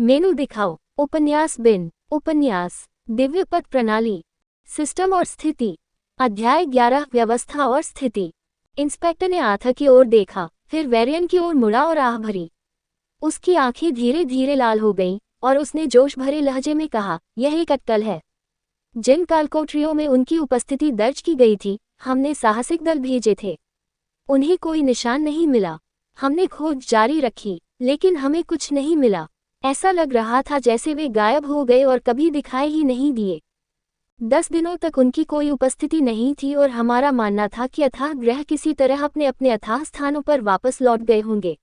मेनू दिखाओ। उपन्यास बिन। उपन्यास दिव्य पथ प्रणाली। सिस्टम और स्थिति। अध्याय 11 व्यवस्था और स्थिति। इंस्पेक्टर ने आथा की ओर देखा, फिर वेरियन की ओर मुड़ा और आह भरी। उसकी आंखें धीरे धीरे लाल हो गईं और उसने जोश भरे लहजे में कहा, यह एक अटकल है। जिन कालकोठरियों में उनकी उपस्थिति दर्ज की गई थी, हमने साहसिक दल भेजे थे। उन्हें कोई निशान नहीं मिला। हमने खोज जारी रखी, लेकिन हमें कुछ नहीं मिला। ऐसा लग रहा था जैसे वे गायब हो गए और कभी दिखाई ही नहीं दिए। 10 दिनों तक उनकी कोई उपस्थिति नहीं थी और हमारा मानना था कि अथाह ग्रह किसी तरह अपने अपने अथाह स्थानों पर वापस लौट गए होंगे।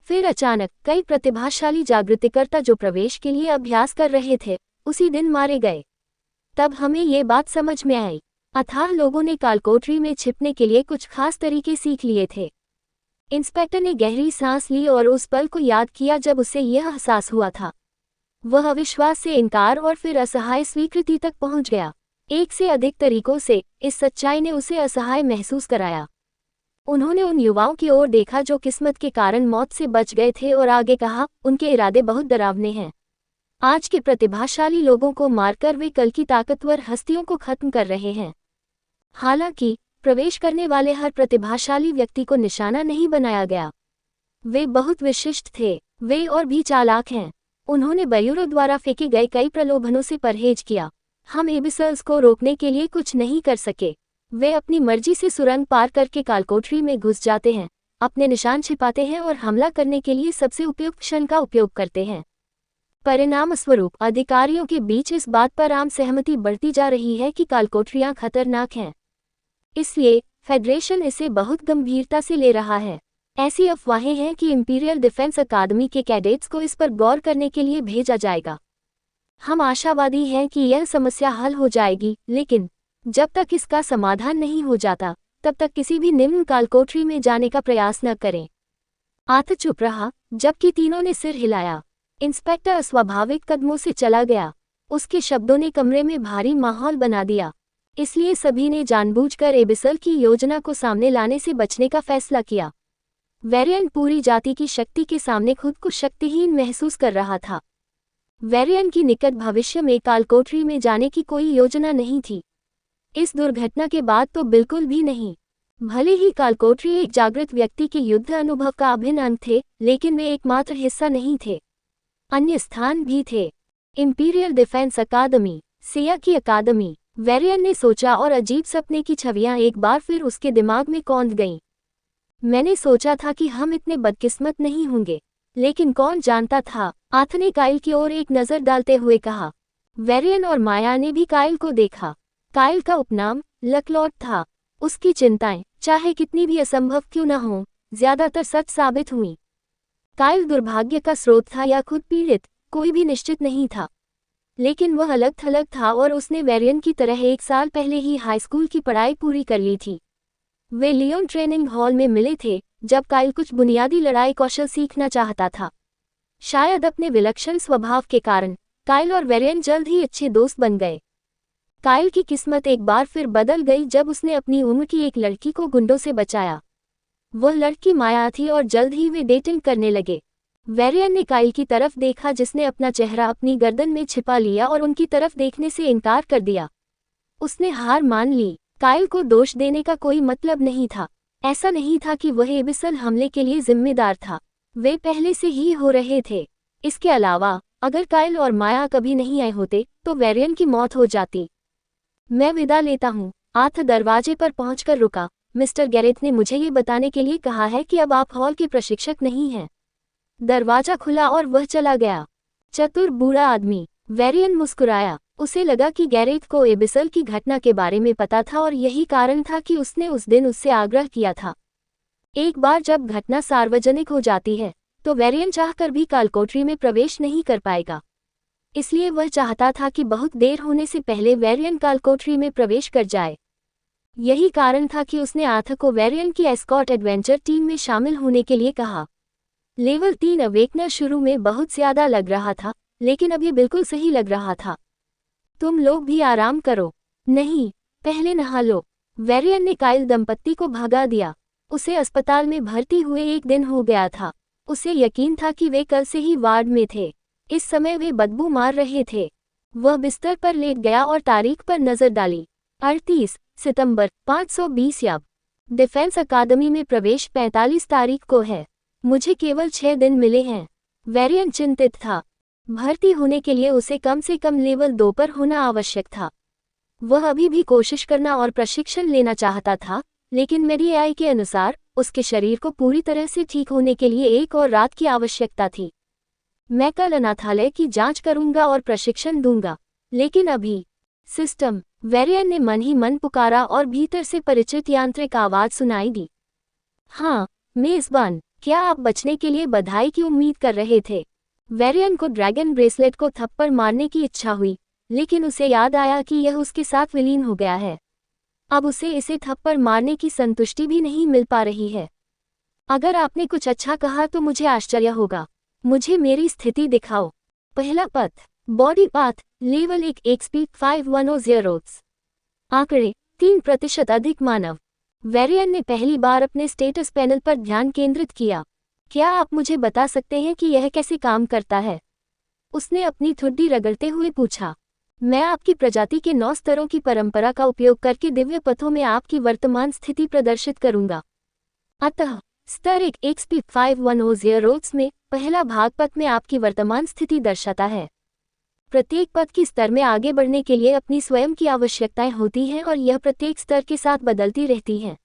फिर अचानक कई प्रतिभाशाली जागृतिकर्ता जो प्रवेश के लिए अभ्यास कर रहे थे, उसी दिन मारे गए। तब हमें ये बात समझ में आई, अथाह लोगों ने कालकोठरी में छिपने के लिए कुछ खास तरीके सीख लिए थे। इंस्पेक्टर ने गहरी सांस ली और उस पल को याद किया जब उसे यह एहसास हुआ था। वह अविश्वास से इनकार और फिर असहाय स्वीकृति तक पहुंच गया। एक से अधिक तरीकों से इस सच्चाई ने उसे असहाय महसूस कराया। उन्होंने उन युवाओं की ओर देखा जो किस्मत के कारण मौत से बच गए थे और आगे कहा, उनके इरादे बहुत डरावने हैं। आज के प्रतिभाशाली लोगों को मारकर वे कल की ताकतवर हस्तियों को खत्म कर रहे हैं। हालांकि प्रवेश करने वाले हर प्रतिभाशाली व्यक्ति को निशाना नहीं बनाया गया। वे बहुत विशिष्ट थे। वे और भी चालाक हैं। उन्होंने बयूरों द्वारा फेंके गए कई प्रलोभनों से परहेज किया। हम एबिसल्स को रोकने के लिए कुछ नहीं कर सके। वे अपनी मर्जी से सुरंग पार करके कालकोठरी में घुस जाते हैं, अपने निशान छिपाते हैं और हमला करने के लिए सबसे उपयुक्त क्षण का उपयोग करते हैं। परिणामस्वरूप अधिकारियों के बीच इस बात पर आम सहमति बढ़ती जा रही है कि कालकोठरियां खतरनाक हैं। इसलिए फेडरेशन इसे बहुत गंभीरता से ले रहा है। ऐसी अफवाहें हैं कि इंपीरियल डिफेंस अकादमी के कैडेट्स को इस पर गौर करने के लिए भेजा जाएगा। हम आशावादी हैं कि यह समस्या हल हो जाएगी, लेकिन जब तक इसका समाधान नहीं हो जाता, तब तक किसी भी निम्न कालकोठरी में जाने का प्रयास न करें। आथ चुप रहा, जबकि तीनों ने सिर हिलाया। इंस्पेक्टर अस्वाभाविक कदमों से चला गया। उसके शब्दों ने कमरे में भारी माहौल बना दिया। इसलिए सभी ने जानबूझकर एबिसल की योजना को सामने लाने से बचने का फैसला किया। वेरियन पूरी जाति की शक्ति के सामने खुद को शक्तिहीन महसूस कर रहा था। वेरियन की निकट भविष्य में कालकोठरी में जाने की कोई योजना नहीं थी। इस दुर्घटना के बाद तो बिल्कुल भी नहीं। भले ही कालकोठरी एक जागृत व्यक्ति के युद्ध अनुभव का अभिन्न अंग थे, लेकिन वे एकमात्र हिस्सा नहीं थे। अन्य स्थान भी थे। इंपीरियल डिफेंस अकादमी, सिया की अकादमी। वेरियन ने सोचा और अजीब सपने की छवियां एक बार फिर उसके दिमाग में कौंध गईं। मैंने सोचा था कि हम इतने बदकिस्मत नहीं होंगे, लेकिन कौन जानता था। आथ ने काइल की ओर एक नज़र डालते हुए कहा। वेरियन और माया ने भी काइल को देखा। काइल का उपनाम लकलॉट था। उसकी चिंताएं, चाहे कितनी भी असंभव क्यों न हों, ज्यादातर सच साबित हुईं। काइल दुर्भाग्य का स्रोत था या खुद पीड़ित, कोई भी निश्चित नहीं था। लेकिन वह अलग थलग था और उसने वेरियन की तरह 1 साल पहले ही हाई स्कूल की पढ़ाई पूरी कर ली थी। वे लियोन ट्रेनिंग हॉल में मिले थे, जब काइल कुछ बुनियादी लड़ाई कौशल सीखना चाहता था। शायद अपने विलक्षण स्वभाव के कारण काइल और वेरियन जल्द ही अच्छे दोस्त बन गए। काइल की किस्मत एक बार फिर बदल गई जब उसने अपनी उम्र की एक लड़की को गुंडों से बचाया। वह लड़की माया थी और जल्द ही वे डेटिंग करने लगे। वेरियन ने काइल की तरफ देखा, जिसने अपना चेहरा अपनी गर्दन में छिपा लिया और उनकी तरफ देखने से इनकार कर दिया। उसने हार मान ली। काइल को दोष देने का कोई मतलब नहीं था। ऐसा नहीं था कि वह एबिसल हमले के लिए जिम्मेदार था। वे पहले से ही हो रहे थे। इसके अलावा अगर काइल और माया कभी नहीं आए होते तो वेरियन की मौत हो जाती। मैं विदा लेता हूँ। आथ दरवाजे पर पहुंचकर रुका। मिस्टर गैरेथ ने मुझे ये बताने के लिए कहा है कि अब आप हॉल के प्रशिक्षक नहीं हैं। दरवाजा खुला और वह चला गया। चतुर बूढ़ा आदमी। वेरियन मुस्कुराया। उसे लगा कि गैरेथ को एबिसल की घटना के बारे में पता था और यही कारण था कि उसने उस दिन उससे आग्रह किया था। एक बार जब घटना सार्वजनिक हो जाती है, तो वेरियन चाहकर भी कालकोठरी में प्रवेश नहीं कर पाएगा। इसलिए वह चाहता था कि बहुत देर होने से पहले वेरियन कालकोठरी में प्रवेश कर जाए। यही कारण था कि उसने आथ को वेरियन की एस्कॉर्ट एडवेंचर टीम में शामिल होने के लिए कहा। लेवल 3 अवेकनर शुरू में बहुत ज्यादा लग रहा था, लेकिन अब ये बिल्कुल सही लग रहा था। तुम लोग भी आराम करो। नहीं, पहले नहा लो। वेरियन ने काइल दंपत्ति को भगा दिया। उसे अस्पताल में भर्ती हुए 1 दिन हो गया था। उसे यकीन था कि वे कल से ही वार्ड में थे। इस समय वे बदबू मार रहे थे। वह बिस्तर पर लेट गया और तारीख पर नजर डाली। 38 सितंबर 520 याब। डिफेंस अकादमी में प्रवेश 45 तारीख को है। मुझे केवल 6 दिन मिले हैं। वेरियन चिंतित था। भर्ती होने के लिए उसे कम से कम लेवल 2 पर होना आवश्यक था। वह अभी भी कोशिश करना और प्रशिक्षण लेना चाहता था, लेकिन मेरी एआई के अनुसार उसके शरीर को पूरी तरह से ठीक होने के लिए 1 और रात की आवश्यकता थी। मैं कल अनाथालय की जांच करूंगा और प्रशिक्षण दूंगा, लेकिन अभी सिस्टम, वेरियन ने मन ही मन पुकारा और भीतर से परिचित यांत्रिक आवाज सुनाई दी। हाँ, मेजबान, क्या आप बचने के लिए बधाई की उम्मीद कर रहे थे? वेरियन को ड्रैगन ब्रेसलेट को थप्पड़ मारने की इच्छा हुई, लेकिन उसे याद आया कि यह उसके साथ विलीन हो गया है। अब उसे इसे थप्पड़ मारने की संतुष्टि भी नहीं मिल पा रही है। अगर आपने कुछ अच्छा कहा तो मुझे आश्चर्य होगा। मुझे मेरी स्थिति दिखाओ। पहला पथ, बॉडी पाथ, लेवल 1 एक्सपी 5100। आंकड़े 3% अधिक मानव। वेरियन ने पहली बार अपने स्टेटस पैनल पर ध्यान केंद्रित किया। क्या आप मुझे बता सकते हैं कि यह कैसे काम करता है? उसने अपनी ठुड्डी रगड़ते हुए पूछा। मैं आपकी प्रजाति के 9 स्तरों की परंपरा का उपयोग करके दिव्य पथों में आपकी वर्तमान स्थिति प्रदर्शित करूंगा। अतः स्तर 1 एक्सपी 5100 में पहला भाग पथ में आपकी वर्तमान स्थिति दर्शाता है। प्रत्येक पथ की स्तर में आगे बढ़ने के लिए अपनी स्वयं की आवश्यकताएं होती हैं और यह प्रत्येक स्तर के साथ बदलती रहती हैं।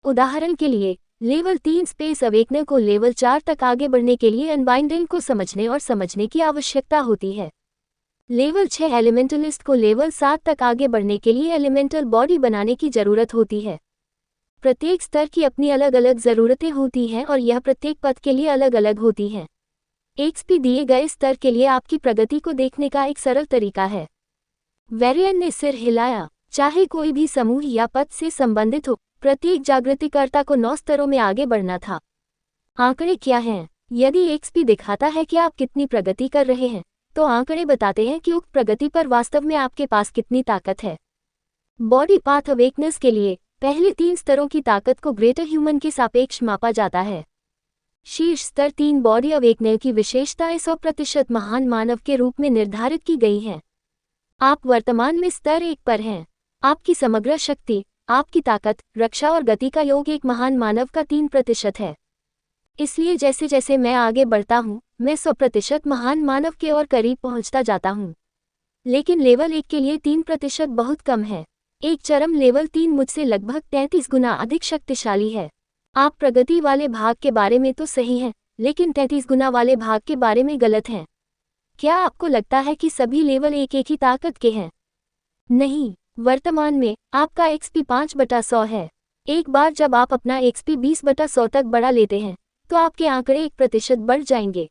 उदाहरण के लिए, लेवल 3 स्पेस अवेकनर को लेवल 4 तक आगे बढ़ने के लिए अनबाइंडिंग को समझने और समझने की आवश्यकता होती है। लेवल 6 एलिमेंटलिस्ट को लेवल 7 तक आगे बढ़ने के लिए एलिमेंटल बॉडी बनाने की जरूरत होती है। प्रत्येक स्तर की अपनी अलग अलग ज़रूरतें होती हैं और यह प्रत्येक पथ के लिए अलग अलग होती हैं। एक्सपी दिए गए स्तर के लिए आपकी प्रगति को देखने का एक सरल तरीका है। वेरियन ने सिर हिलाया। चाहे कोई भी समूह या पथ से संबंधित हो, प्रत्येक जागृतिकर्ता को 9 स्तरों में आगे बढ़ना था। आंकड़े क्या हैं? यदि एक्सपी दिखाता है कि आप कितनी प्रगति कर रहे हैं, तो आंकड़े बताते हैं कि उक्त प्रगति पर वास्तव में आपके पास कितनी ताकत है। बॉडी पाथ अवेकनेस के लिए पहले 3 स्तरों की ताकत को ग्रेटर ह्यूमन के सापेक्ष मापा जाता है। शीर्ष स्तर 3 बॉडी अवेकनर की विशेषताएं 100% महान मानव के रूप में निर्धारित की गई हैं। आप वर्तमान में स्तर 1 पर हैं। आपकी समग्र शक्ति, आपकी ताकत, रक्षा और गति का योग एक महान मानव का 3% है। इसलिए जैसे जैसे मैं आगे बढ़ता हूँ, मैं 100% महान मानव के और करीब पहुँचता जाता हूँ। लेकिन लेवल 1 के लिए 3% बहुत कम है। एक चरम लेवल 3 मुझसे लगभग 33 गुना अधिक शक्तिशाली है। आप प्रगति वाले भाग के बारे में तो सही हैं, लेकिन 33 गुना वाले भाग के बारे में गलत हैं। क्या आपको लगता है कि सभी लेवल 1 एक ही ताकत के हैं? नहीं, वर्तमान में आपका एक्सपी 5/100 है। एक बार जब आप अपना एक्सपी 20/100 तक बढ़ा लेते हैं, तो आपके आंकड़े 1% बढ़ जाएंगे।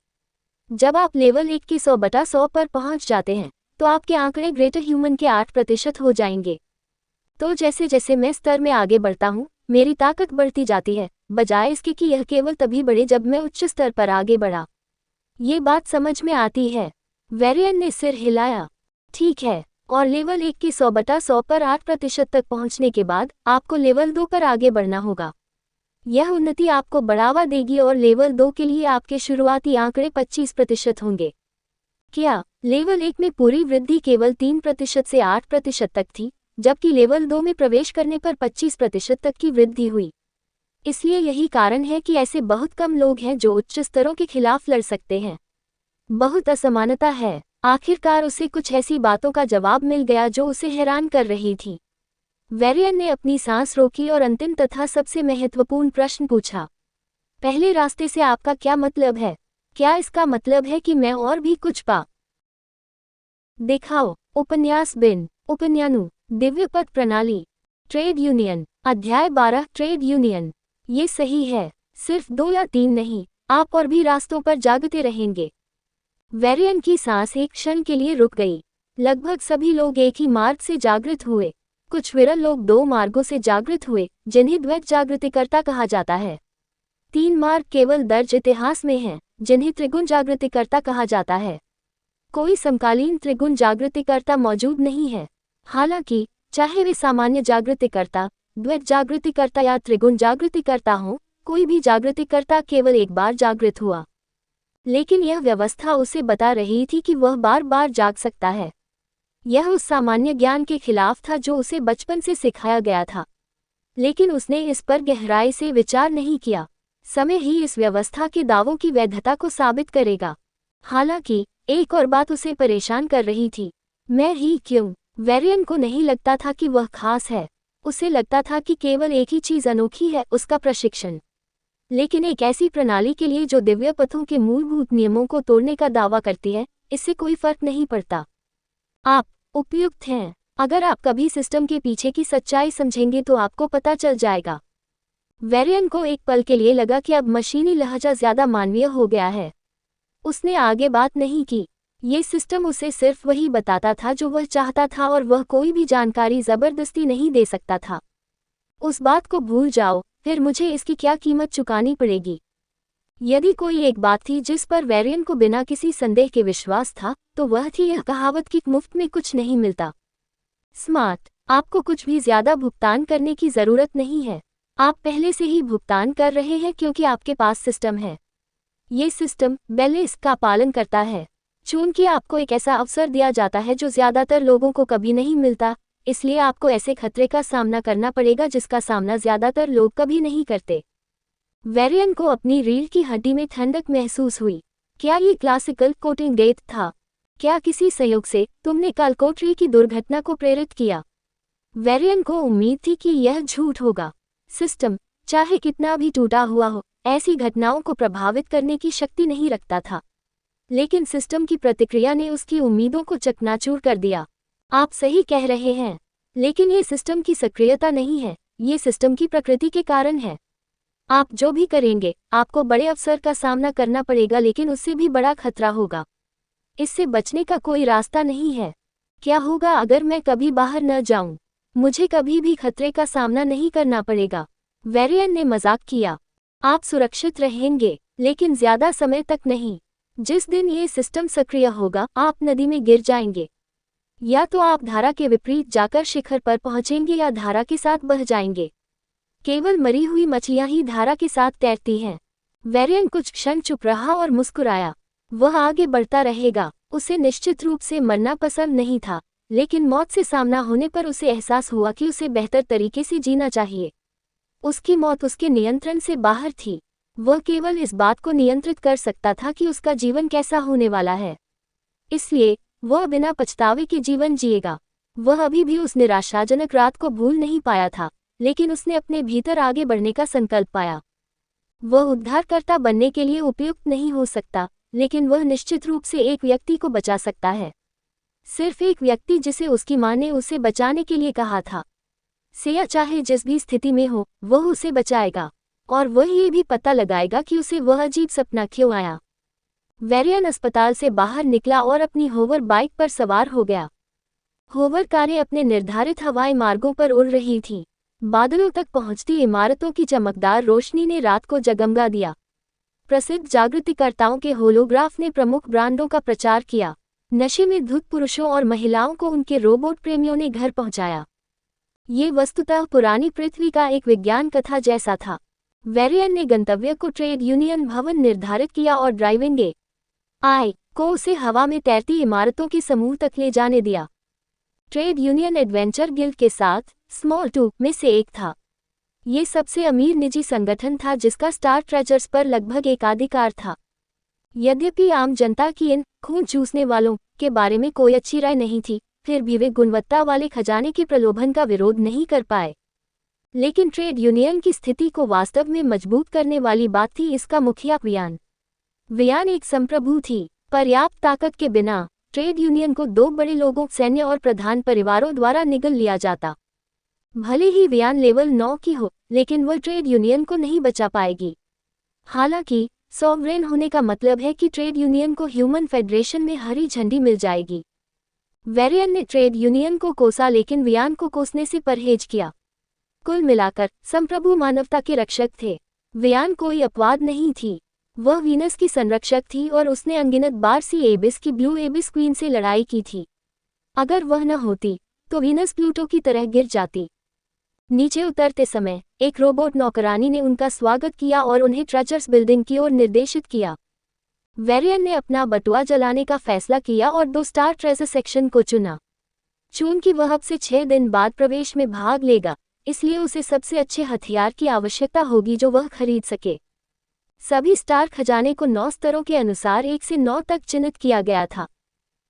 जब आप लेवल 1 के 100/100 पर पहुंच जाते हैं, तो आपके आंकड़े ग्रेटर ह्यूमन के 8% हो जाएंगे। तो जैसे जैसे मैं स्तर में आगे बढ़ता हूँ, मेरी ताकत बढ़ती जाती है, बजाय इसके कि यह केवल तभी बढ़े जब मैं उच्च स्तर पर आगे बढ़ा। ये बात समझ में आती है? वेरियन ने सिर हिलाया। ठीक है, और लेवल 1 के 100/100 पर 8% तक पहुंचने के बाद आपको लेवल 2 पर आगे बढ़ना होगा। यह उन्नति आपको बढ़ावा देगी और लेवल 2 के लिए आपके शुरुआती आंकड़े 25% होंगे। क्या लेवल 1 में पूरी वृद्धि केवल 3% से 8% तक थी, जबकि लेवल 2 में प्रवेश करने पर 25% तक की वृद्धि हुई? इसलिए यही कारण है कि ऐसे बहुत कम लोग हैं जो उच्च स्तरों के खिलाफ लड़ सकते हैं। बहुत असमानता है। आखिरकार उसे कुछ ऐसी बातों का जवाब मिल गया जो उसे हैरान कर रही थी। वेरियन ने अपनी सांस रोकी और अंतिम तथा सबसे महत्वपूर्ण प्रश्न पूछा। पहले रास्ते से आपका क्या मतलब है? क्या इसका मतलब है कि मैं और भी कुछ पा दिखाओ? उपन्यास बिन उपन्यानु दिव्य पथ प्रणाली। Trade union. अध्याय 12 ट्रेड यूनियन। ये सही है, सिर्फ 2 या 3 नहीं, आप और भी रास्तों पर जागते रहेंगे। वेरियन की सांस एक क्षण के लिए रुक गई। लगभग सभी लोग एक ही मार्ग से जागृत हुए। कुछ विरल लोग 2 मार्गों से जागृत हुए, जिन्हें द्वैत जागृतिकर्ता कहा जाता है। 3 मार्ग केवल दर्ज इतिहास में हैं, जिन्हें त्रिगुण जागृतिकर्ता कहा जाता है। कोई समकालीन त्रिगुण जागृतिकर्ता मौजूद नहीं है। हालांकि चाहे वे सामान्य जागृतिकर्ता, द्वैत जागृतिकर्ता या त्रिगुण जागृतिकर्ता हों, कोई भी जागृतिकर्ता केवल एक बार जागृत हुआ। लेकिन यह व्यवस्था उसे बता रही थी कि वह बार बार जाग सकता है। यह उस सामान्य ज्ञान के खिलाफ था जो उसे बचपन से सिखाया गया था। लेकिन उसने इस पर गहराई से विचार नहीं किया। समय ही इस व्यवस्था के दावों की वैधता को साबित करेगा। हालांकि एक और बात उसे परेशान कर रही थी। मैं ही क्यों? वेरियन को नहीं लगता था कि वह खास है। उसे लगता था कि केवल एक ही चीज अनोखी है, उसका प्रशिक्षण। लेकिन एक ऐसी प्रणाली के लिए जो दिव्य पथों के मूलभूत नियमों को तोड़ने का दावा करती है, इससे कोई फर्क नहीं पड़ता। आप उपयुक्त हैं। अगर आप कभी सिस्टम के पीछे की सच्चाई समझेंगे तो आपको पता चल जाएगा। वेरियन को एक पल के लिए लगा कि अब मशीनी लहजा ज्यादा मानवीय हो गया है। उसने आगे बात नहीं की। ये सिस्टम उसे सिर्फ वही बताता था जो वह चाहता था और वह कोई भी जानकारी जबरदस्ती नहीं दे सकता था। उस बात को भूल जाओ, फिर मुझे इसकी क्या कीमत चुकानी पड़ेगी। यदि कोई एक बात थी जिस पर वेरियन को बिना किसी संदेह के विश्वास था, तो वह थी यह कहावत कि मुफ्त में कुछ नहीं मिलता। स्मार्ट, आपको कुछ भी ज्यादा भुगतान करने की जरूरत नहीं है। आप पहले से ही भुगतान कर रहे हैं क्योंकि आपके पास सिस्टम है। ये सिस्टम बैलेंस का पालन करता है। चूंकि आपको एक ऐसा अवसर दिया जाता है जो ज्यादातर लोगों को कभी नहीं मिलता, इसलिए आपको ऐसे खतरे का सामना करना पड़ेगा जिसका सामना ज्यादातर लोग कभी नहीं करते। वेरियन को अपनी रीढ़ की हड्डी में ठंडक महसूस हुई। क्या ये क्लासिकल कोटिंग डेथ था? क्या किसी संयोग से तुमने कालकोटरी की दुर्घटना को प्रेरित किया? वेरियन को उम्मीद थी कि यह झूठ होगा। सिस्टम, चाहे कितना भी टूटा हुआ हो, ऐसी घटनाओं को प्रभावित करने की शक्ति नहीं रखता था। लेकिन सिस्टम की प्रतिक्रिया ने उसकी उम्मीदों को चकनाचूर कर दिया। आप सही कह रहे हैं, लेकिन ये सिस्टम की सक्रियता नहीं है, ये सिस्टम की प्रकृति के कारण है। आप जो भी करेंगे, आपको बड़े अवसर का सामना करना पड़ेगा, लेकिन उससे भी बड़ा खतरा होगा। इससे बचने का कोई रास्ता नहीं है। क्या होगा अगर मैं कभी बाहर न जाऊं? मुझे कभी भी खतरे का सामना नहीं करना पड़ेगा। वेरियन ने मजाक किया। आप सुरक्षित रहेंगे, लेकिन ज्यादा समय तक नहीं। जिस दिन ये सिस्टम सक्रिय होगा, आप नदी में गिर जाएंगे। या तो आप धारा के विपरीत जाकर शिखर पर पहुंचेंगे या धारा के साथ बह जाएंगे। केवल मरी हुई मछलियां ही धारा के साथ तैरती हैं। वेरियन कुछ क्षण चुप रहा और मुस्कुराया। वह आगे बढ़ता रहेगा। उसे निश्चित रूप से मरना पसंद नहीं था, लेकिन मौत से सामना होने पर उसे एहसास हुआ कि उसे बेहतर तरीके से जीना चाहिए। उसकी मौत उसके नियंत्रण से बाहर थी। वह केवल इस बात को नियंत्रित कर सकता था कि उसका जीवन कैसा होने वाला है। इसलिए वह बिना पछतावे के जीवन जिएगा। वह अभी भी उस निराशाजनक रात को भूल नहीं पाया था, लेकिन उसने अपने भीतर आगे बढ़ने का संकल्प पाया। वह उद्धारकर्ता बनने के लिए उपयुक्त नहीं हो सकता, लेकिन वह निश्चित रूप से एक व्यक्ति को बचा सकता है। सिर्फ एक व्यक्ति जिसे उसकी मां ने उसे बचाने के लिए कहा था। सिया चाहे जिस भी स्थिति में हो, वह उसे बचाएगा, और वह ये भी पता लगाएगा कि उसे वह अजीब सपना क्यों आया। वेरियन अस्पताल से बाहर निकला और अपनी होवर बाइक पर सवार हो गया। होवर कारें अपने निर्धारित हवाई मार्गों पर उड़ रही थीं। बादलों तक पहुंचती इमारतों की चमकदार रोशनी ने रात को जगमगा दिया। प्रसिद्ध जागृतिकर्ताओं के होलोग्राफ ने प्रमुख ब्रांडों का प्रचार किया। नशे में धुत पुरुषों और महिलाओं को उनके रोबोट प्रेमियों ने घर पहुंचाया। ये वस्तुतः पुरानी पृथ्वी का एक विज्ञान कथा जैसा था। वेरियन ने गंतव्य को ट्रेड यूनियन भवन निर्धारित किया और ड्राइविंग आई को उसे हवा में तैरती इमारतों के समूह तक ले जाने दिया। ट्रेड यूनियन एडवेंचर गिल्ड के साथ स्मॉल 2 में से एक था। ये सबसे अमीर निजी संगठन था जिसका स्टार ट्रेजर्स पर लगभग एकाधिकार था। यद्यपि आम जनता की इन खून चूसने वालों के बारे में कोई अच्छी राय नहीं थी, फिर भी वे गुणवत्ता वाले खजाने के प्रलोभन का विरोध नहीं कर पाए। लेकिन ट्रेड यूनियन की स्थिति को वास्तव में मजबूत करने वाली बात थी इसका मुखिया वियान। वियान एक संप्रभु थी। पर्याप्त ताकत के बिना ट्रेड यूनियन को 2 बड़े लोगों, सैन्य और प्रधान परिवारों द्वारा निगल लिया जाता। भले ही वियान लेवल 9 की हो, लेकिन वह ट्रेड यूनियन को नहीं बचा पाएगी। हालांकि सॉवरेन होने का मतलब है कि ट्रेड यूनियन को ह्यूमन फेडरेशन में हरी झंडी मिल जाएगी। वेरियन ने ट्रेड यूनियन को कोसा, लेकिन वियान को कोसने से परहेज किया। कुल मिलाकर संप्रभु मानवता के रक्षक थे। वियान कोई अपवाद नहीं थी। वह वीनस की संरक्षक थी और उसने अनगिनत बार सी एबिस की ब्लू एबिस क्वीन से लड़ाई की थी। अगर वह न होती तो वीनस प्लूटो की तरह गिर जाती। नीचे उतरते समय एक रोबोट नौकरानी ने उनका स्वागत किया और उन्हें ट्रेजर्स बिल्डिंग की ओर निर्देशित किया। वेरियन ने अपना बटुआ जलाने का फैसला किया और 2 स्टार ट्रेजर सेक्शन को चुना। चूंकि वह अब से 6 दिन बाद प्रवेश में भाग लेगा, इसलिए उसे सबसे अच्छे हथियार की आवश्यकता होगी जो वह खरीद सके। सभी स्टार खजाने को 9 स्तरों के अनुसार 1 से 9 तक चिन्हित किया गया था।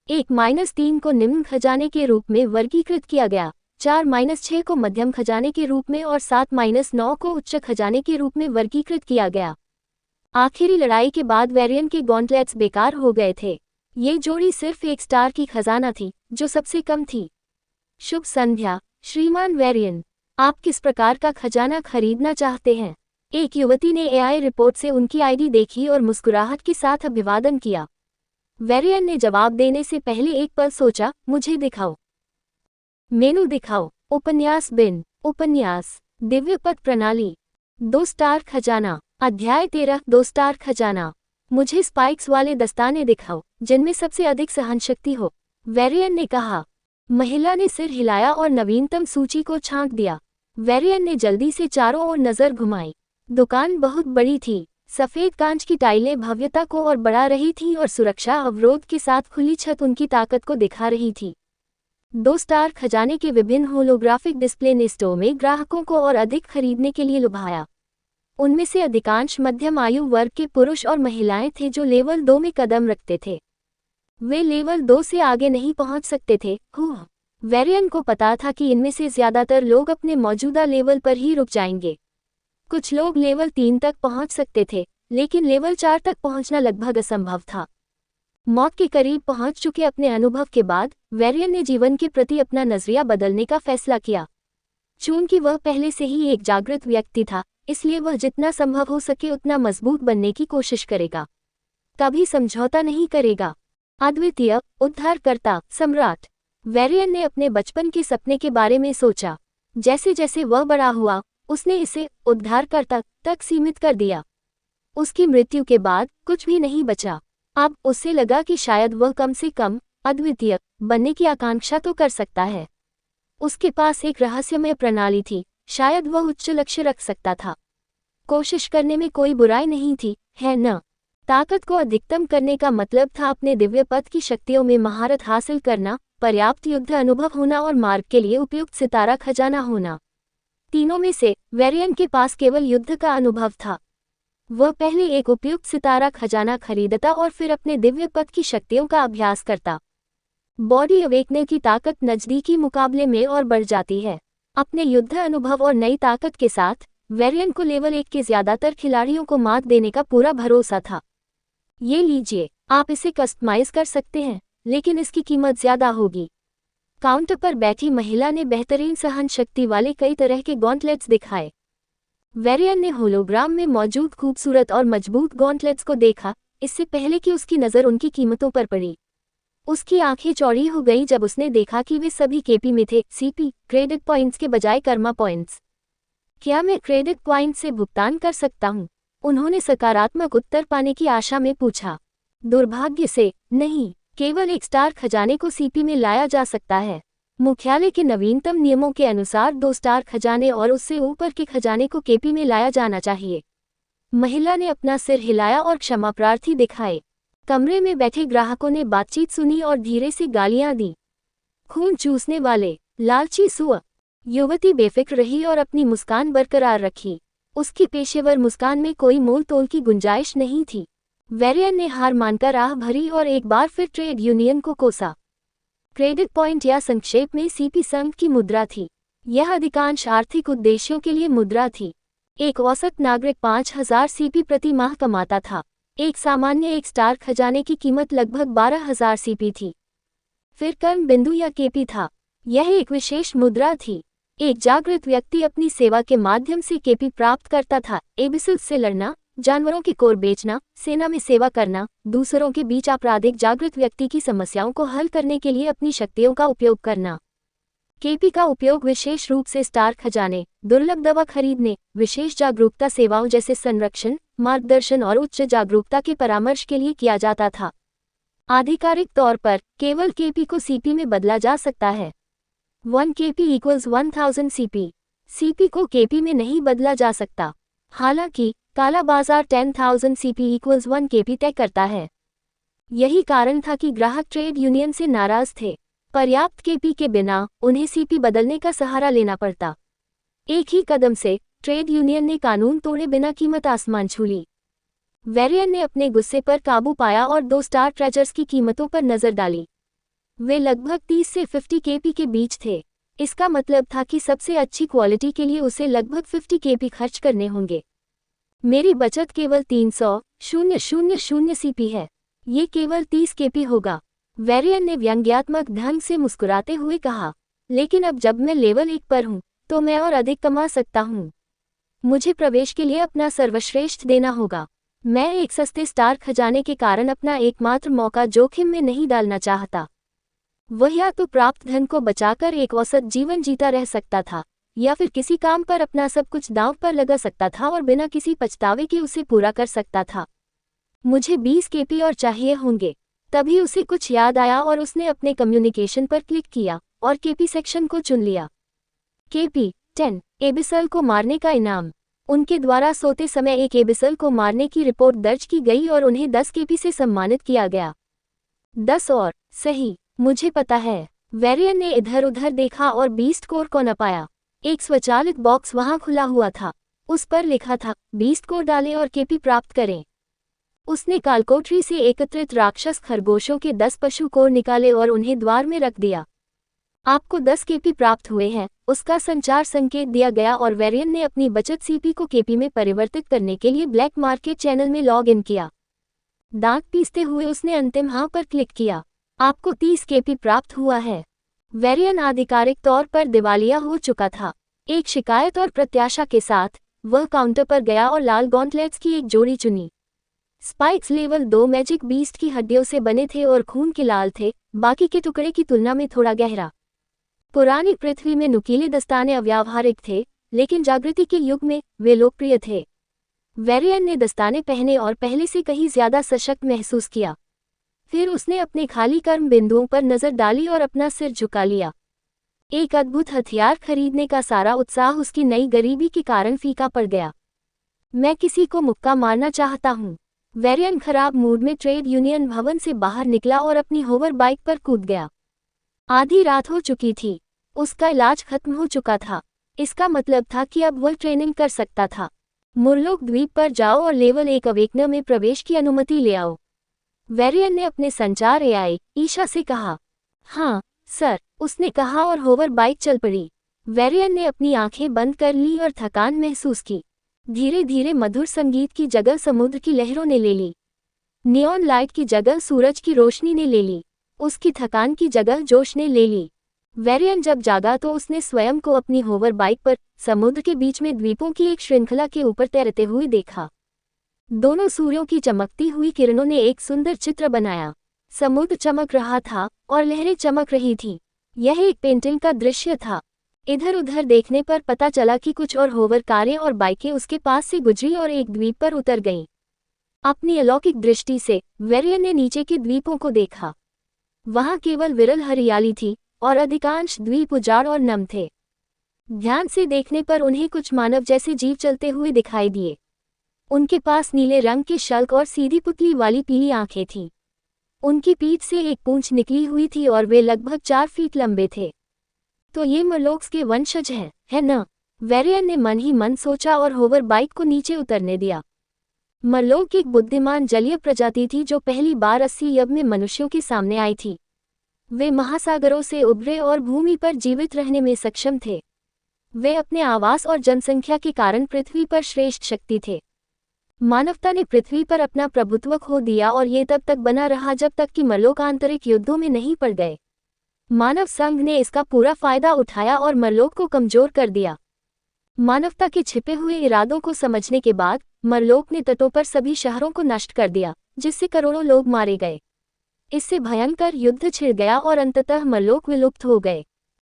1-3 को निम्न खजाने के रूप में वर्गीकृत किया गया, 4-6 को मध्यम खजाने के रूप में और 7-9 को उच्च खजाने के रूप में वर्गीकृत किया गया। आखिरी लड़ाई के बाद वेरियन के गॉन्टलेट्स बेकार हो गए थे। ये जोड़ी सिर्फ 1 स्टार की खजाना थी, जो सबसे कम थी। शुभ संध्या, श्रीमान वेरियन। आप किस प्रकार का खजाना खरीदना चाहते हैं? एक युवती ने एआई रिपोर्ट से उनकी आईडी देखी और मुस्कुराहट के साथ अभिवादन किया। वेरियन ने जवाब देने से पहले एक पल सोचा, मुझे दिखाओ। मेनू दिखाओ। उपन्यास बिन। उपन्यास दिव्य पथ प्रणाली। 2 स्टार खजाना। अध्याय 13 2 स्टार खजाना। मुझे स्पाइक्स वाले दस्ताने दिखाओ, जिनमें सबसे अधिक सहनशक्ति हो, वेरियन ने कहा। महिला ने सिर हिलाया और नवीनतम सूची को छांक दिया। वेरियन ने जल्दी से चारों ओर नजर घुमाई। दुकान बहुत बड़ी थी। सफेद कांच की टाइलें भव्यता को और बढ़ा रही थीं और सुरक्षा अवरोध के साथ खुली छत उनकी ताकत को दिखा रही थी। 2 स्टार खजाने के विभिन्न होलोग्राफिक डिस्प्ले ने स्टोर में ग्राहकों को और अधिक खरीदने के लिए लुभाया। उनमें से अधिकांश मध्यम आयु वर्ग के पुरुष और महिलाएं थे जो लेवल 2 में कदम रखते थे। वे लेवल 2 से आगे नहीं पहुंच सकते थे। वेरियन को पता था कि इनमें से ज्यादातर लोग अपने मौजूदा लेवल पर ही रुक जाएंगे। कुछ लोग लेवल 3 तक पहुंच सकते थे, लेकिन लेवल 4 तक पहुंचना लगभग असंभव था। मौत के करीब पहुंच चुके अपने अनुभव के बाद वेरियन ने जीवन के प्रति अपना नजरिया बदलने का फैसला किया। चूंकि वह पहले से ही एक जागृत व्यक्ति था, इसलिए वह जितना संभव हो सके उतना मजबूत बनने की कोशिश करेगा। कभी समझौता नहीं करेगा। अद्वितीय उद्धारकर्ता सम्राट। वेरियन ने अपने बचपन के सपने के बारे में सोचा। जैसे जैसे वह बड़ा हुआ, उसने इसे उद्धारकर्ता तक सीमित कर दिया। उसकी मृत्यु के बाद कुछ भी नहीं बचा। अब उसे लगा कि शायद वह कम से कम अद्वितीय बनने की आकांक्षा तो कर सकता है। उसके पास एक रहस्यमय प्रणाली थी, शायद वह उच्च लक्ष्य रख सकता था। कोशिश करने में कोई बुराई नहीं थी, है न? ताकत को अधिकतम करने का मतलब था अपने दिव्य पथ की शक्तियों में महारत हासिल करना, पर्याप्त युद्ध अनुभव होना और मार्ग के लिए उपयुक्त सितारा खजाना होना। तीनों में से वेरियन के पास केवल युद्ध का अनुभव था। वह पहले एक उपयुक्त सितारा खजाना खरीदता और फिर अपने दिव्य पथ की शक्तियों का अभ्यास करता। बॉडी अवेकने की ताकत नजदीकी मुकाबले में और बढ़ जाती है। अपने युद्ध अनुभव और नई ताकत के साथ वेरियन को लेवल 1 के ज्यादातर खिलाड़ियों को मात देने का पूरा भरोसा था। ये लीजिए, आप इसे कस्टमाइज कर सकते हैं, लेकिन इसकी कीमत ज्यादा होगी। काउंटर पर बैठी महिला ने बेहतरीन सहन शक्ति वाले कई तरह के गॉन्टलेट्स दिखाए। वेरियन ने होलोग्राम में मौजूद खूबसूरत और मजबूत गॉन्टलेट्स को देखा, इससे पहले कि उसकी नज़र उनकी कीमतों पर पड़ी। उसकी आंखें चौड़ी हो गईं जब उसने देखा कि वे सभी केपी में थे, सीपी क्रेडिट पॉइंट्स के बजाय कर्मा पॉइंट्स। क्या मैं क्रेडिट पॉइंट से भुगतान कर सकता हूँ? उन्होंने सकारात्मक उत्तर पाने की आशा में पूछा। दुर्भाग्य से नहीं, केवल 1 स्टार खजाने को सीपी में लाया जा सकता है। मुख्यालय के नवीनतम नियमों के अनुसार 2 स्टार खजाने और उससे ऊपर के खजाने को केपी में लाया जाना चाहिए। महिला ने अपना सिर हिलाया और क्षमा प्रार्थी दिखाए। कमरे में बैठे ग्राहकों ने बातचीत सुनी और धीरे से गालियां दी। खून चूसने वाले, लालची सुअर। युवती बेफिक्र रही और अपनी मुस्कान बरकरार रखी। उसकी पेशेवर मुस्कान में कोई मोल तोल की गुंजाइश नहीं थी। वेरियन ने हार मानकर आह भरी और एक बार फिर ट्रेड यूनियन को कोसा। क्रेडिट पॉइंट या संक्षेप में सीपी संघ की मुद्रा थी। यह अधिकांश आर्थिक उद्देश्यों के लिए मुद्रा थी। एक औसत नागरिक 5000 सीपी प्रति माह कमाता था। एक सामान्य 1 स्टार खजाने की कीमत लगभग 12000 सीपी थी। फिर कर्म बिंदु या केपी था। यह एक विशेष मुद्रा थी। एक जागृत व्यक्ति अपनी सेवा के माध्यम से केपी प्राप्त करता था। एबिसिल से लड़ना, जानवरों के कोर बेचना, सेना में सेवा करना, दूसरों के बीच आपराधिक जागृत व्यक्ति की समस्याओं को हल करने के लिए अपनी शक्तियों का उपयोग करना। केपी का उपयोग विशेष रूप से स्टार खजाने, दुर्लभ दवा खरीदने, विशेष जागरूकता सेवाओं जैसे संरक्षण, मार्गदर्शन और उच्च जागरूकता के परामर्श के लिए किया जाता था। आधिकारिक तौर पर केवल केपी को सीपी में बदला जा सकता है। 1 केपी इक्वल्स 1000 सीपी। सीपी को केपी में नहीं बदला जा सकता। हालांकि काला बाजार 10,000 सीपी इक्वल्स 1 केपी तय करता है। यही कारण था कि ग्राहक ट्रेड यूनियन से नाराज थे। पर्याप्त केपी के बिना उन्हें सीपी बदलने का सहारा लेना पड़ता। एक ही कदम से ट्रेड यूनियन ने कानून तोड़े बिना कीमत आसमान छू ली। वेरियन ने अपने गुस्से पर काबू पाया और 2 स्टार ट्रेजर्स की कीमतों पर नजर डाली। वे लगभग 30 से 50 केपी के बीच थे। इसका मतलब था कि सबसे अच्छी क्वालिटी के लिए उसे लगभग 50 केपी खर्च करने होंगे। मेरी बचत केवल 300,000 सीपी है। ये केवल 30 केपी होगा। वेरियन ने व्यंग्यात्मक ढंग से मुस्कुराते हुए कहा, लेकिन अब जब मैं लेवल 1 पर हूँ तो मैं और अधिक कमा सकता हूँ। मुझे प्रवेश के लिए अपना सर्वश्रेष्ठ देना होगा। मैं एक सस्ते स्टार खजाने के कारण अपना एकमात्र मौका जोखिम में नहीं डालना चाहता। वह या तो प्राप्त धन को बचाकर एक औसत जीवन जीता रह सकता था, या फिर किसी काम पर अपना सब कुछ दांव पर लगा सकता था और बिना किसी पछतावे के उसे पूरा कर सकता था। मुझे 20 केपी और चाहिए होंगे। तभी उसे कुछ याद आया और उसने अपने कम्युनिकेशन पर क्लिक किया और केपी सेक्शन को चुन लिया। केपी 10 एबिसल को मारने का इनाम। उनके द्वारा सोते समय एक एबिसल को मारने की रिपोर्ट दर्ज की गई और उन्हें 10 केपी से सम्मानित किया गया। 10 और सही, मुझे पता है। वेरियन ने इधर उधर देखा और बीस्ट कोर को न पाया। एक स्वचालित बॉक्स वहां खुला हुआ था। उस पर लिखा था, बीस्ट कोर डालें और केपी प्राप्त करें। उसने कालकोठरी से एकत्रित राक्षस खरगोशों के 10 पशु कोर निकाले और उन्हें द्वार में रख दिया। आपको 10 केपी प्राप्त हुए हैं, उसका संचार संकेत दिया गया और वेरियन ने अपनी बचत सीपी को केपी में परिवर्तित करने के लिए ब्लैक मार्केट चैनल में लॉग इन किया। दांत पीसते हुए उसने अंतिम हाँ पर क्लिक किया। आपको 30 केपी प्राप्त हुआ है। वेरियन आधिकारिक तौर पर दिवालिया हो चुका था। एक शिकायत और प्रत्याशा के साथ वह काउंटर पर गया और लाल गॉन्टलेट्स की एक जोड़ी चुनी। स्पाइक्स लेवल 2 मैजिक बीस्ट की हड्डियों से बने थे और खून के लाल थे, बाकी के टुकड़े की तुलना में थोड़ा गहरा। पुरानी पृथ्वी में नुकीले दस्ताने अव्यावहारिक थे, लेकिन जागृति के युग में वे लोकप्रिय थे। वेरियन ने दस्ताने पहने और पहले से कहीं ज्यादा सशक्त महसूस किया। फिर उसने अपने खाली कर्म बिंदुओं पर नजर डाली और अपना सिर झुका लिया। एक अद्भुत हथियार खरीदने का सारा उत्साह उसकी नई गरीबी के कारण फीका पड़ गया। मैं किसी को मुक्का मारना चाहता हूँ। वेरियन खराब मूड में ट्रेड यूनियन भवन से बाहर निकला और अपनी होवर बाइक पर कूद गया। आधी रात हो चुकी थी। उसका इलाज खत्म हो चुका था। इसका मतलब था कि अब वह ट्रेनिंग कर सकता था। मुरलोक द्वीप पर जाओ और लेवल 1 अवेकनर में प्रवेश की अनुमति ले आओ। वेरियन ने अपने संचार एआई ईशा से कहा। हाँ सर, उसने कहा और होवर बाइक चल पड़ी। वेरियन ने अपनी आंखें बंद कर ली और थकान महसूस की। धीरे धीरे मधुर संगीत की जगह समुद्र की लहरों ने ले ली। नियॉन लाइट की जगह सूरज की रोशनी ने ले ली। उसकी थकान की जगह जोश ने ले ली। वेरियन जब जागा तो उसने स्वयं को अपनी होवर बाइक पर समुद्र के बीच में द्वीपों की एक श्रृंखला के ऊपर तैरते हुए देखा। दोनों सूर्यों की चमकती हुई किरणों ने एक सुंदर चित्र बनाया। समुद्र चमक रहा था और लहरें चमक रही थीं। यह एक पेंटिंग का दृश्य था। इधर उधर देखने पर पता चला कि कुछ और होवर कारें और बाइकें उसके पास से गुजरी और एक द्वीप पर उतर गईं। अपनी अलौकिक दृष्टि से वेरियन ने नीचे के द्वीपों को देखा। वहां केवल विरल हरियाली थी और अधिकांश द्वीप उजाड़ और नम थे। ध्यान से देखने पर उन्हें कुछ मानव जैसे जीव चलते हुए दिखाई दिए। उनके पास नीले रंग के शल्क और सीधी पुतली वाली पीली आंखें थीं। उनकी पीठ से एक पूंछ निकली हुई थी और वे लगभग 4 फीट लंबे थे। तो ये मरलोक्स के वंशज हैं, है न? वेरियन ने मन ही मन सोचा और होवर बाइक को नीचे उतरने दिया। मरलोक एक बुद्धिमान जलीय प्रजाति थी जो पहली बार 80 युग में मनुष्यों के सामने आई थी। वे महासागरों से उभरे और भूमि पर जीवित रहने में सक्षम थे। वे अपने आवास और जनसंख्या के कारण पृथ्वी पर श्रेष्ठ शक्ति थे। मानवता ने पृथ्वी पर अपना प्रभुत्व खो दिया और ये तब तक बना रहा जब तक कि मरलोक आंतरिक युद्धों में नहीं पड़ गए। मानव संघ ने इसका पूरा फायदा उठाया और मरलोक को कमजोर कर दिया। मानवता के छिपे हुए इरादों को समझने के बाद मरलोक ने तटों पर सभी शहरों को नष्ट कर दिया, जिससे करोड़ों लोग मारे गए। इससे भयंकर युद्ध छिड़ गया और अंततः मरलोक विलुप्त हो गए।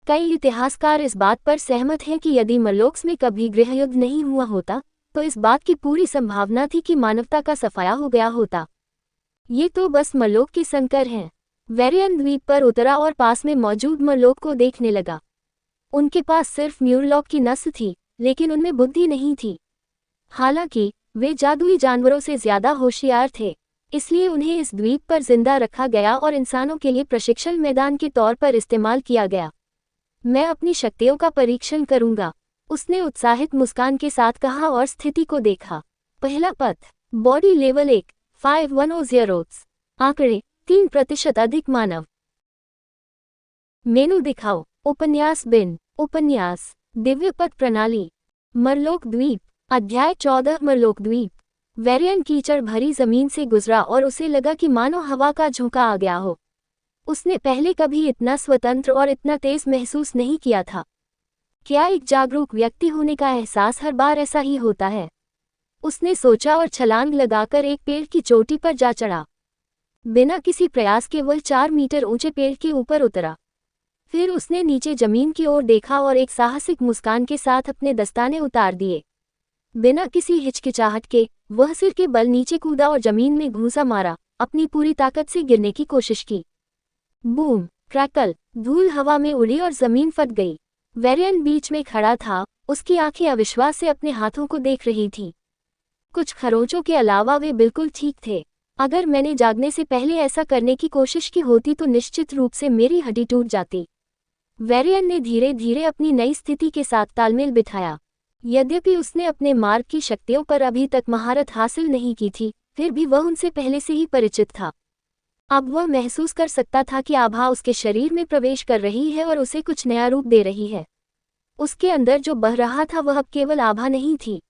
कई इतिहासकार इस बात पर सहमत हैं कि यदि मरलोक्स में कभी गृहयुद्ध नहीं हुआ होता तो इस बात की पूरी संभावना थी कि मानवता का सफाया हो गया होता। ये तो बस मरलोक के संकर हैं। वेरियन द्वीप पर उतरा और पास में मौजूद मरलोक को देखने लगा। उनके पास सिर्फ म्यूरलॉक की नस्ल थी, लेकिन उनमें बुद्धि नहीं थी। हालांकि वे जादुई जानवरों से ज्यादा होशियार थे। इसलिए उन्हें इस द्वीप पर जिंदा रखा गया और इंसानों के लिए प्रशिक्षण मैदान के तौर पर इस्तेमाल किया गया। मैं अपनी शक्तियों का परीक्षण करूंगा, उसने उत्साहित मुस्कान के साथ कहा और स्थिति को देखा। पहला पथ, बॉडी लेवल 1, 5100। आंकड़े 3% अधिक मानव। मेनू दिखाओ। उपन्यास बिन। उपन्यास दिव्यपथ प्रणाली। मरलोक द्वीप। अध्याय 14। मरलोक द्वीप। वेरियन कीचड़ भरी जमीन से गुजरा और उसे लगा कि मानो हवा का झोंका आ गया हो। उसने पहले कभी इतना स्वतंत्र और इतना तेज महसूस नहीं किया था। क्या एक जागरूक व्यक्ति होने का एहसास हर बार ऐसा ही होता है? उसने सोचा और छलांग लगाकर एक पेड़ की चोटी पर जा चढ़ा। बिना किसी प्रयास के वह 4 मीटर ऊंचे पेड़ के ऊपर उतरा। फिर उसने नीचे जमीन की ओर देखा और एक साहसिक मुस्कान के साथ अपने दस्ताने उतार दिए। बिना किसी हिचकिचाहट के वह सिर के बल नीचे कूदा और जमीन में घूंसा मारा, अपनी पूरी ताकत से गिरने की कोशिश की। बूम, क्रैकल, धूल हवा में उड़ी और जमीन फट गई। वेरियन बीच में खड़ा था, उसकी आंखें अविश्वास से अपने हाथों को देख रही थीं। कुछ खरोंचों के अलावा वे बिल्कुल ठीक थे। अगर मैंने जागने से पहले ऐसा करने की कोशिश की होती तो निश्चित रूप से मेरी हड्डी टूट जाती। वेरियन ने धीरे धीरे अपनी नई स्थिति के साथ तालमेल बिठाया। यद्यपि उसने अपने मार्ग की शक्तियों पर अभी तक महारत हासिल नहीं की थी, फिर भी वह उनसे पहले से ही परिचित था। अब वह महसूस कर सकता था कि आभा उसके शरीर में प्रवेश कर रही है और उसे कुछ नया रूप दे रही है। उसके अंदर जो बह रहा था वह अब केवल आभा नहीं थी।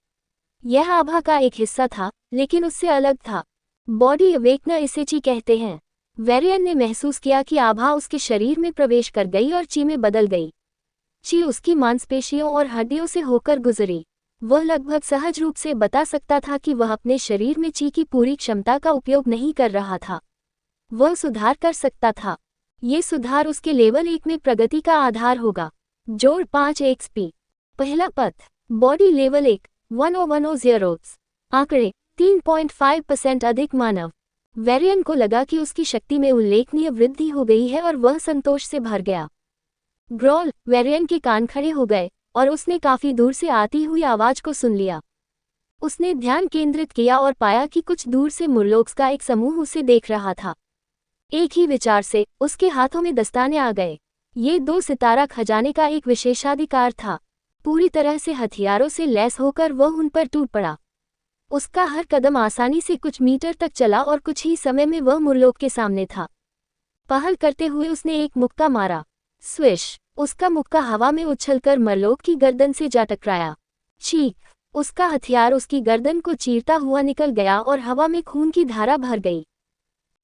यह आभा का एक हिस्सा था, लेकिन उससे अलग था। बॉडी अवेकनर इसे ची कहते हैं। वेरियन ने महसूस किया कि आभा उसके शरीर में प्रवेश कर गई और ची में बदल गई। ची उसकी मांसपेशियों और हड्डियों से होकर गुजरी। वह लगभग सहज रूप से बता सकता था कि वह अपने शरीर में ची की पूरी क्षमता का उपयोग नहीं कर रहा था। वह सुधार कर सकता था। ये सुधार उसके लेवल 1 में प्रगति का आधार होगा। जोड़ 5 XP। पहला पथ, बॉडी लेवल 1, 1010। आंकड़े 3.5% अधिक मानव। वेरियन को लगा कि उसकी शक्ति में उल्लेखनीय वृद्धि हो गई है और वह संतोष से भर गया। ग्रॉल, वेरियन के कान खड़े हो गए और उसने काफी दूर से आती हुई आवाज को सुन लिया। उसने ध्यान केंद्रित किया और पाया कि कुछ दूर से मुरलोक्स का एक समूह उसे देख रहा था। एक ही विचार से उसके हाथों में दस्ताने आ गए। ये 2 सितारा खजाने का एक विशेषाधिकार था। पूरी तरह से हथियारों से लैस होकर वह उन पर टूट पड़ा। उसका हर कदम आसानी से कुछ मीटर तक चला और कुछ ही समय में वह मुरलोक के सामने था। पहल करते हुए उसने एक मुक्का मारा। स्विश, उसका मुक्का हवा में उछलकर मरलोक की गर्दन से जा टकराया। चीख, उसका हथियार उसकी गर्दन को चीरता हुआ निकल गया और हवा में खून की धारा भर गई।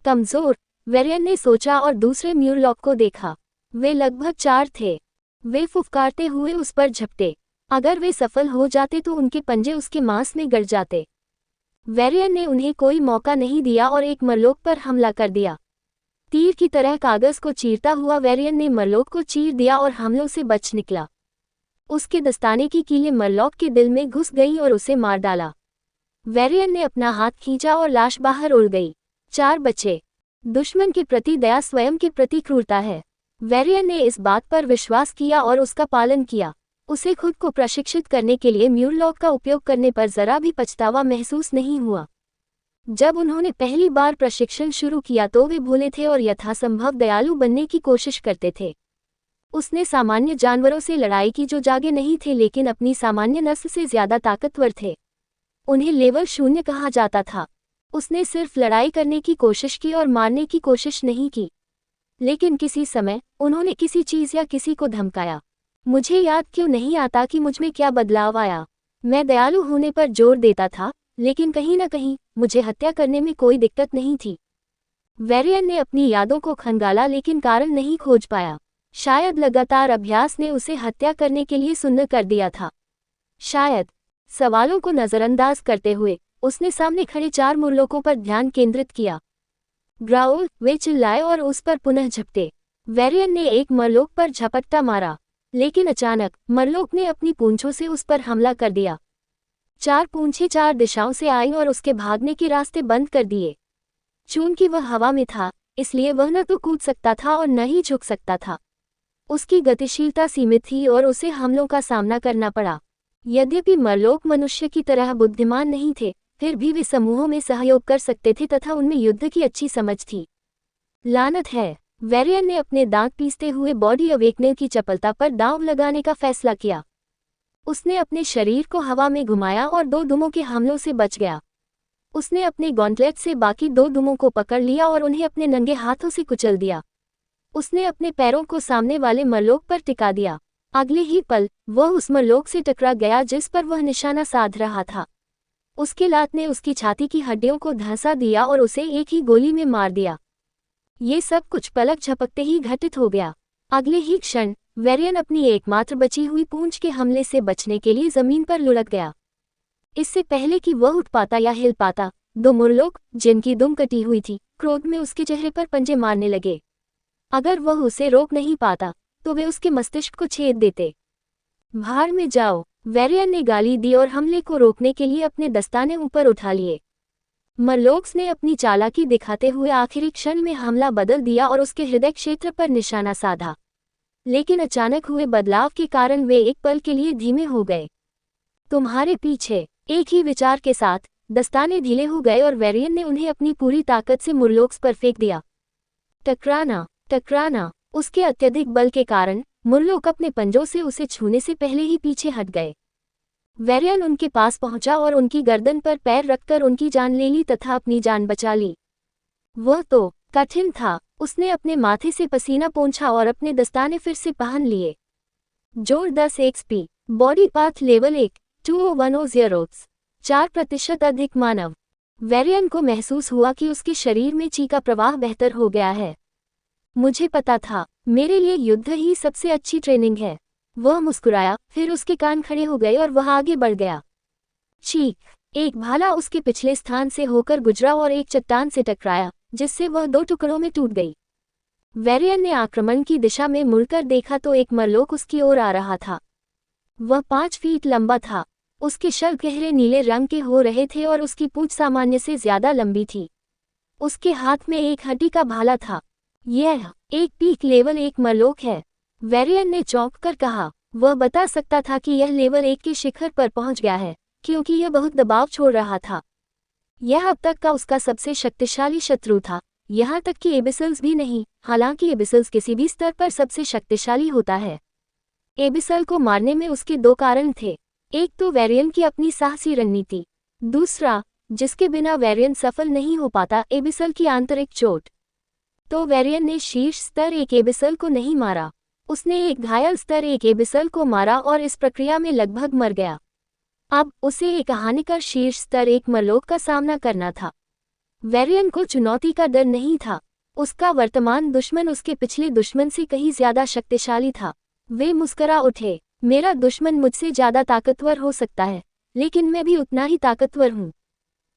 कमजोर, वेरियन ने सोचा और दूसरे म्यूरलॉक को देखा। वे लगभग 4 थे। वे फुफकारते हुए उस पर झपटे। अगर वे सफल हो जाते तो उनके पंजे उसके मांस में गड़ जाते। वेरियन ने उन्हें कोई मौका नहीं दिया और एक मरलोक पर हमला कर दिया। तीर की तरह कागज को चीरता हुआ वेरियन ने मरलोक को चीर दिया और हमलों से बच निकला। उसके दस्ताने की कीलें मरलोक के दिल में घुस गईं और उसे मार डाला। वेरियन ने अपना हाथ खींचा और लाश बाहर उड़ गई। 4 बचे। दुश्मन के प्रति दया स्वयं के प्रति क्रूरता है। वेरियन ने इस बात पर विश्वास किया और उसका पालन किया। उसे खुद को प्रशिक्षित करने के लिए म्यूरलॉक का उपयोग करने पर जरा भी पछतावा महसूस नहीं हुआ। जब उन्होंने पहली बार प्रशिक्षण शुरू किया तो वे भोले थे और यथासंभव दयालु बनने की कोशिश करते थे। उसने सामान्य जानवरों से लड़ाई की जो जागे नहीं थे लेकिन अपनी सामान्य नस्ल से ज्यादा ताकतवर थे। उन्हें लेवल 0 कहा जाता था। उसने सिर्फ लड़ाई करने की कोशिश की और मारने की कोशिश नहीं की। लेकिन किसी समय उन्होंने किसी चीज या किसी को धमकाया। मुझे याद क्यों नहीं आता कि मुझमें क्या बदलाव आया। मैं दयालु होने पर जोर देता था, लेकिन कहीं न कहीं मुझे हत्या करने में कोई दिक्कत नहीं थी। वेरियन ने अपनी यादों को खंगाला लेकिन कारण नहीं खोज पाया। शायद लगातार अभ्यास ने उसे हत्या करने के लिए सुन्न कर दिया था। शायद। सवालों को नजरअंदाज करते हुए उसने सामने खड़े 4 मुरलोकों पर ध्यान केंद्रित किया। ग्राउल, वे चिल्लाए और उस पर पुनः झपटे। वेरियन ने एक मरलोक पर झपट्टा मारा, लेकिन अचानक मरलोक ने अपनी पूंछों से उस पर हमला कर दिया। 4 पूंछें 4 दिशाओं से आईं और उसके भागने के रास्ते बंद कर दिए। चूंकि वह हवा में था, इसलिए वह न तो कूद सकता था और न ही झुक सकता था। उसकी गतिशीलता सीमित थी और उसे हमलों का सामना करना पड़ा। यद्यपि मरलोक मनुष्य की तरह बुद्धिमान नहीं थे, फिर भी वे समूहों में सहयोग कर सकते थे तथा उनमें युद्ध की अच्छी समझ थी। लानत है। वेरियन ने अपने दांत पीसते हुए बॉडी अवेकनिंग की चपलता पर दांव लगाने का फैसला किया। उसने अपने शरीर को हवा में घुमाया और 2 दुमों के हमलों से बच गया। उसने अपने गॉन्टलेट से बाकी 2 दुमों को पकड़ लिया और उन्हें अपने नंगे हाथों से कुचल दिया। उसने अपने पैरों को सामने वाले मरलोक पर टिका दिया। अगले ही पल वह उस मरलोक से टकरा गया जिस पर वह निशाना साध रहा था। उसके लात ने उसकी छाती की हड्डियों को धंसा दिया और उसे एक ही गोली में मार दिया। ये सब कुछ पलक झपकते ही घटित हो गया। अगले ही क्षण वेरियन अपनी एकमात्र बची हुई पूंछ के हमले से बचने के लिए जमीन पर लुढ़क गया। इससे पहले कि वह उठ पाता या हिल पाता, 2 मुरलोक, जिनकी दुम कटी हुई थी, क्रोध में उसके चेहरे पर पंजे मारने लगे। अगर वह उसे रोक नहीं पाता तो वे उसके मस्तिष्क को छेद देते। भाड़ में जाओ, वेरियन ने गाली दी और हमले को रोकने के लिए अपने दस्ताने ऊपर उठा लिए। मरलोक्स ने अपनी चालाकी दिखाते हुए आखिरी क्षण में हमला बदल दिया और उसके हृदय क्षेत्र पर निशाना साधा। लेकिन अचानक हुए बदलाव के कारण वे एक पल के लिए धीमे हो गए। तुम्हारे पीछे, एक ही विचार के साथ दस्ताने ढीले हो गए और वेरियन ने उन्हें अपनी पूरी ताकत से मुरलोक्स पर फेंक दिया। टकराना, टकराना। उसके अत्यधिक बल के कारण मुरलोक अपने पंजों से उसे छूने से पहले ही पीछे हट गए। वेरियन उनके पास पहुंचा और उनकी गर्दन पर पैर रखकर उनकी जान ले ली तथा अपनी जान बचा ली। वह तो कठिन था। उसने अपने माथे से पसीना पोंछा और अपने दस्ताने फिर से पहन लिए। जोड़ 10 XP, बॉडी पाथ लेवल 1, 20100, 4% अधिक मानव। वेरियन को महसूस हुआ कि उसके शरीर में ची का प्रवाह बेहतर हो गया है। मुझे पता था, मेरे लिए युद्ध ही सबसे अच्छी ट्रेनिंग है। वह मुस्कुराया, फिर उसके कान खड़े हो गए और वह आगे बढ़ गया। चीख! एक भाला उसके पिछले स्थान से होकर गुजरा और एक चट्टान से टकराया, जिससे वह 2 टुकड़ों में टूट गई। वेरियन ने आक्रमण की दिशा में मुड़कर देखा तो एक मरलोक उसकी ओर आ रहा था। वह 5 फीट लंबा था। उसके शल्क गहरे नीले रंग के हो रहे थे और उसकी पूंछ सामान्य से ज्यादा लंबी थी। उसके हाथ में एक हड्डी का भाला था। यह एक पीक लेवल 1 मरलोक है, वेरियन ने चौंक कर कहा। वह बता सकता था कि यह लेवल 1 के शिखर पर पहुंच गया है, क्योंकि यह बहुत दबाव छोड़ रहा था। यह अब तक का उसका सबसे शक्तिशाली शत्रु था, यहाँ तक कि एबिसल्स भी नहीं, हालांकि एबिसल्स किसी भी स्तर पर सबसे शक्तिशाली होता है। एबिसल को मारने में उसके 2 कारण थे। एक तो वेरियन की अपनी साहसी रणनीति, दूसरा, जिसके बिना वेरियन सफल नहीं हो पाता, एबिसल की आंतरिक चोट। तो वेरियन ने शीर्ष स्तर 1 एबिसल को नहीं मारा, उसने एक घायल स्तर 1 एबिसल को मारा और इस प्रक्रिया में लगभग मर गया। अब उसे एक हानिकर शीर्ष स्तर 1 मरलोक का सामना करना था। वेरियन को चुनौती का डर नहीं था। उसका वर्तमान दुश्मन उसके पिछले दुश्मन से कहीं ज्यादा शक्तिशाली था। वे मुस्करा उठे। मेरा दुश्मन मुझसे ज्यादा ताकतवर हो सकता है, लेकिन मैं भी उतना ही ताकतवर हूँ।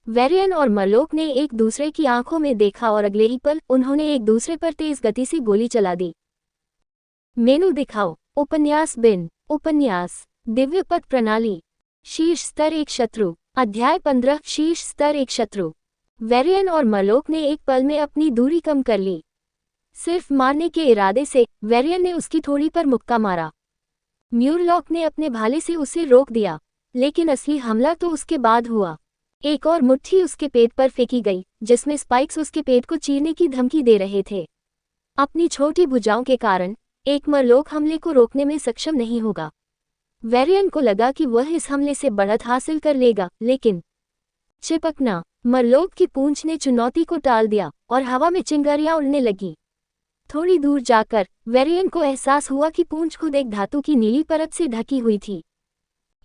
वेरियन और मरलोक ने एक दूसरे की आंखों में देखा और अगले ही पल उन्होंने एक दूसरे पर तेज गति से गोली चला दी। मेनू दिखाओ। उपन्यास बिन। उपन्यास दिव्य पथ प्रणाली। शीर्ष स्तर 1 शत्रु। अध्याय 15। शीर्ष स्तर 1 शत्रु। वेरियन और मरलोक ने एक पल में अपनी दूरी कम कर ली। सिर्फ मारने के इरादे से वेरियन ने उसकी थोड़ी पर मुक्का मारा। म्यूरलॉक ने अपने भाले से उसे रोक दिया, लेकिन असली हमला तो उसके बाद हुआ। एक और मुट्ठी उसके पेट पर फेंकी गई, जिसमें स्पाइक्स उसके पेट को चीरने की धमकी दे रहे थे। अपनी छोटी भुजाओं के कारण एक मरलोक हमले को रोकने में सक्षम नहीं होगा। वेरियन को लगा कि वह इस हमले से बढ़त हासिल कर लेगा, लेकिन चिपकना। मरलोक की पूंछ ने चुनौती को टाल दिया और हवा में चिंगारियां उड़ने लगी। थोड़ी दूर जाकर वेरियन को एहसास हुआ कि पूंछ खुद एक धातु की नीली परत से ढकी हुई थी।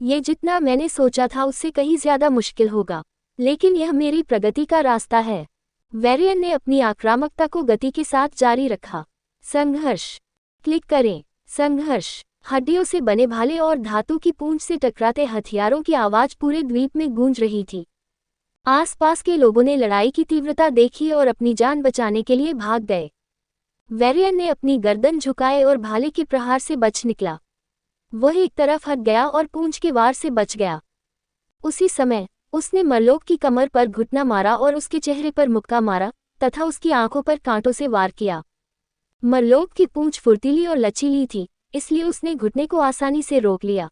ये जितना मैंने सोचा था उससे कहीं ज्यादा मुश्किल होगा, लेकिन यह मेरी प्रगति का रास्ता है। वेरियन ने अपनी आक्रामकता को गति के साथ जारी रखा। संघर्ष। क्लिक करें। संघर्ष। हड्डियों से बने भाले और धातु की पूंछ से टकराते हथियारों की आवाज पूरे द्वीप में गूंज रही थी। आसपास के लोगों ने लड़ाई की तीव्रता देखी और अपनी जान बचाने के लिए भाग गए। वेरियन ने अपनी गर्दन झुकाए और भाले के प्रहार से बच निकला। वह एक तरफ हट गया और पूंछ के वार से बच गया। उसी समय उसने मरलोक की कमर पर घुटना मारा और उसके चेहरे पर मुक्का मारा तथा उसकी आंखों पर कांटों से वार किया। मरलोक की पूंछ फुर्तीली और लचीली थी, इसलिए उसने घुटने को आसानी से रोक लिया।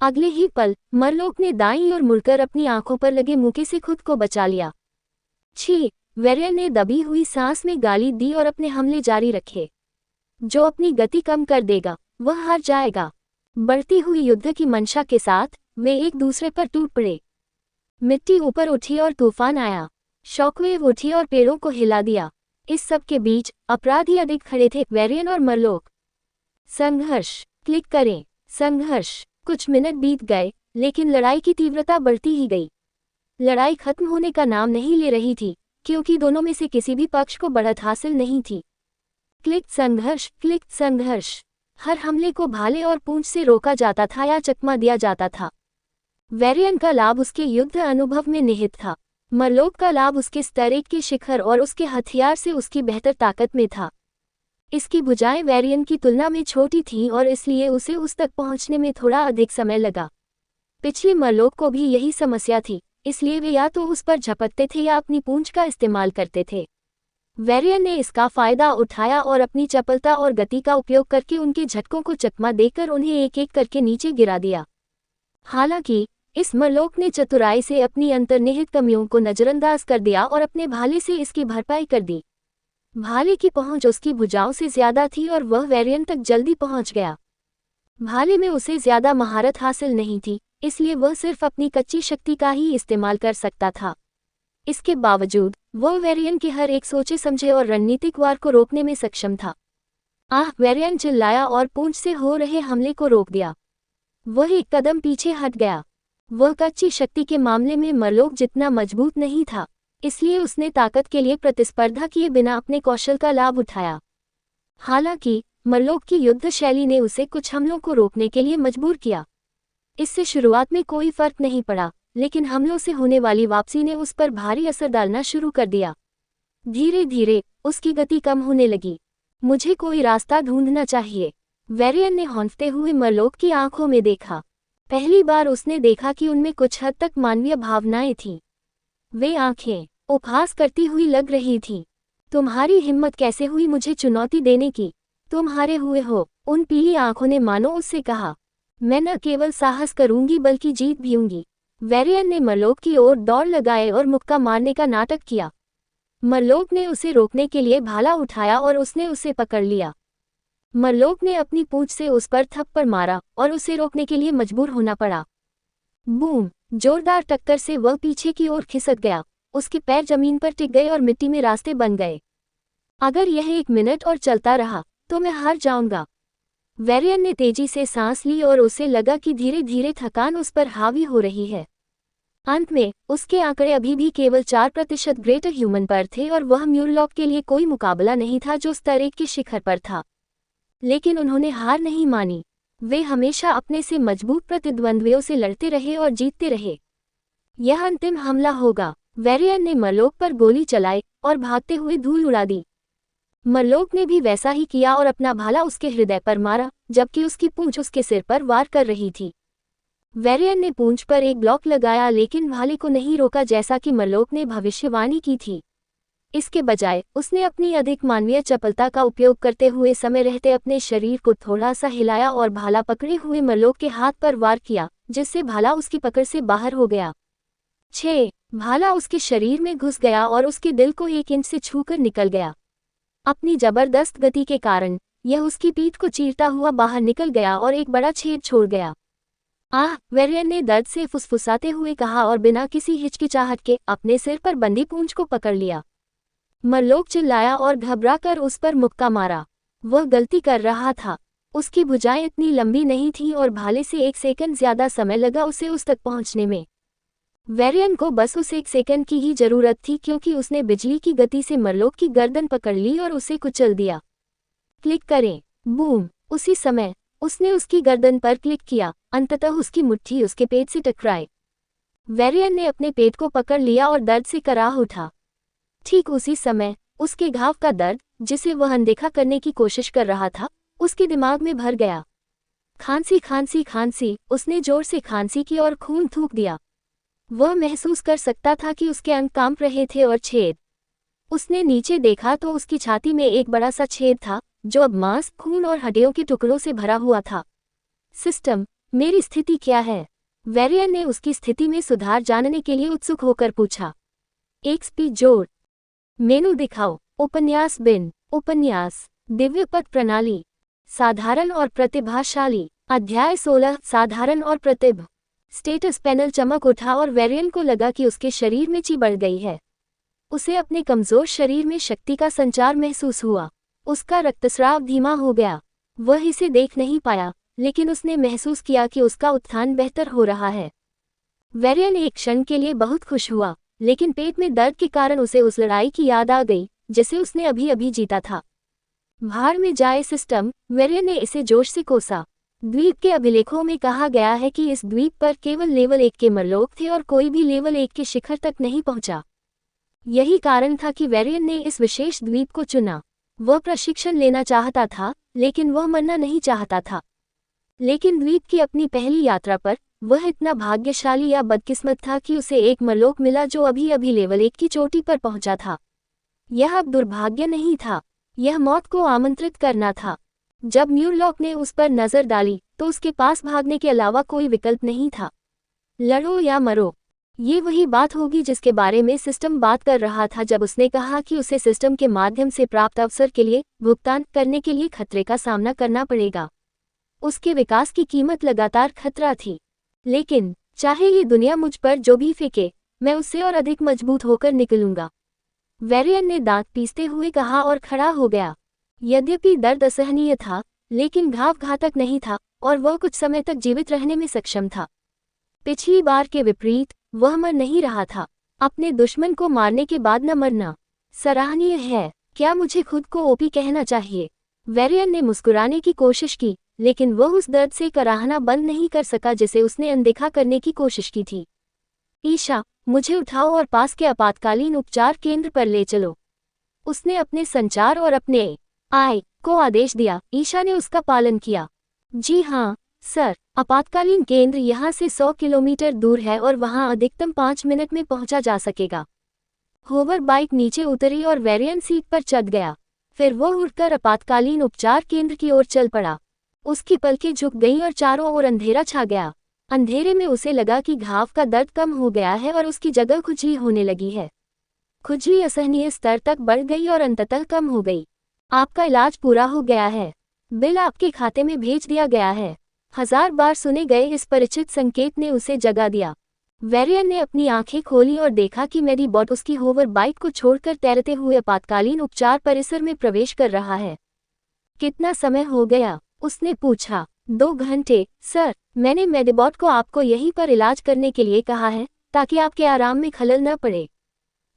अगले ही पल मरलोक ने दाईं ओर मुड़कर अपनी आंखों पर लगे मुक्के से खुद को बचा लिया। छी! वेरियन ने दबी हुई सांस में गाली दी और अपने हमले जारी रखे। जो अपनी गति कम कर देगा वह हार जाएगा। बढ़ती हुई युद्ध की मंशा के साथ वे एक दूसरे पर टूट पड़े। मिट्टी ऊपर उठी और तूफान आया। शॉकवेव उठी और पेड़ों को हिला दिया। इस सब के बीच अपराधी अधिक खड़े थे, वेरियन और मरलोक। संघर्ष। क्लिक करें। संघर्ष। कुछ मिनट बीत गए, लेकिन लड़ाई की तीव्रता बढ़ती ही गई। लड़ाई खत्म होने का नाम नहीं ले रही थी, क्योंकि दोनों में से किसी भी पक्ष को बढ़त हासिल नहीं थी। क्लिक संघर्ष। क्लिक संघर्ष। हर हमले को भाले और पूंछ से रोका जाता था या चकमा दिया जाता था। वेरियन का लाभ उसके युद्ध अनुभव में निहित था। मरलोक का लाभ उसके स्तर 1 के शिखर और उसके हथियार से उसकी बेहतर ताकत में था। इसकी भुजाएं वेरियन की तुलना में छोटी थीं और इसलिए उसे उस तक पहुंचने में थोड़ा अधिक समय लगा। पिछले मरलोक को भी यही समस्या थी, इसलिए वे या तो उस पर झपटते थे या अपनी पूंछ का इस्तेमाल करते थे। वेरियन ने इसका फायदा उठाया और अपनी चपलता और गति का उपयोग करके उनके झटकों को चकमा देकर उन्हें एक एक करके नीचे गिरा दिया। हालांकि इस मरलोक ने चतुराई से अपनी अंतर्निहित कमियों को नजरअंदाज कर दिया और अपने भाले से इसकी भरपाई कर दी। भाले की पहुंच उसकी भुजाओं से ज्यादा थी और वह वेरियन तक जल्दी पहुंच गया। भाले में उसे ज्यादा महारत हासिल नहीं थी, इसलिए वह सिर्फ अपनी कच्ची शक्ति का ही इस्तेमाल कर सकता था। इसके बावजूद वह वेरियन के हर एक सोचे समझे और रणनीतिक वार को रोकने में सक्षम था। वेरियन चिल्लाया और पूंछ से हो रहे हमले को रोक दिया। वह एक कदम पीछे हट गया। वह कच्ची शक्ति के मामले में मरलोक जितना मजबूत नहीं था, इसलिए उसने ताकत के लिए प्रतिस्पर्धा किए बिना अपने कौशल का लाभ उठाया। हालांकि मरलोक की युद्ध शैली ने उसे कुछ हमलों को रोकने के लिए मजबूर किया। इससे शुरुआत में कोई फर्क नहीं पड़ा, लेकिन हमलों से होने वाली वापसी ने उस पर भारी असर डालना शुरू कर दिया। धीरे धीरे उसकी गति कम होने लगी। मुझे कोई रास्ता ढूंढना चाहिए, वेरियन ने हौंकते हुए मरलोक की आंखों में देखा। पहली बार उसने देखा कि उनमें कुछ हद तक मानवीय भावनाएं थीं। वे आंखें उपहास करती हुई लग रही थीं। तुम्हारी हिम्मत कैसे हुई मुझे चुनौती देने की? तुम हारे हुए हो, उन पीली आंखों ने मानो उससे कहा। मैं न केवल साहस करूंगी बल्कि जीत भी दूंगी। वेरियन ने मरलोक की ओर दौड़ लगाए और मुक्का मारने का नाटक किया। मरलोक ने उसे रोकने के लिए भाला उठाया और उसने उसे पकड़ लिया। मरलोक ने अपनी पूंछ से उस पर थप्पड़ मारा और उसे रोकने के लिए मजबूर होना पड़ा। बूम! जोरदार टक्कर से वह पीछे की ओर खिसक गया। उसके पैर जमीन पर टिक गए और मिट्टी में रास्ते बन गए। अगर यह 1 मिनट और चलता रहा तो मैं हार जाऊंगा। वेरियन ने तेजी से सांस ली और उसे लगा कि धीरे धीरे थकान उस पर हावी हो रही है। अंत में उसके आंकड़े अभी भी केवल 4% ग्रेटर ह्यूमन पर थे और वह म्यूरलॉक के लिए कोई मुकाबला नहीं था जो स्तर 1 के शिखर पर था। लेकिन उन्होंने हार नहीं मानी। वे हमेशा अपने से मजबूत प्रतिद्वंद्वियों से लड़ते रहे और जीतते रहे। यह अंतिम हमला होगा। वेरियन ने मरलोक पर गोली चलाई और भागते हुए धूल उड़ा दी। मरलोक ने भी वैसा ही किया और अपना भाला उसके हृदय पर मारा, जबकि उसकी पूंछ उसके सिर पर वार कर रही थी। वेरियन ने पूंछ पर एक ब्लॉक लगाया लेकिन भाले को नहीं रोका जैसा कि मरलोक ने भविष्यवाणी की थी। इसके बजाय उसने अपनी अधिक मानवीय चपलता का उपयोग करते हुए समय रहते अपने शरीर को थोड़ा सा हिलाया और भाला पकड़े हुए मरलोक के हाथ पर वार किया, जिससे भाला उसकी पकड़ से बाहर हो गया। 6 भाला उसके शरीर में घुस गया और उसके दिल को 1 इंच से छूकर निकल गया। अपनी जबरदस्त गति के कारण यह उसकी पीठ को चीरता हुआ बाहर निकल गया और एक बड़ा छेद छोड़ गया। वेरियन ने दर्द से फुसफुसाते हुए कहा और बिना किसी हिचकिचाहट के अपने सिर पर बंदी पूंछ को पकड़ लिया। मरलोक चिल्लाया और घबराकर उस पर मुक्का मारा। वह गलती कर रहा था। उसकी भुजाएं इतनी लंबी नहीं थीं और भाले से 1 सेकंड ज्यादा समय लगा उसे उस तक पहुंचने में। वेरियन को बस उस 1 सेकंड की ही जरूरत थी क्योंकि उसने बिजली की गति से मरलोक की गर्दन पकड़ ली और उसे कुचल दिया। क्लिक करें। बूम! उसी समय उसने उसकी गर्दन पर क्लिक किया। अंततः उसकी मुट्ठी उसके पेट से टकराई। वेरियन ने अपने पेट को पकड़ लिया और दर्द से कराह उठा। ठीक उसी समय उसके घाव का दर्द, जिसे वह अनदेखा करने की कोशिश कर रहा था, उसके दिमाग में भर गया। खांसी खांसी खांसी, उसने जोर से खांसी की और खून थूक दिया। वह महसूस कर सकता था कि उसके अंग कांप रहे थे और छेद। उसने नीचे देखा तो उसकी छाती में एक बड़ा सा छेद था, जो अब मांस, खून और हड्डियों के टुकड़ों से भरा हुआ था। सिस्टम मेरी स्थिति क्या है? वेरियन ने उसकी स्थिति में सुधार जानने के लिए उत्सुक होकर पूछा। एक्सपी जोड़। मेनू दिखाओ। उपन्यास बिन। उपन्यास दिव्य पथ प्रणाली। साधारण और प्रतिभाशाली। अध्याय 16 साधारण और प्रतिभ। स्टेटस पैनल चमक उठा और वेरियन को लगा कि उसके शरीर में ची बढ़ गई है। उसे अपने कमजोर शरीर में शक्ति का संचार महसूस हुआ। उसका रक्तस्राव धीमा हो गया। वह इसे देख नहीं पाया, लेकिन उसने महसूस किया कि उसका उत्थान बेहतर हो रहा है। वेरियन एक क्षण के लिए बहुत खुश हुआ, लेकिन पेट में दर्द के कारण उसे उस लड़ाई की याद आ गई जिसे उसने अभी अभी जीता था। भाड़ में जाए सिस्टम, वेरियन ने इसे जोश से कोसा। द्वीप के अभिलेखों में कहा गया है कि इस द्वीप पर केवल लेवल 1 के मरलोक थे और कोई भी लेवल 1 के शिखर तक नहीं पहुंचा। यही कारण था कि वेरियन ने इस विशेष द्वीप को चुना। वह प्रशिक्षण लेना चाहता था, लेकिन वह मरना नहीं चाहता था। लेकिन द्वीप की अपनी पहली यात्रा पर वह इतना भाग्यशाली या बदकिस्मत था कि उसे एक मरलोक मिला जो अभी अभी लेवल 1 की चोटी पर पहुंचा था। यह अब दुर्भाग्य नहीं था, यह मौत को आमंत्रित करना था। जब म्यूरलॉक ने उस पर नजर डाली तो उसके पास भागने के अलावा कोई विकल्प नहीं था। लड़ो या मरो, ये वही बात होगी जिसके बारे में सिस्टम बात कर रहा था जब उसने कहा कि उसे सिस्टम के माध्यम से प्राप्त अवसर के लिए भुगतान करने के लिए खतरे का सामना करना पड़ेगा। उसके विकास की कीमत लगातार खतरा थी। लेकिन चाहे ये दुनिया मुझ पर जो भी फेंके, मैं उससे और अधिक मजबूत होकर निकलूंगा। वेरियन ने दांत पीसते हुए कहा और खड़ा हो गया। यद्यपि दर्द असहनीय था, लेकिन घाव घातक नहीं था और वह कुछ समय तक जीवित रहने में सक्षम था। पिछली बार के विपरीत वह मर नहीं रहा था। अपने दुश्मन को मारने के बाद न मरना सराहनीय है। क्या मुझे खुद को ओपी कहना चाहिए? वेरियन ने मुस्कुराने की कोशिश की, लेकिन वह उस दर्द से कराहना बंद नहीं कर सका जिसे उसने अनदेखा करने की कोशिश की थी। ईशा, मुझे उठाओ और पास के आपातकालीन उपचार केंद्र पर ले चलो। उसने अपने संचार और अपने आई को आदेश दिया। ईशा ने उसका पालन किया। जी हाँ सर, आपातकालीन केंद्र यहाँ से 100 किलोमीटर दूर है और वहाँ अधिकतम 5 मिनट में पहुँचा जा सकेगा। होवर बाइक नीचे उतरी और वेरियन सीट पर चढ़ गया। फिर वह उठकर आपातकालीन उपचार केंद्र की ओर चल पड़ा। उसकी पलकें झुक गईं और चारों ओर अंधेरा छा गया। अंधेरे में उसे लगा कि घाव का दर्द कम हो गया है और उसकी जगह खुजली होने लगी है। खुजली असहनीय स्तर तक बढ़ गई और अंततः कम हो गई। आपका इलाज पूरा हो गया है। बिल आपके खाते में भेज दिया गया है। 1000 बार सुने गए इस परिचित संकेत ने उसे जगा दिया। वेरियन ने अपनी आंखें खोली और देखा कि मेडीबॉट उसकी होवर बाइक को छोड़कर तैरते हुए आपातकालीन उपचार परिसर में प्रवेश कर रहा है। कितना समय हो गया? उसने पूछा। 2 घंटे, सर। मैंने मेडीबॉट को आपको यहीं पर इलाज करने के लिए कहा है, ताकि आपके आराम में खलल न पड़े।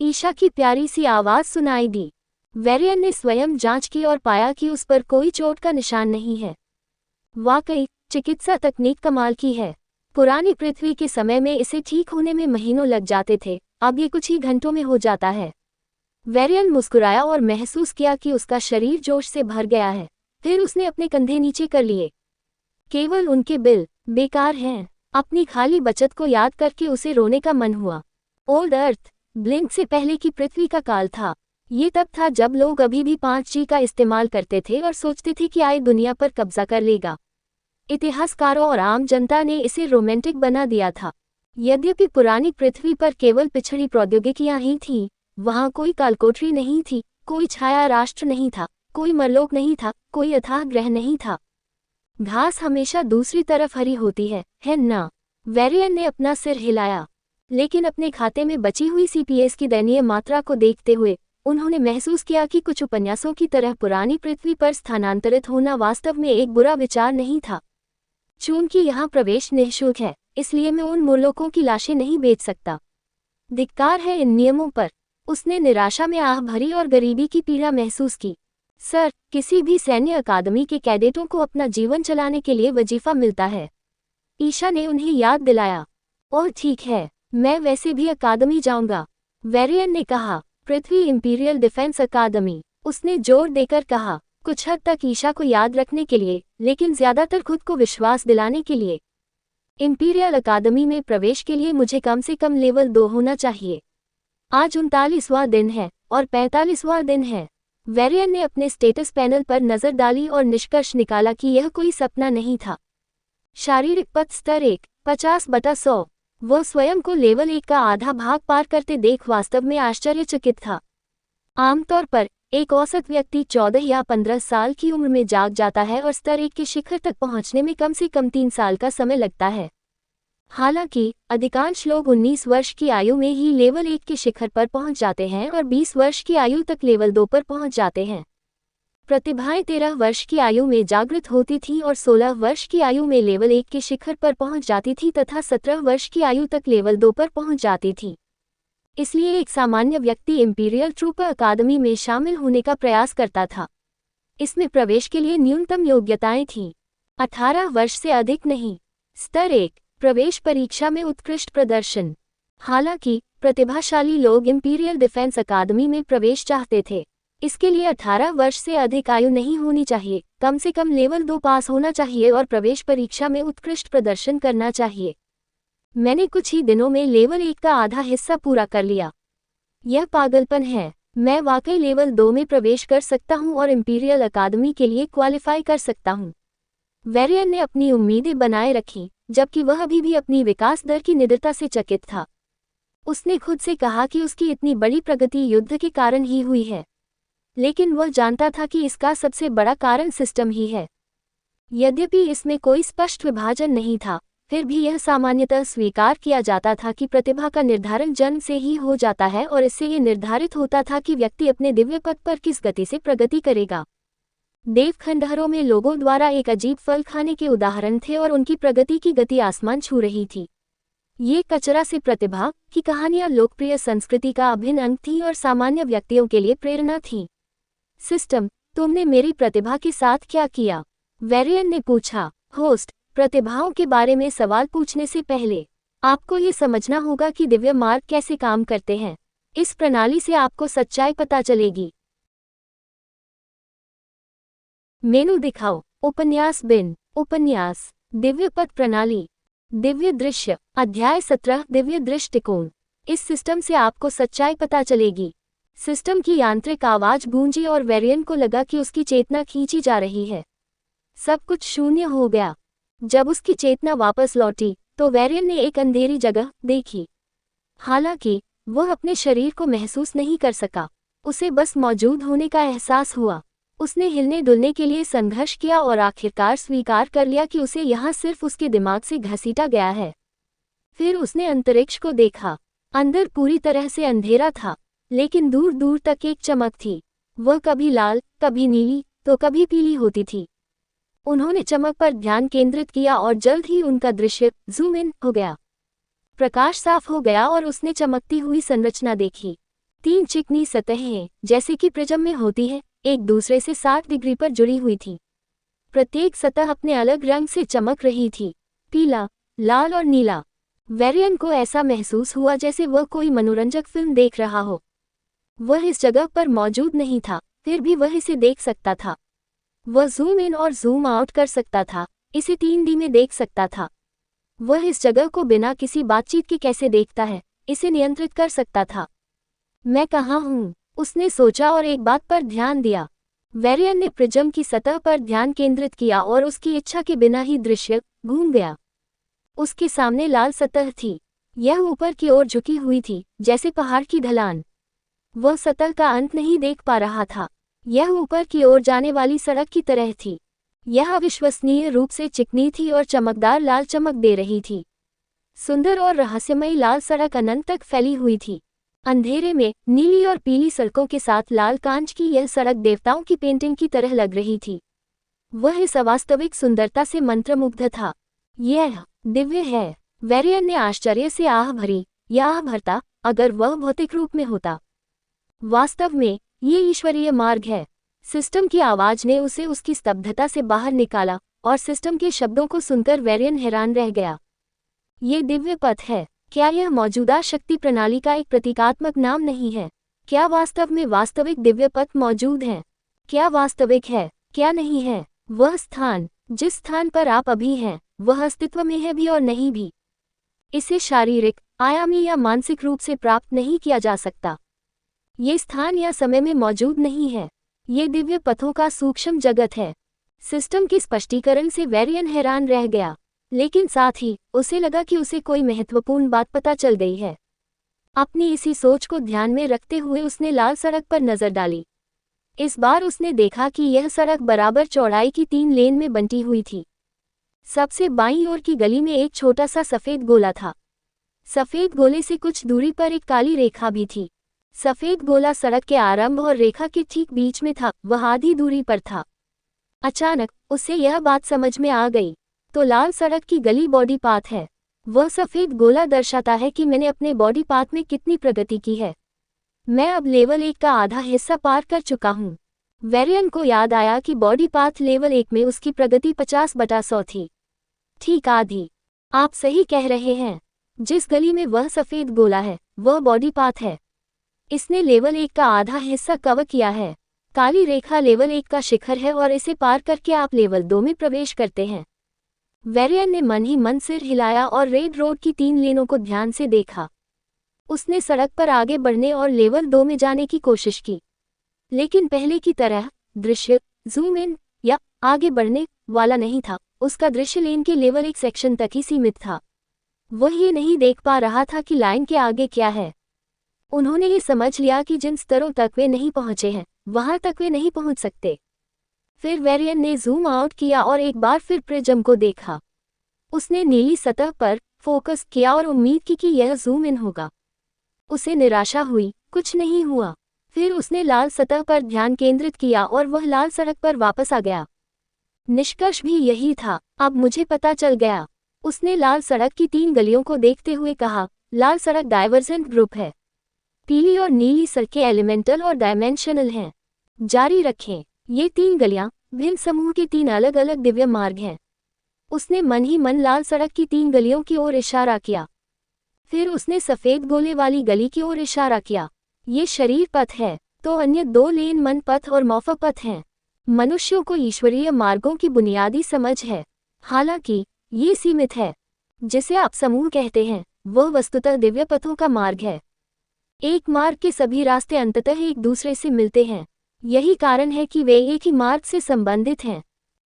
ईशा की प्यारी सी आवाज सुनाई दी। वेरियन ने स्वयं जांच की और पाया कि उस पर कोई चोट का निशान नहीं है। वाकई, चिकित्सा तकनीक कमाल की है। पुरानी पृथ्वी के समय में इसे ठीक होने में महीनों लग जाते थे, अब ये कुछ ही घंटों में हो जाता है। वेरियन मुस्कुराया और महसूस किया कि उसका शरीर जोश से भर गया है। फिर उसने अपने कंधे नीचे कर लिए। केवल उनके बिल बेकार हैं। अपनी खाली बचत को याद करके उसे रोने का मन हुआ। ओल्ड अर्थ, ब्लिंक से पहले की पृथ्वी का काल था। ये तब था जब लोग अभी भी 5G का इस्तेमाल करते थे और सोचते थे कि AI दुनिया पर कब्जा कर लेगा। इतिहासकारों और आम जनता ने इसे रोमांटिक बना दिया था। यद्यपि पुरानी पृथ्वी पर केवल पिछड़ी प्रौद्योगिकियां ही थीं, वहां कोई कालकोठरी नहीं थी, कोई छाया राष्ट्र नहीं था, कोई मरलोक नहीं था, कोई अथाह ग्रह नहीं था। घास हमेशा दूसरी तरफ हरी होती है ना? वेरियन ने अपना सिर हिलाया। लेकिन अपने खाते में बची हुई CPS की दयनीय मात्रा को देखते हुए उन्होंने महसूस किया कि कुछ उपन्यासों की तरह पुरानी पृथ्वी पर स्थानांतरित होना वास्तव में एक बुरा विचार नहीं था। चूंकि यहाँ प्रवेश निःशुल्क है, इसलिए मैं उन मुर्लोकों की लाशें नहीं बेच सकता। धिक्कार है इन नियमों पर। उसने निराशा में आह भरी और गरीबी की पीड़ा महसूस की। सर, किसी भी सैन्य अकादमी के कैडेटों को अपना जीवन चलाने के लिए वजीफा मिलता है। ईशा ने उन्हें याद दिलाया। ओह ठीक है, मैं वैसे भी अकादमी जाऊंगा, वेरियन ने कहा। पृथ्वी इंपीरियल डिफेंस अकादमी, उसने जोर देकर कहा। कुछ हद तक ईशा को याद रखने के लिए, लेकिन ज्यादातर खुद को विश्वास दिलाने के लिए। इंपीरियल अकादमी में प्रवेश के लिए मुझे कम से कम लेवल 2 होना चाहिए। आज 39वां दिन है और 45वां दिन है। वेरियन ने अपने स्टेटस पैनल पर नजर डाली और निष्कर्ष निकाला कि यह कोई सपना नहीं था। शारीरिक पथ स्तर 1, 50/100। वह स्वयं को लेवल 1 का आधा भाग पार करते देख वास्तव में आश्चर्यचकित था। आमतौर पर एक औसत व्यक्ति 14 या 15 साल की उम्र में जाग जाता है और स्तर 1 के शिखर तक पहुंचने में कम से कम 3 साल का समय लगता है। हालांकि अधिकांश लोग 19 वर्ष की आयु में ही लेवल 1 के शिखर पर पहुंच जाते हैं और 20 वर्ष की आयु तक लेवल 2 पर पहुंच जाते हैं। प्रतिभाएं 13 वर्ष की आयु में जागृत होती थीं और 16 वर्ष की आयु में लेवल 1 के शिखर पर पहुंच जाती थी तथा 17 वर्ष की आयु तक लेवल 2 पर पहुंच जाती थी। इसलिए एक सामान्य व्यक्ति इंपीरियल ट्रूपर अकादमी में शामिल होने का प्रयास करता था। इसमें प्रवेश के लिए न्यूनतम योग्यताएं थीं। 18 वर्ष से अधिक नहीं। स्तर 1, प्रवेश परीक्षा में उत्कृष्ट प्रदर्शन। हालांकि प्रतिभाशाली लोग इंपीरियल डिफेंस अकादमी में प्रवेश चाहते थे। इसके लिए 18 वर्ष से अधिक आयु नहीं होनी चाहिए, कम से कम लेवल 2 पास होना चाहिए और प्रवेश परीक्षा में उत्कृष्ट प्रदर्शन करना चाहिए। मैंने कुछ ही दिनों में लेवल 1 का आधा हिस्सा पूरा कर लिया। यह पागलपन है। मैं वाकई लेवल 2 में प्रवेश कर सकता हूं और इंपीरियल अकादमी के लिए क्वालिफाई कर सकता हूं। वेरियन ने अपनी उम्मीदें बनाए रखीं, जबकि वह अभी भी अपनी विकास दर की निडरता से चकित था। उसने खुद से कहा कि उसकी इतनी बड़ी प्रगति युद्ध के कारण ही हुई है, लेकिन वह जानता था कि इसका सबसे बड़ा कारण सिस्टम ही है। यद्यपि इसमें कोई स्पष्ट विभाजन नहीं था, फिर भी यह सामान्यतः स्वीकार किया जाता था कि प्रतिभा का निर्धारण जन्म से ही हो जाता है और इससे ये निर्धारित होता था कि व्यक्ति अपने दिव्य पथ पर किस गति से प्रगति करेगा। देव खंडहरों में लोगों द्वारा एक अजीब फल खाने के उदाहरण थे और उनकी प्रगति की गति आसमान छू रही थी। ये कचरा से प्रतिभा की कहानियां लोकप्रिय संस्कृति का अभिन्न अंग थीं और सामान्य व्यक्तियों के लिए प्रेरणा थीं। सिस्टम, तुमने मेरी प्रतिभा के साथ क्या किया? वेरियन ने पूछा। होस्ट, प्रतिभाओं के बारे में सवाल पूछने से पहले आपको ये समझना होगा कि दिव्य मार्ग कैसे काम करते हैं। इस प्रणाली से आपको सच्चाई पता चलेगी। मेनू दिखाओ। उपन्यास बिन। उपन्यास। दिव्य पथ प्रणाली। दिव्य दृश्य। अध्याय 17, दिव्य दृष्टिकोण। इस सिस्टम से आपको सच्चाई पता चलेगी। सिस्टम की यांत्रिक आवाज गूंजी और वेरियन को लगा कि उसकी चेतना खींची जा रही है। सब कुछ शून्य हो गया। जब उसकी चेतना वापस लौटी तो वेरियन ने एक अंधेरी जगह देखी। हालांकि वह अपने शरीर को महसूस नहीं कर सका, उसे बस मौजूद होने का एहसास हुआ। उसने हिलने डुलने के लिए संघर्ष किया और आखिरकार स्वीकार कर लिया कि उसे यहाँ सिर्फ उसके दिमाग से घसीटा गया है। फिर उसने अंतरिक्ष को देखा। अंदर पूरी तरह से अंधेरा था, लेकिन दूर दूर तक एक चमक थी। वह कभी लाल, कभी नीली, तो कभी पीली होती थी। उन्होंने चमक पर ध्यान केंद्रित किया और जल्द ही उनका दृश्य जूम इन हो गया। प्रकाश साफ हो गया और उसने चमकती हुई संरचना देखी। 3 चिकनी सतहें, जैसे कि प्रिज्म में होती है, एक दूसरे से 60 डिग्री पर जुड़ी हुई थी। प्रत्येक सतह अपने अलग रंग से चमक रही थी, पीला, लाल और नीला। वेरियन को ऐसा महसूस हुआ जैसे वह कोई मनोरंजक फिल्म देख रहा हो। वह इस जगह पर मौजूद नहीं था, फिर भी वह इसे देख सकता था। वह जूम इन और जूम आउट कर सकता था, इसे 3D में देख सकता था। वह इस जगह को बिना किसी बातचीत के कैसे देखता है, इसे नियंत्रित कर सकता था। मैं कहाँ हूँ? उसने सोचा और एक बात पर ध्यान दिया। वेरियन ने प्रिज्म की सतह पर ध्यान केंद्रित किया और उसकी इच्छा के बिना ही दृश्य घूम गया। उसके सामने लाल सतह थी। यह ऊपर की ओर झुकी हुई थी, जैसे पहाड़ की ढलान। वह सतह का अंत नहीं देख पा रहा था। यह ऊपर की ओर जाने वाली सड़क की तरह थी। यह अविश्वसनीय रूप से चिकनी थी और चमकदार लाल चमक दे रही थी। सुंदर और रहस्यमयी लाल सड़क अनंत तक फैली हुई थी। अंधेरे में नीली और पीली सड़कों के साथ लाल कांच की यह सड़क देवताओं की पेंटिंग की तरह लग रही थी। वह इस अवास्तविक सुंदरता से मंत्रमुग्ध था। यह दिव्य है। वेरियन ने आश्चर्य से आह भरी। या आह भरता अगर वह भौतिक रूप में होता। वास्तव में ये ईश्वरीय मार्ग है। सिस्टम की आवाज ने उसे उसकी स्तब्धता से बाहर निकाला और सिस्टम के शब्दों को सुनकर वेरियन हैरान रह गया। ये दिव्य पथ है। क्या यह मौजूदा शक्ति प्रणाली का एक प्रतीकात्मक नाम नहीं है? क्या वास्तव में वास्तविक दिव्य पथ मौजूद है? क्या वास्तविक है, क्या नहीं है? वह स्थान, जिस स्थान पर आप अभी हैं, वह अस्तित्व में है भी और नहीं भी। इसे शारीरिक, आयामी या मानसिक रूप से प्राप्त नहीं किया जा सकता। ये स्थान या समय में मौजूद नहीं है। ये दिव्य पथों का सूक्ष्म जगत है। सिस्टम के स्पष्टीकरण से वेरियन हैरान रह गया। लेकिन साथ ही उसे लगा कि उसे कोई महत्वपूर्ण बात पता चल गई है। अपनी इसी सोच को ध्यान में रखते हुए उसने लाल सड़क पर नजर डाली। इस बार उसने देखा कि यह सड़क बराबर चौड़ाई की 3 लेन में बंटी हुई थी। सबसे बाईं ओर की गली में एक छोटा सा सफेद गोला था। सफेद गोले से कुछ दूरी पर एक काली रेखा भी थी। सफेद गोला सड़क के आरंभ और रेखा के ठीक बीच में था, वह आधी दूरी पर था। अचानक उसे यह बात समझ में आ गई, तो लाल सड़क की गली बॉडी पाथ है। वह सफेद गोला दर्शाता है कि मैंने अपने बॉडी पाथ में कितनी प्रगति की है। मैं अब लेवल 1 का आधा हिस्सा पार कर चुका हूँ। वेरियन को याद आया कि बॉडी पाथ लेवल 1 में उसकी प्रगति 50/100 थी। ठीक आधी। आप सही कह रहे हैं। जिस गली में वह सफेद गोला है वह बॉडी पाथ है। इसने लेवल 1 का आधा हिस्सा कवर किया है। काली रेखा लेवल 1 का शिखर है और इसे पार करके आप लेवल 2 में प्रवेश करते हैं। वेरियन ने मन ही मन सिर हिलाया और रेड रोड की 3 लेनों को ध्यान से देखा। उसने सड़क पर आगे बढ़ने और लेवल 2 में जाने की कोशिश की, लेकिन पहले की तरह दृश्य जूम इन या आगे बढ़ने वाला नहीं था। उसका दृश्य लेन के लेवल 1 सेक्शन तक ही सीमित था। वह ये नहीं देख पा रहा था कि लाइन के आगे क्या है। उन्होंने ये समझ लिया कि जिन स्तरों तक वे नहीं पहुंचे हैं वहां तक वे नहीं पहुंच सकते। फिर वेरियन ने जूम आउट किया और एक बार फिर प्रिज्म को देखा। उसने नीली सतह पर फोकस किया और उम्मीद की कि यह जूम इन होगा। उसे निराशा हुई, कुछ नहीं हुआ। फिर उसने लाल सतह पर ध्यान केंद्रित किया और वह लाल सड़क पर वापस आ गया। निष्कर्ष भी यही था, अब मुझे पता चल गया। उसने लाल सड़क की 3 गलियों को देखते हुए कहा, लाल सड़क डाइवर्जेंट ग्रुप है। पीली और नीली सड़कें एलिमेंटल और डायमेंशनल हैं। जारी रखें। ये 3 गलियां भिन्न समूह के 3 अलग अलग दिव्य मार्ग हैं। उसने मन ही मन लाल सड़क की 3 गलियों की ओर इशारा किया। फिर उसने सफेद गोले वाली गली की ओर इशारा किया। ये शरीर पथ है, तो अन्य 2 लेन मन पथ और मौफ पथ हैं। मनुष्यों को ईश्वरीय मार्गों की बुनियादी समझ है, हालांकि ये सीमित है। जिसे आप समूह कहते हैं वह वस्तुतः दिव्य पथों का मार्ग है। एक मार्ग के सभी रास्ते अंततः एक दूसरे से मिलते हैं। यही कारण है कि वे एक ही मार्ग से संबंधित हैं।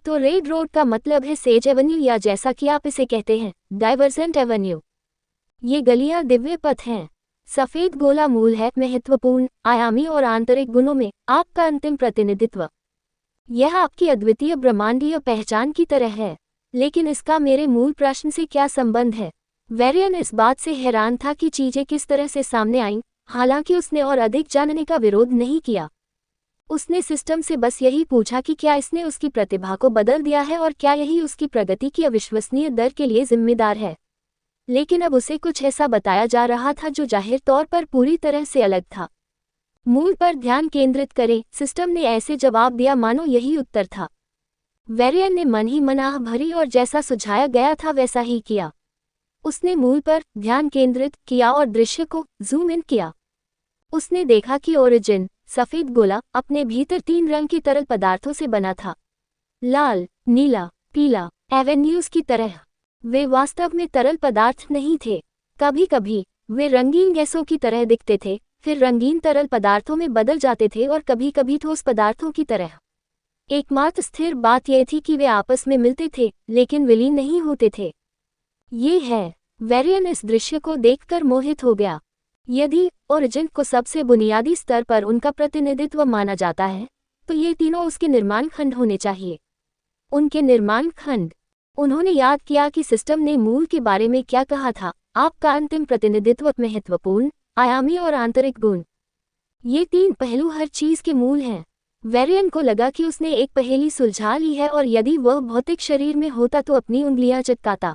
तो रेड रोड का मतलब है सेज एवेन्यू या जैसा कि आप इसे कहते हैं डाइवर्जेंट एवेन्यू। ये गलियां दिव्य पथ हैं। सफेद गोला मूल है महत्वपूर्ण, आयामी और आंतरिक गुणों में आपका अंतिम प्रतिनिधित्व। यह आपकी अद्वितीय ब्रह्मांडीय पहचान की तरह है, लेकिन इसका मेरे मूल प्रश्न से क्या संबंध है? वेरियन इस बात से हैरान था कि चीजें किस तरह से सामने आईं, हालांकि उसने और अधिक जानने का विरोध नहीं किया। उसने सिस्टम से बस यही पूछा कि क्या इसने उसकी प्रतिभा को बदल दिया है और क्या यही उसकी प्रगति की अविश्वसनीय दर के लिए जिम्मेदार है। लेकिन अब उसे कुछ ऐसा बताया जा रहा था जो जाहिर तौर पर पूरी तरह से अलग था। मूल पर ध्यान केंद्रित करें, सिस्टम ने ऐसे जवाब दिया मानो यही उत्तर था। वेरियन ने मन ही मन आह भरी और जैसा सुझाया गया था वैसा ही किया। उसने मूल पर ध्यान केंद्रित किया और दृश्य को जूम इन किया। उसने देखा कि ओरिजिन सफेद गोला अपने भीतर 3 रंग की तरल पदार्थों से बना था, लाल, नीला, पीला, एवेन्यूज की तरह। वे वास्तव में तरल पदार्थ नहीं थे। कभी कभी वे रंगीन गैसों की तरह दिखते थे, फिर रंगीन तरल पदार्थों में बदल जाते थे और कभी कभी ठोस पदार्थों की तरह। एकमात्र स्थिर बात यह थी कि वे आपस में मिलते थे लेकिन विलीन नहीं होते थे। ये है। वेरियन इस दृश्य को देखकर मोहित हो गया। यदि ओरिजिन को सबसे बुनियादी स्तर पर उनका प्रतिनिधित्व माना जाता है, तो ये तीनों उसके निर्माण खंड होने चाहिए। उनके निर्माण खंड। उन्होंने याद किया कि सिस्टम ने मूल के बारे में क्या कहा था, आपका अंतिम प्रतिनिधित्व महत्वपूर्ण, आयामी और आंतरिक गुण। ये 3 पहलू हर चीज के मूल हैं। वेरियन को लगा कि उसने एक पहेली सुलझा ली है और यदि वह भौतिक शरीर में होता तो अपनी उंगलियां चटकाता।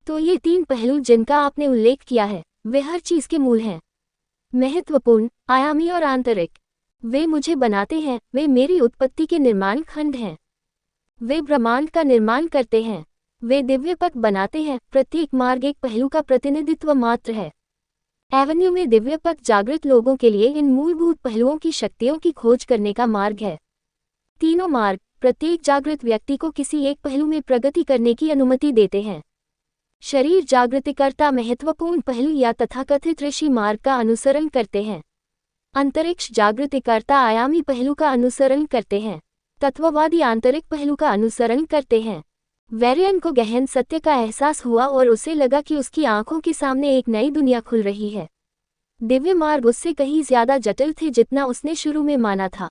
तो ये 3 पहलू जिनका आपने उल्लेख किया है वे हर चीज के मूल हैं, महत्वपूर्ण, आयामी और आंतरिक। वे मुझे बनाते हैं, वे मेरी उत्पत्ति के निर्माण खंड हैं। वे ब्रह्मांड का निर्माण करते हैं। वे दिव्य पथ बनाते हैं। प्रत्येक मार्ग एक पहलू का प्रतिनिधित्व मात्र है। एवेन्यू में दिव्य पथ जागृत लोगों के लिए इन मूलभूत पहलुओं की शक्तियों की खोज करने का मार्ग है। तीनों मार्ग प्रत्येक जागृत व्यक्ति को किसी एक पहलू में प्रगति करने की अनुमति देते हैं। शरीर जागृतिकर्ता महत्वपूर्ण पहलू या तथाकथित ऋषि मार्ग का अनुसरण करते हैं। अंतरिक्ष जागृतिकर्ता आयामी पहलू का अनुसरण करते हैं। तत्ववादी आंतरिक पहलू का अनुसरण करते हैं। वेरियन को गहन सत्य का एहसास हुआ और उसे लगा कि उसकी आंखों के सामने एक नई दुनिया खुल रही है। दिव्य मार्ग उससे कहीं ज्यादा जटिल थे जितना उसने शुरू में माना था।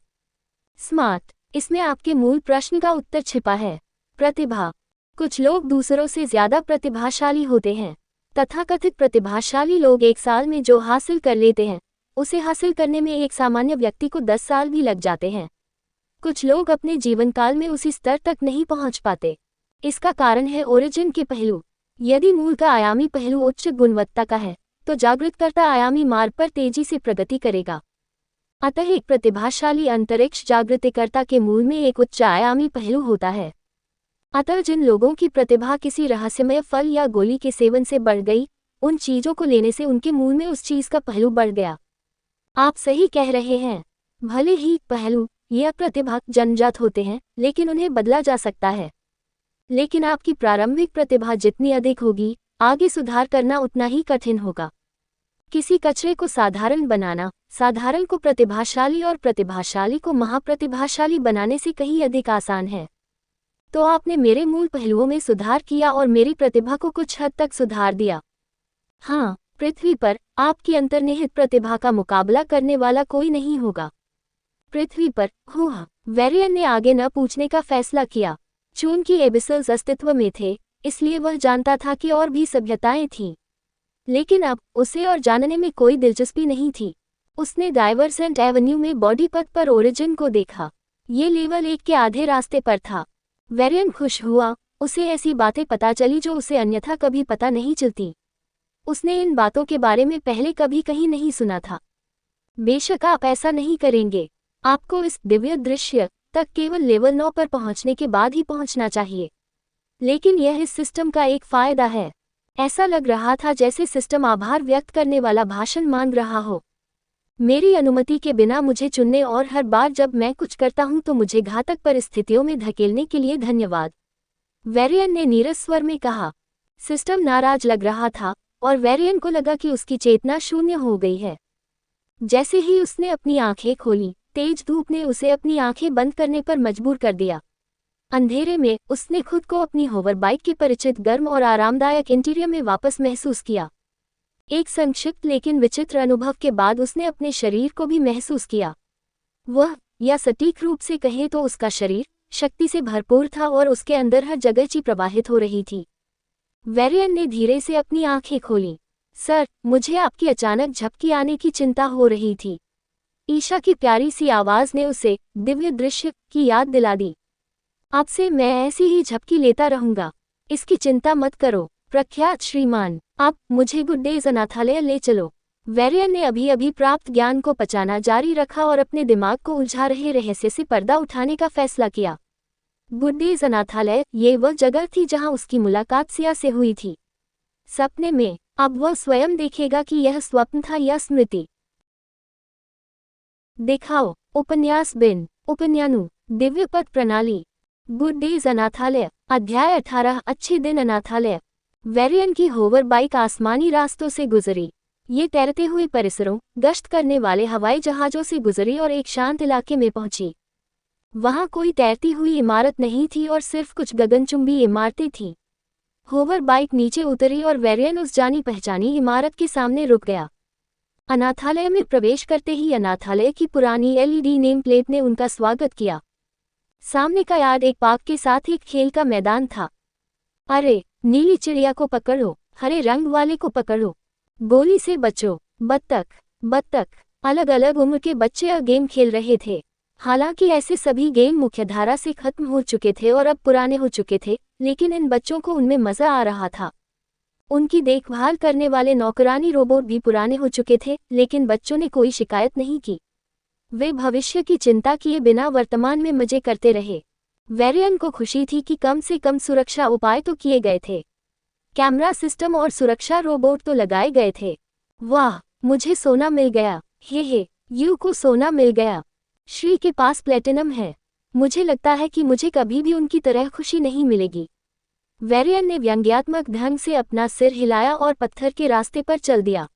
स्मार्ट, इसमें आपके मूल प्रश्न का उत्तर छिपा है। प्रतिभा, कुछ लोग दूसरों से ज्यादा प्रतिभाशाली होते हैं। तथाकथित प्रतिभाशाली लोग एक साल में जो हासिल कर लेते हैं उसे हासिल करने में एक सामान्य व्यक्ति को 10 साल भी लग जाते हैं। कुछ लोग अपने जीवन काल में उसी स्तर तक नहीं पहुंच पाते। इसका कारण है ओरिजिन के पहलू। यदि मूल का आयामी पहलू उच्च गुणवत्ता का है तो जागृतकर्ता आयामी मार्ग पर तेजी से प्रगति करेगा। अतः एक प्रतिभाशाली अंतरिक्ष जागृतिकर्ता के मूल में एक उच्च आयामी पहलू होता है। अतः जिन लोगों की प्रतिभा किसी रहस्यमय फल या गोली के सेवन से बढ़ गई, उन चीजों को लेने से उनके मूल में उस चीज का पहलू बढ़ गया। आप सही कह रहे हैं। भले ही पहलू या प्रतिभा जन्मजात होते हैं, लेकिन उन्हें बदला जा सकता है। लेकिन आपकी प्रारंभिक प्रतिभा जितनी अधिक होगी, आगे सुधार करना उतना ही कठिन होगा। किसी कचरे को साधारण बनाना साधारण को प्रतिभाशाली और प्रतिभाशाली को महाप्रतिभाशाली बनाने से कहीं अधिक आसान है। तो आपने मेरे मूल पहलुओं में सुधार किया और मेरी प्रतिभा को कुछ हद तक सुधार दिया। हाँ, पृथ्वी पर आपकी अंतर्निहित प्रतिभा का मुकाबला करने वाला कोई नहीं होगा। पृथ्वी पर वेरियन ने आगे न पूछने का फैसला किया। चूंकि एबिसल्स अस्तित्व में थे, इसलिए वह जानता था कि और भी सभ्यताएं थीं। लेकिन अब उसे और जानने में कोई दिलचस्पी नहीं थी। उसने डाइवर्सेंट एवेन्यू में बॉडी पथ पर ओरिजिन को देखा। ये लेवल 1 के आधे रास्ते पर था। वेरियन खुश हुआ। उसे ऐसी बातें पता चली जो उसे अन्यथा कभी पता नहीं चलती। उसने इन बातों के बारे में पहले कभी कहीं नहीं सुना था। बेशक आप ऐसा नहीं करेंगे। आपको इस दिव्य दृश्य तक केवल लेवल 9 पर पहुंचने के बाद ही पहुंचना चाहिए। लेकिन यह इस सिस्टम का एक फायदा है। ऐसा लग रहा था जैसे सिस्टम आभार व्यक्त करने वाला भाषण मांग रहा हो। मेरी अनुमति के बिना मुझे चुनने और हर बार जब मैं कुछ करता हूं तो मुझे घातक परिस्थितियों में धकेलने के लिए धन्यवाद, वेरियन ने नीरस स्वर में कहा। सिस्टम नाराज लग रहा था और वेरियन को लगा कि उसकी चेतना शून्य हो गई है। जैसे ही उसने अपनी आंखें खोली, तेज धूप ने उसे अपनी आंखें बंद करने पर मजबूर कर दिया। अंधेरे में उसने खुद को अपनी होवर बाइक के परिचित गर्म और आरामदायक इंटीरियर में वापस महसूस किया। एक संक्षिप्त लेकिन विचित्र अनुभव के बाद उसने अपने शरीर को भी महसूस किया। वह, या सटीक रूप से कहें तो उसका शरीर, शक्ति से भरपूर था और उसके अंदर हर जगह ची प्रवाहित हो रही थी। वेरियन ने धीरे से अपनी आंखें खोली। सर, मुझे आपकी अचानक झपकी आने की चिंता हो रही थी। ईशा की प्यारी सी आवाज ने उसे दिव्य दृश्य की याद दिला दी। आपसे मैं ऐसी ही झपकी लेता रहूंगा। इसकी चिंता मत करो, प्रख्यात श्रीमान। आप मुझे गुड डेज अनाथालय ले चलो। वेरियन ने अभी अभी प्राप्त ज्ञान को पचाना जारी रखा और अपने दिमाग को उलझा रहे रहस्य से पर्दा उठाने का फैसला किया। गुड डेज अनाथालय, ये वह जगह थी जहां उसकी मुलाकात सिया से हुई थी। सपने में। अब वह स्वयं देखेगा कि यह स्वप्न था या स्मृति। दिखाओ। उपन्यास बिन उपन्यानु दिव्य पथ प्रणाली। गुड डेज अनाथालय, अध्याय 18। अच्छे दिन अनाथालय। वेरियन की होवर बाइक आसमानी रास्तों से गुजरी। ये तैरते हुए परिसरों, गश्त करने वाले हवाई जहाजों से गुजरी और एक शांत इलाके में पहुंची। वहां कोई तैरती हुई इमारत नहीं थी और सिर्फ कुछ गगनचुंबी इमारतें थीं। होवर बाइक नीचे उतरी और वेरियन उस जानी पहचानी इमारत के सामने रुक गया। अनाथालय में प्रवेश करते ही अनाथालय की पुरानी एलईडी नेम प्लेट ने उनका स्वागत किया। सामने का यार्ड एक पार्क के साथ एक खेल का मैदान था। अरे, नीली चिड़िया को पकड़ो, हरे रंग वाले को पकड़ो, गोली से बचो, बत्तख। अलग अलग उम्र के बच्चे अब गेम खेल रहे थे। हालांकि ऐसे सभी गेम मुख्यधारा से खत्म हो चुके थे और अब पुराने हो चुके थे, लेकिन इन बच्चों को उनमें मजा आ रहा था। उनकी देखभाल करने वाले नौकरानी रोबोट भी पुराने हो चुके थे, लेकिन बच्चों ने कोई शिकायत नहीं की। वे भविष्य की चिंता किए बिना वर्तमान में मजे करते रहे। वेरियन को खुशी थी कि कम से कम सुरक्षा उपाय तो किए गए थे। कैमरा सिस्टम और सुरक्षा रोबोट तो लगाए गए थे। वाह, मुझे सोना मिल गया। हे, यू को सोना मिल गया। श्री के पास प्लेटिनम है। मुझे लगता है कि मुझे कभी भी उनकी तरह खुशी नहीं मिलेगी। वेरियन ने व्यंग्यात्मक ढंग से अपना सिर हिलाया और पत्थर के रास्ते पर चल दिया।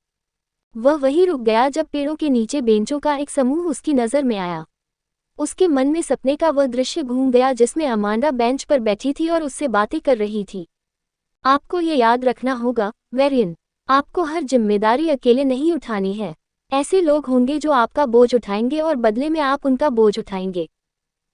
वह वहीं रुक गया जब पेड़ों के नीचे बेंचों का एक समूह उसकी नज़र में आया। उसके मन में सपने का वह दृश्य घूम गया जिसमें अमांडा बेंच पर बैठी थी और उससे बातें कर रही थी। आपको ये याद रखना होगा, वेरियन, आपको हर जिम्मेदारी अकेले नहीं उठानी है। ऐसे लोग होंगे जो आपका बोझ उठाएंगे और बदले में आप उनका बोझ उठाएंगे।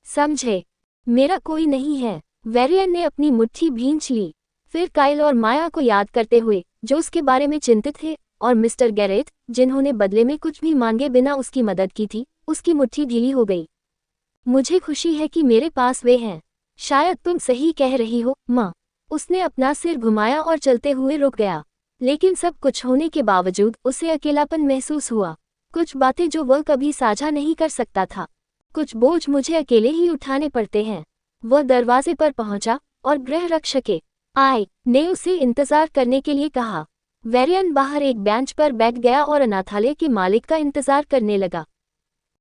समझे? मेरा कोई नहीं है। वेरियन ने अपनी मुट्ठी भींच ली। फिर काइल और माया को याद करते हुए, जो उसके बारे में चिंतित थे, और मिस्टर गैरेट, जिन्होंने बदले में कुछ भी मांगे बिना उसकी मदद की थी, उसकी मुट्ठी ढीली हो गई। मुझे खुशी है कि मेरे पास वे हैं। शायद तुम सही कह रही हो, माँ। उसने अपना सिर घुमाया और चलते हुए रुक गया। लेकिन सब कुछ होने के बावजूद उसे अकेलापन महसूस हुआ। कुछ बातें जो वह कभी साझा नहीं कर सकता था। कुछ बोझ मुझे अकेले ही उठाने पड़ते हैं। वह दरवाजे पर पहुंचा और गृह रक्षक आए ने उसे इंतजार करने के लिए कहा। वेरियन बाहर एक बेंच पर बैठ गया और अनाथालय के मालिक का इंतजार करने लगा।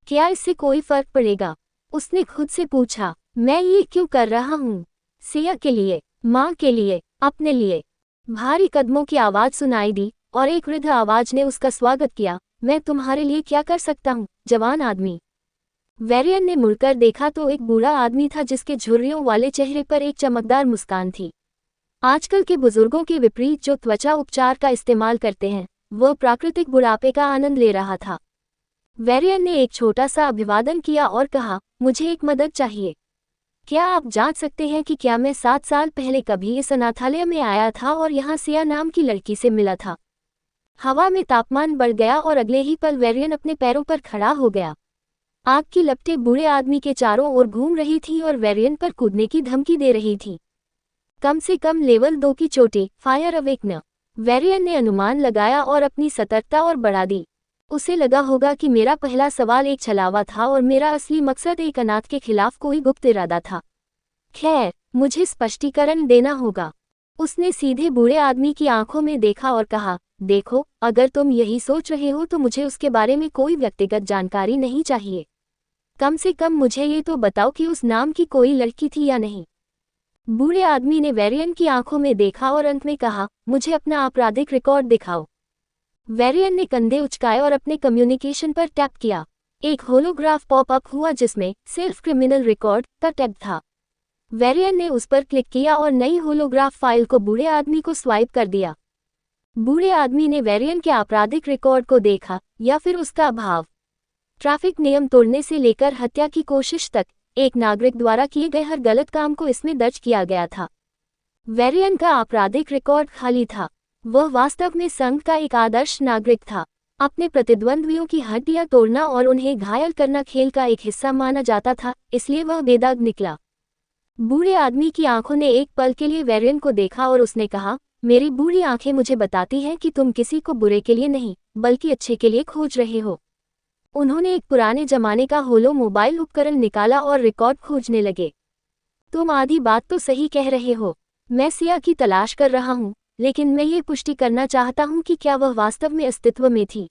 क्या इससे कोई फर्क पड़ेगा? उसने खुद से पूछा। मैं ये क्यों कर रहा हूँ? सिया के लिए, माँ के लिए, अपने लिए। भारी कदमों की आवाज सुनाई दी और एक वृद्ध आवाज ने उसका स्वागत किया। मैं तुम्हारे लिए क्या कर सकता हूँ, जवान आदमी? वेरियन ने मुड़कर देखा तो एक बूढ़ा आदमी था जिसके झुर्रियों वाले चेहरे पर एक चमकदार मुस्कान थी। आजकल के बुजुर्गों के विपरीत जो त्वचा उपचार का इस्तेमाल करते हैं, वह प्राकृतिक बुढ़ापे का आनंद ले रहा था। वेरियन ने एक छोटा सा अभिवादन किया और कहा, मुझे एक मदद चाहिए। क्या आप जांच सकते हैं कि क्या मैं 7 साल पहले कभी इस अनाथालय में आया था और यहाँ सिया नाम की लड़की से मिला था? हवा में तापमान बढ़ गया और अगले ही पल वेरियन अपने पैरों पर खड़ा हो गया। आग की लपटें बूढ़े आदमी के चारों ओर घूम रही थीं और वेरियन पर कूदने की धमकी दे रही थीं। कम से कम लेवल 2 की चोटें, फायर अवेकन। वेरियन ने अनुमान लगाया और अपनी सतर्कता और बढ़ा दी। उसे लगा होगा कि मेरा पहला सवाल एक छलावा था और मेरा असली मकसद एक अनाथ के खिलाफ कोई गुप्त इरादा था। खैर, मुझे स्पष्टीकरण देना होगा। उसने सीधे बूढ़े आदमी की आंखों में देखा और कहा, देखो, अगर तुम यही सोच रहे हो तो मुझे उसके बारे में कोई व्यक्तिगत जानकारी नहीं चाहिए। कम से कम मुझे ये तो बताओ कि उस नाम की कोई लड़की थी या नहीं। बूढ़े आदमी ने वेरियन की आंखों में देखा और अंत में कहा, मुझे अपना आपराधिक रिकॉर्ड दिखाओ। वेरियन ने कंधे उचकाए और अपने कम्युनिकेशन पर टैप किया। एक होलोग्राफ पॉपअप हुआ जिसमें सेल्फ क्रिमिनल रिकॉर्ड का टैग था। वेरियन ने उस पर क्लिक किया और नई होलोग्राफ फाइल को बूढ़े आदमी को स्वाइप कर दिया। बूढ़े आदमी ने वेरियन के आपराधिक रिकॉर्ड को देखा, या फिर उसका अभाव। ट्रैफिक नियम तोड़ने से लेकर हत्या की कोशिश तक, एक नागरिक द्वारा किए गए हर गलत काम को इसमें दर्ज किया गया था। वेरियन का आपराधिक रिकॉर्ड खाली था। वह वास्तव में संघ का एक आदर्श नागरिक था। अपने प्रतिद्वंद्वियों की हड्डियां तोड़ना और उन्हें घायल करना खेल का एक हिस्सा माना जाता था, इसलिए वह बेदाग निकला। बूढ़े आदमी की आंखों ने एक पल के लिए वेरियन को देखा और उसने कहा, मेरी बूढ़ी आंखें मुझे बताती हैं कि तुम किसी को बुरे के लिए नहीं, बल्कि अच्छे के लिए खोज रहे हो। उन्होंने एक पुराने जमाने का होलो मोबाइल उपकरण निकाला और रिकॉर्ड खोजने लगे। तुम आधी बात तो सही कह रहे हो। मैं सिया की तलाश कर रहा हूँ, लेकिन मैं ये पुष्टि करना चाहता हूँ कि क्या वह वास्तव में अस्तित्व में थी।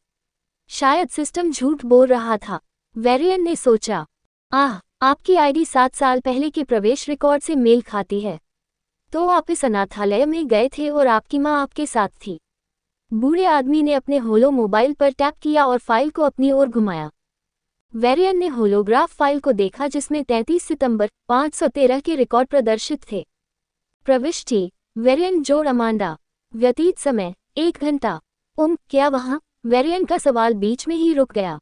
शायद सिस्टम झूठ बोल रहा था, वेरियन ने सोचा। आपकी आईडी 7 साल पहले के प्रवेश रिकॉर्ड से मेल खाती है। तो आप इस अनाथालय में गए थे और आपकी माँ आपके साथ थी। बूढ़े आदमी ने अपने होलो मोबाइल पर टैप किया और फाइल को अपनी ओर घुमाया। वेरियन ने होलोग्राफ फाइल को देखा जिसमें 33 सितंबर 513 के रिकॉर्ड प्रदर्शित थे। प्रविष्टि, वेरियन जोड़ अमांडा। व्यतीत समय 1 घंटा। क्या वहाँ? वेरियन का सवाल बीच में ही रुक गया।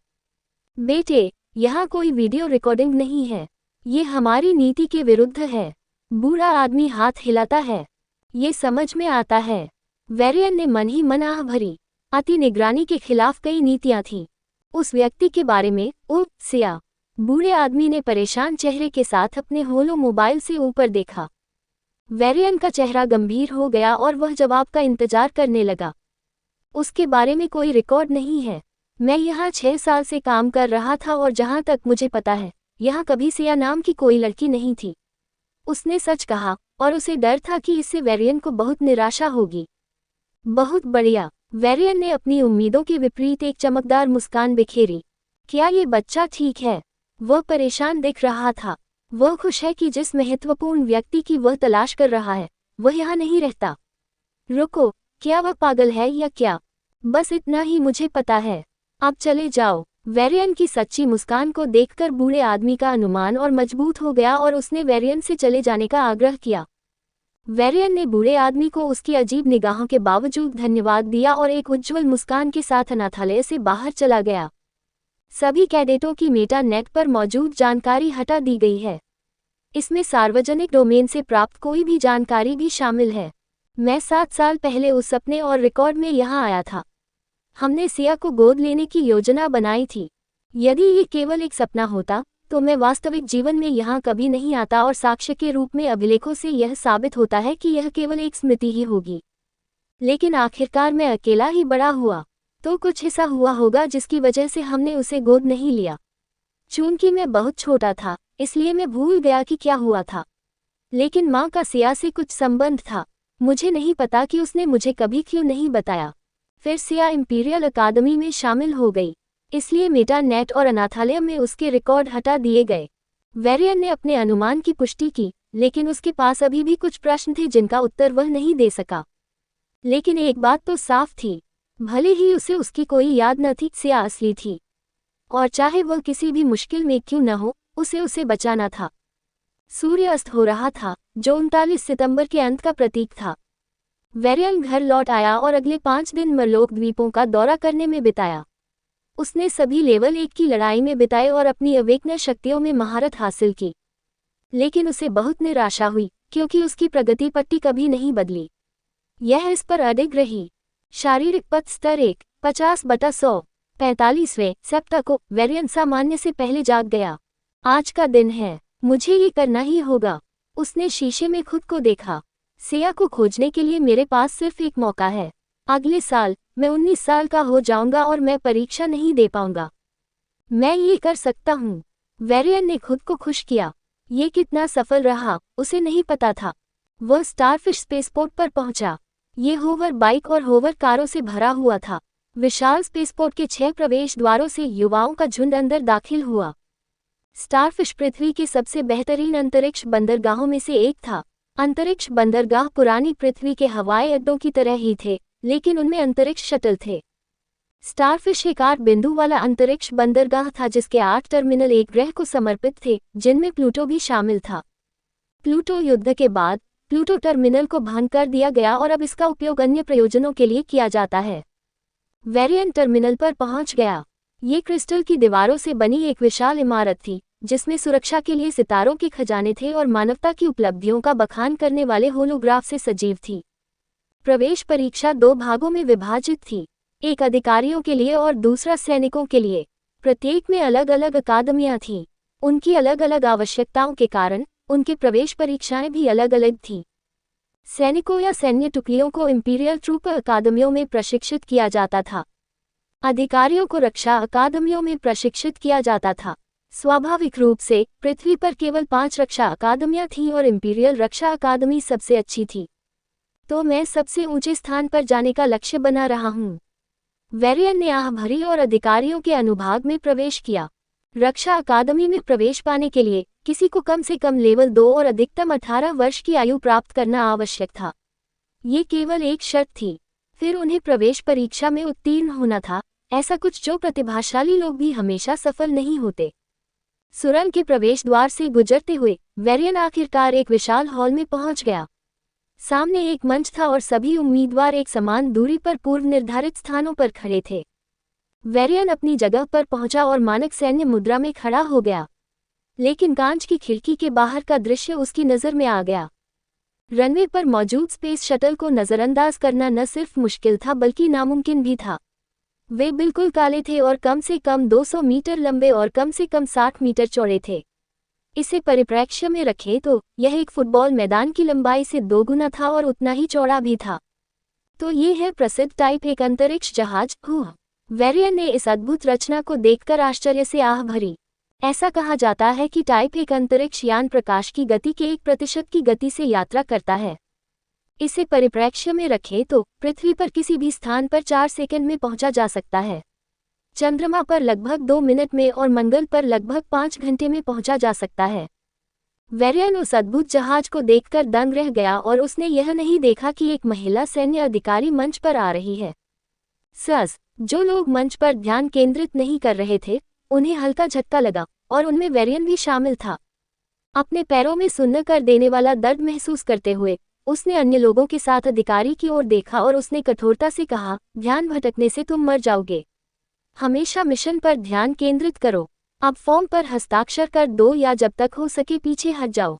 बेटे, यहाँ कोई वीडियो रिकॉर्डिंग नहीं है। ये हमारी नीति के विरुद्ध है। बूढ़ा आदमी हाथ हिलाता है। ये समझ में आता है। वेरियन ने मन ही मन आह भरी। अति निगरानी के खिलाफ कई नीतियां थीं। उस व्यक्ति के बारे में, सिया। बूढ़े आदमी ने परेशान चेहरे के साथ अपने होलो मोबाइल से ऊपर देखा। वेरियन का चेहरा गंभीर हो गया और वह जवाब का इंतजार करने लगा। उसके बारे में कोई रिकॉर्ड नहीं है। मैं यहाँ 6 साल से काम कर रहा था और जहाँ तक मुझे पता है, यहाँ कभी सिया नाम की कोई लड़की नहीं थी। उसने सच कहा, और उसे डर था कि इससे वेरियन को बहुत निराशा होगी। बहुत बढ़िया। वेरियन ने अपनी उम्मीदों के विपरीत एक चमकदार मुस्कान बिखेरी। क्या ये बच्चा ठीक है? वह परेशान दिख रहा था। वह खुश है कि जिस महत्वपूर्ण व्यक्ति की वह तलाश कर रहा है, वह यहाँ नहीं रहता। रुको, क्या वह पागल है या क्या? बस इतना ही मुझे पता है। अब चले जाओ। वेरियन की सच्ची मुस्कान को देखकर बूढ़े आदमी का अनुमान और मजबूत हो गया और उसने वेरियन से चले जाने का आग्रह किया। वेरियन ने बूढ़े आदमी को उसकी अजीब निगाहों के बावजूद धन्यवाद दिया और एक उज्ज्वल मुस्कान के साथ अनाथालय से बाहर चला गया। सभी कैडेटों की मेटा नेट पर मौजूद जानकारी हटा दी गई है। इसमें सार्वजनिक डोमेन से प्राप्त कोई भी जानकारी भी शामिल है। मैं 7 साल पहले उस सपने और रिकॉर्ड में यहाँ आया था। हमने सिया को गोद लेने की योजना बनाई थी। यदि ये केवल एक सपना होता तो मैं वास्तविक जीवन में यहाँ कभी नहीं आता और साक्ष्य के रूप में अभिलेखों से यह साबित होता है कि यह केवल एक स्मृति ही होगी। लेकिन आखिरकार मैं अकेला ही बड़ा हुआ, तो कुछ ऐसा हुआ होगा जिसकी वजह से हमने उसे गोद नहीं लिया। चूंकि मैं बहुत छोटा था, इसलिए मैं भूल गया कि क्या हुआ था। लेकिन माँ का सिया से कुछ संबंध था। मुझे नहीं पता कि उसने मुझे कभी क्यों नहीं बताया। फिर सिया इंपीरियल अकादमी में शामिल हो गई, इसलिए मेटा नेट और अनाथालय में उसके रिकॉर्ड हटा दिए गए। वेरियन ने अपने अनुमान की पुष्टि की, लेकिन उसके पास अभी भी कुछ प्रश्न थे जिनका उत्तर वह नहीं दे सका। लेकिन एक बात तो साफ थी, भले ही उसे उसकी कोई याद न थी, सिया असली थी, और चाहे वह किसी भी मुश्किल में क्यों न हो, उसे बचाना था। सूर्य अस्त हो रहा था, जो 39 सितंबर के अंत का प्रतीक था। वेरियन घर लौट आया और अगले 5 दिन मरलोक द्वीपों का दौरा करने में बिताया। उसने सभी लेवल 1 की लड़ाई में बिताए और अपनी अवेकनर शक्तियों में महारत हासिल की। लेकिन उसे बहुत निराशा हुई, क्योंकि उसकी प्रगति पट्टी कभी नहीं बदली। यह इस पर अडिग रही। शारीरिक पद स्तर 1, 50/100, 45वें सप्ताह को वेरियन सामान्य से पहले जाग गया। आज का दिन है, मुझे ये करना ही होगा। उसने शीशे में खुद को देखा। सिया को खोजने के लिए मेरे पास सिर्फ एक मौका है। अगले साल मैं 19 साल का हो जाऊंगा और मैं परीक्षा नहीं दे पाऊंगा। मैं ये कर सकता हूँ। वेरियन ने खुद को खुश किया। ये कितना सफल रहा, उसे नहीं पता था। वह स्टारफिश स्पेसपोर्ट पर पहुंचा। ये होवर बाइक और होवर कारों से भरा हुआ था। विशाल स्पेसपोर्ट के 6 प्रवेश द्वारों से युवाओं का झुंड अंदर दाखिल हुआ। स्टारफिश पृथ्वी के सबसे बेहतरीन अंतरिक्ष बंदरगाहों में से एक था। अंतरिक्ष बंदरगाह पुरानी पृथ्वी के हवाई अड्डों की तरह ही थे, लेकिन उनमें अंतरिक्ष शटल थे। स्टारफिश एक 8 बिंदु वाला अंतरिक्ष बंदरगाह था जिसके 8 टर्मिनल एक ग्रह को समर्पित थे, जिनमें प्लूटो भी शामिल था। प्लूटो युद्ध के बाद प्लूटो टर्मिनल को भंग कर दिया गया और अब इसका उपयोग अन्य प्रयोजनों के लिए किया जाता है। वेरियन टर्मिनल पर पहुंच गया। ये क्रिस्टल की दीवारों से बनी एक विशाल इमारत थी, जिसमें सुरक्षा के लिए सितारों के खजाने थे और मानवता की उपलब्धियों का बखान करने वाले होलोग्राफ से सजीव थी। प्रवेश परीक्षा 2 भागों में विभाजित थी, एक अधिकारियों के लिए और दूसरा सैनिकों के लिए। प्रत्येक में अलग अलग अकादमियां थीं। उनकी अलग अलग आवश्यकताओं के कारण उनके प्रवेश परीक्षाएं भी अलग अलग थीं। सैनिकों या सैन्य टुकड़ियों को इंपीरियल ट्रूप अकादमियों में प्रशिक्षित किया जाता था। अधिकारियों को रक्षा अकादमियों में प्रशिक्षित किया जाता था। स्वाभाविक रूप से पृथ्वी पर केवल 5 रक्षा अकादमियां थीं और इंपीरियल रक्षा अकादमी सबसे अच्छी थी। तो मैं सबसे ऊंचे स्थान पर जाने का लक्ष्य बना रहा हूं। वेरियन ने आह भरी और अधिकारियों के अनुभाग में प्रवेश किया। रक्षा अकादमी में प्रवेश पाने के लिए किसी को कम से कम लेवल 2 और अधिकतम 18 वर्ष की आयु प्राप्त करना आवश्यक था। ये केवल एक शर्त थी। फिर उन्हें प्रवेश परीक्षा में उत्तीर्ण होना था, ऐसा कुछ जो प्रतिभाशाली लोग भी हमेशा सफल नहीं होते। सुरंग के प्रवेश द्वार से गुजरते हुए वेरियन आखिरकार एक विशाल हॉल में पहुंच गया। सामने एक मंच था और सभी उम्मीदवार एक समान दूरी पर पूर्व निर्धारित स्थानों पर खड़े थे। वेरियन अपनी जगह पर पहुंचा और मानक सैन्य मुद्रा में खड़ा हो गया। लेकिन कांच की खिड़की के बाहर का दृश्य उसकी नज़र में आ गया। रनवे पर मौजूद स्पेस शटल को नज़रअंदाज करना न सिर्फ मुश्किल था बल्कि नामुमकिन भी था। वे बिल्कुल काले थे और कम से कम 200 मीटर लंबे और कम से कम 60 मीटर चौड़े थे। इसे परिप्रेक्ष्य में रखें तो यह एक फुटबॉल मैदान की लंबाई से 2 गुना था और उतना ही चौड़ा भी था। तो ये है प्रसिद्ध टाइप एक अंतरिक्ष जहाज। वेरियन ने इस अद्भुत रचना को देखकर आश्चर्य से आह भरी। ऐसा कहा जाता है कि टाइप एक अंतरिक्ष यान प्रकाश की गति के 1% की गति से यात्रा करता है। इसे परिप्रेक्ष्य में रखें तो पृथ्वी पर किसी भी स्थान पर 4 सेकंड में पहुंचा जा सकता है, चंद्रमा पर लगभग 2 मिनट में और मंगल पर लगभग 5 घंटे में पहुंचा जा सकता है। वेरियन उस अद्भुत जहाज को देखकर दंग रह गया और उसने यह नहीं देखा कि एक महिला सैन्य अधिकारी मंच पर आ रही है। सज जो लोग मंच पर ध्यान केंद्रित नहीं कर रहे थे, उन्हें हल्का झटका लगा, और उनमें वेरियन भी शामिल था। अपने पैरों में सुन्न कर देने वाला दर्द महसूस करते हुए उसने अन्य लोगों के साथ अधिकारी की ओर देखा और उसने कठोरता से कहा, ध्यान भटकने से तुम मर जाओगे। हमेशा मिशन पर ध्यान केंद्रित करो। अब फॉर्म पर हस्ताक्षर कर दो या जब तक हो सके पीछे हट जाओ।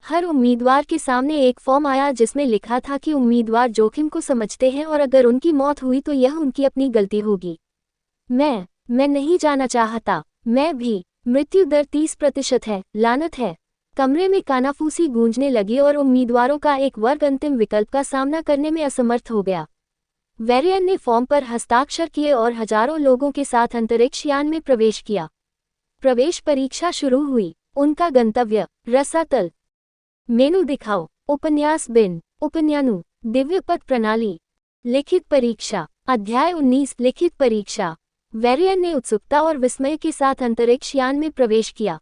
हर उम्मीदवार के सामने एक फॉर्म आया जिसमें लिखा था कि उम्मीदवार जोखिम को समझते हैं और अगर उनकी मौत हुई तो यह उनकी अपनी गलती होगी। मैं नहीं जाना चाहता। मैं भी। मृत्यु दर 30% है। लानत है। कमरे में कानाफूसी गूंजने लगी और उम्मीदवारों का एक वर्ग अंतिम विकल्प का सामना करने में असमर्थ हो गया। वेरियन ने फॉर्म पर हस्ताक्षर किए और हजारों लोगों के साथ अंतरिक्ष यान में प्रवेश किया। प्रवेश परीक्षा शुरू हुई। उनका गंतव्य रसातल। मेनू दिखाओ। उपन्यास बिन। उपन्यानु। दिव्य पथ प्रणाली। लिखित परीक्षा। अध्याय 19 लिखित परीक्षा। वेरियन ने उत्सुकता और विस्मय के साथ अंतरिक्ष यान में प्रवेश किया।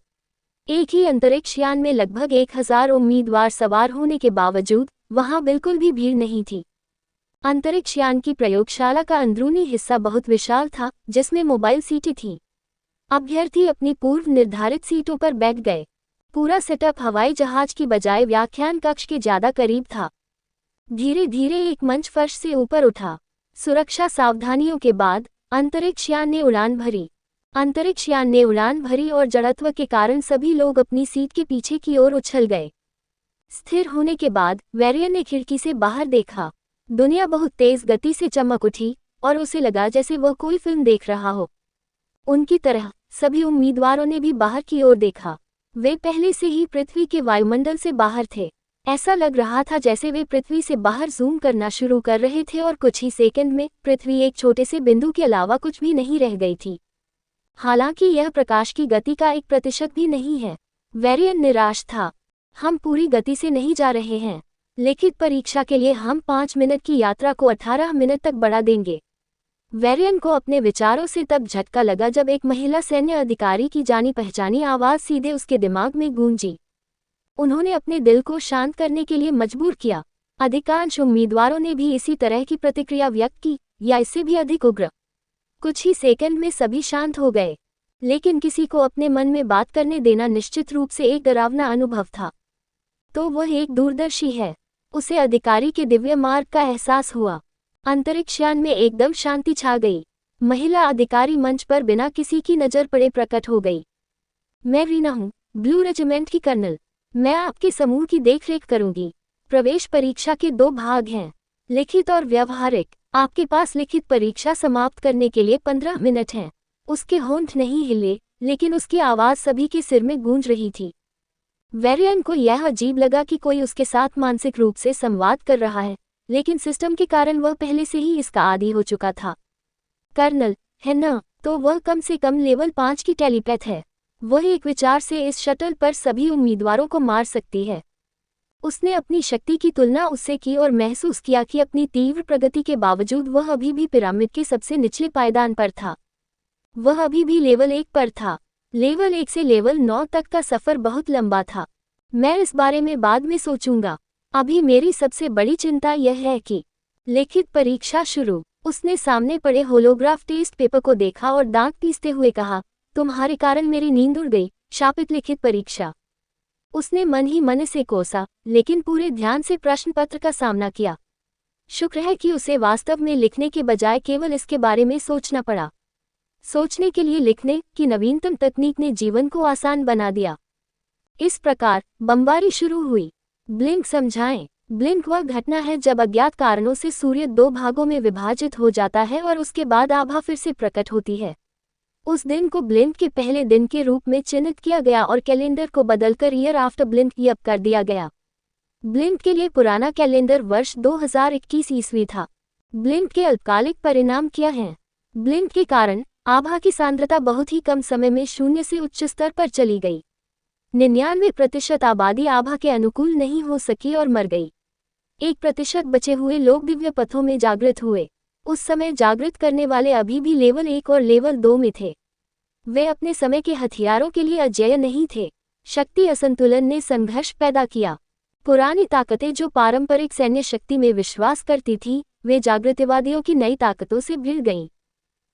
एक ही अंतरिक्ष यान में लगभग 1000 उम्मीदवार सवार होने के बावजूद वहां बिल्कुल भी भीड़ नहीं थी। अंतरिक्ष यान की प्रयोगशाला का अंदरूनी हिस्सा बहुत विशाल था, जिसमें मोबाइल सीटें थीं। अभ्यर्थी अपनी पूर्व निर्धारित सीटों पर बैठ गए। पूरा सेटअप हवाई जहाज की बजाय व्याख्यान कक्ष के ज्यादा करीब था। धीरे धीरे एक मंच फर्श से ऊपर उठा। सुरक्षा सावधानियों के बाद अंतरिक्ष यान ने उड़ान भरी। अंतरिक्ष यान ने उड़ान भरी और जड़त्व के कारण सभी लोग अपनी सीट के पीछे की ओर उछल गए। स्थिर होने के बाद वेरियन ने खिड़की से बाहर देखा। दुनिया बहुत तेज गति से चमक उठी और उसे लगा जैसे वह कोई फिल्म देख रहा हो। उनकी तरह सभी उम्मीदवारों ने भी बाहर की ओर देखा। वे पहले से ही पृथ्वी के वायुमंडल से बाहर थे। ऐसा लग रहा था जैसे वे पृथ्वी से बाहर जूम करना शुरू कर रहे थे और कुछ ही सेकंड में पृथ्वी एक छोटे से बिंदु के अलावा कुछ भी नहीं रह गई थी। हालांकि यह प्रकाश की गति का 1% भी नहीं है। वेरियन निराश था। हम पूरी गति से नहीं जा रहे हैं। लिखित परीक्षा के लिए हम 5 मिनट की यात्रा को 18 मिनट तक बढ़ा देंगे। वेरियन को अपने विचारों से तब झटका लगा जब एक महिला सैन्य अधिकारी की जानी पहचानी आवाज सीधे उसके दिमाग में गूंजी। उन्होंने अपने दिल को शांत करने के लिए मजबूर किया। अधिकांश उम्मीदवारों ने भी इसी तरह की प्रतिक्रिया व्यक्त की, या इससे भी अधिक उग्र। कुछ ही सेकंड में सभी शांत हो गए, लेकिन किसी को अपने मन में बात करने देना निश्चित रूप से एक डरावना अनुभव था। तो वह एक दूरदर्शी है। उसे अधिकारी के दिव्य मार्ग का एहसास हुआ। अंतरिक्ष यान में एकदम शांति छा गई। महिला अधिकारी मंच पर बिना किसी की नजर पड़े प्रकट हो गई। मैं रीना हूँ, ब्लू रेजिमेंट की कर्नल। मैं आपके समूह की देखरेख करूंगी। प्रवेश परीक्षा के 2 भाग हैं, लिखित और व्यवहारिक। आपके पास लिखित परीक्षा समाप्त करने के लिए 15 मिनट हैं। उसके होंठ नहीं हिले, लेकिन उसकी आवाज सभी के सिर में गूंज रही थी। वेरियन को यह अजीब लगा कि कोई उसके साथ मानसिक रूप से संवाद कर रहा है, लेकिन सिस्टम के कारण वह पहले से ही इसका आदी हो चुका था। कर्नल, है ना? तो वह कम से कम लेवल 5 की टेलीपैथ है। वह एक विचार से इस शटल पर सभी उम्मीदवारों को मार सकती है। उसने अपनी शक्ति की तुलना उससे की और महसूस किया कि अपनी तीव्र प्रगति के बावजूद वह अभी भी पिरामिड के सबसे निचले पायदान पर था। वह अभी भी लेवल 1 पर था। लेवल 1 से लेवल 9 तक का सफर बहुत लंबा था। मैं इस बारे में बाद में सोचूंगा। अभी मेरी सबसे बड़ी चिंता यह है कि लिखित परीक्षा शुरू। उसने सामने पड़े होलोग्राफ टेस्ट पेपर को देखा और दांत पीसते हुए कहा, तुम्हारे कारण मेरी नींद उड़ गई। शापित लिखित परीक्षा। उसने मन ही मन से कोसा, लेकिन पूरे ध्यान से प्रश्न पत्र का सामना किया। शुक्र है कि उसे वास्तव में लिखने के बजाय केवल इसके बारे में सोचना पड़ा। सोचने के लिए लिखने की नवीनतम तकनीक ने जीवन को आसान बना दिया। इस प्रकार बमबारी शुरू हुई। ब्लिंक समझाएं। ब्लिंक वह घटना है जब अज्ञात कारणों से सूर्य 2 भागों में विभाजित हो जाता है और उसके बाद आभा फिर से प्रकट होती है। उस दिन को ब्लिंक के पहले दिन के रूप में चिन्हित किया गया और कैलेंडर को बदलकर ईयर आफ्टर ब्लिंक ईयर कर दिया गया। ब्लिंक के लिए पुराना कैलेंडर वर्ष 2021 ईस्वी था। ब्लिंक के अल्पकालिक परिणाम क्या हैं? ब्लिंक के कारण आभा की सांद्रता बहुत ही कम समय में 0 से उच्च स्तर पर चली गई। 99% आबादी आभा के अनुकूल नहीं हो सकी और मर गई। 1% बचे हुए लोग दिव्य पथों में जागृत हुए। उस समय जागृत करने वाले अभी भी लेवल 1 और लेवल 2 में थे। वे अपने समय के हथियारों के लिए अजेय नहीं थे। शक्ति असंतुलन ने संघर्ष पैदा किया। पुरानी ताकतें जो पारंपरिक सैन्य शक्ति में विश्वास करती थीं, वे जागृतिवादियों की नई ताकतों से भिड़ गईं।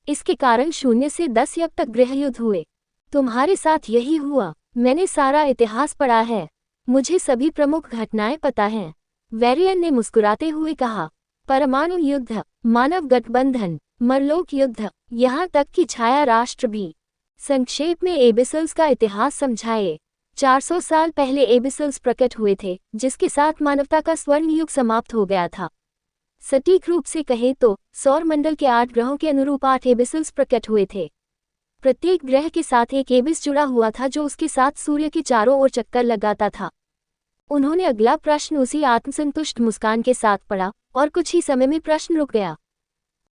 इसके कारण 0 से 10 युग तक गृहयुद्ध हुए। तुम्हारे साथ यही हुआ। मैंने सारा इतिहास पढ़ा है, मुझे सभी प्रमुख घटनाएं पता हैं। वेरियन ने मुस्कुराते हुए कहा। परमाणु युद्ध, मानव गठबंधन, मरलोक युद्ध, यहाँ तक कि छाया राष्ट्र भी। संक्षेप में एबिसल्स का इतिहास समझाए। 400 साल पहले एबिसल्स प्रकट हुए थे, जिसके साथ मानवता का स्वर्ण युग समाप्त हो गया था। सटीक रूप से कहें तो सौरमंडल के 8 ग्रहों के अनुरूप 8 एबिसल्स प्रकट हुए थे। प्रत्येक ग्रह के साथ एक एबिस जुड़ा हुआ था जो उसके साथ सूर्य के चारों ओर चक्कर लगाता था। उन्होंने अगला प्रश्न उसी आत्मसंतुष्ट मुस्कान के साथ पढ़ा और कुछ ही समय में प्रश्न रुक गया।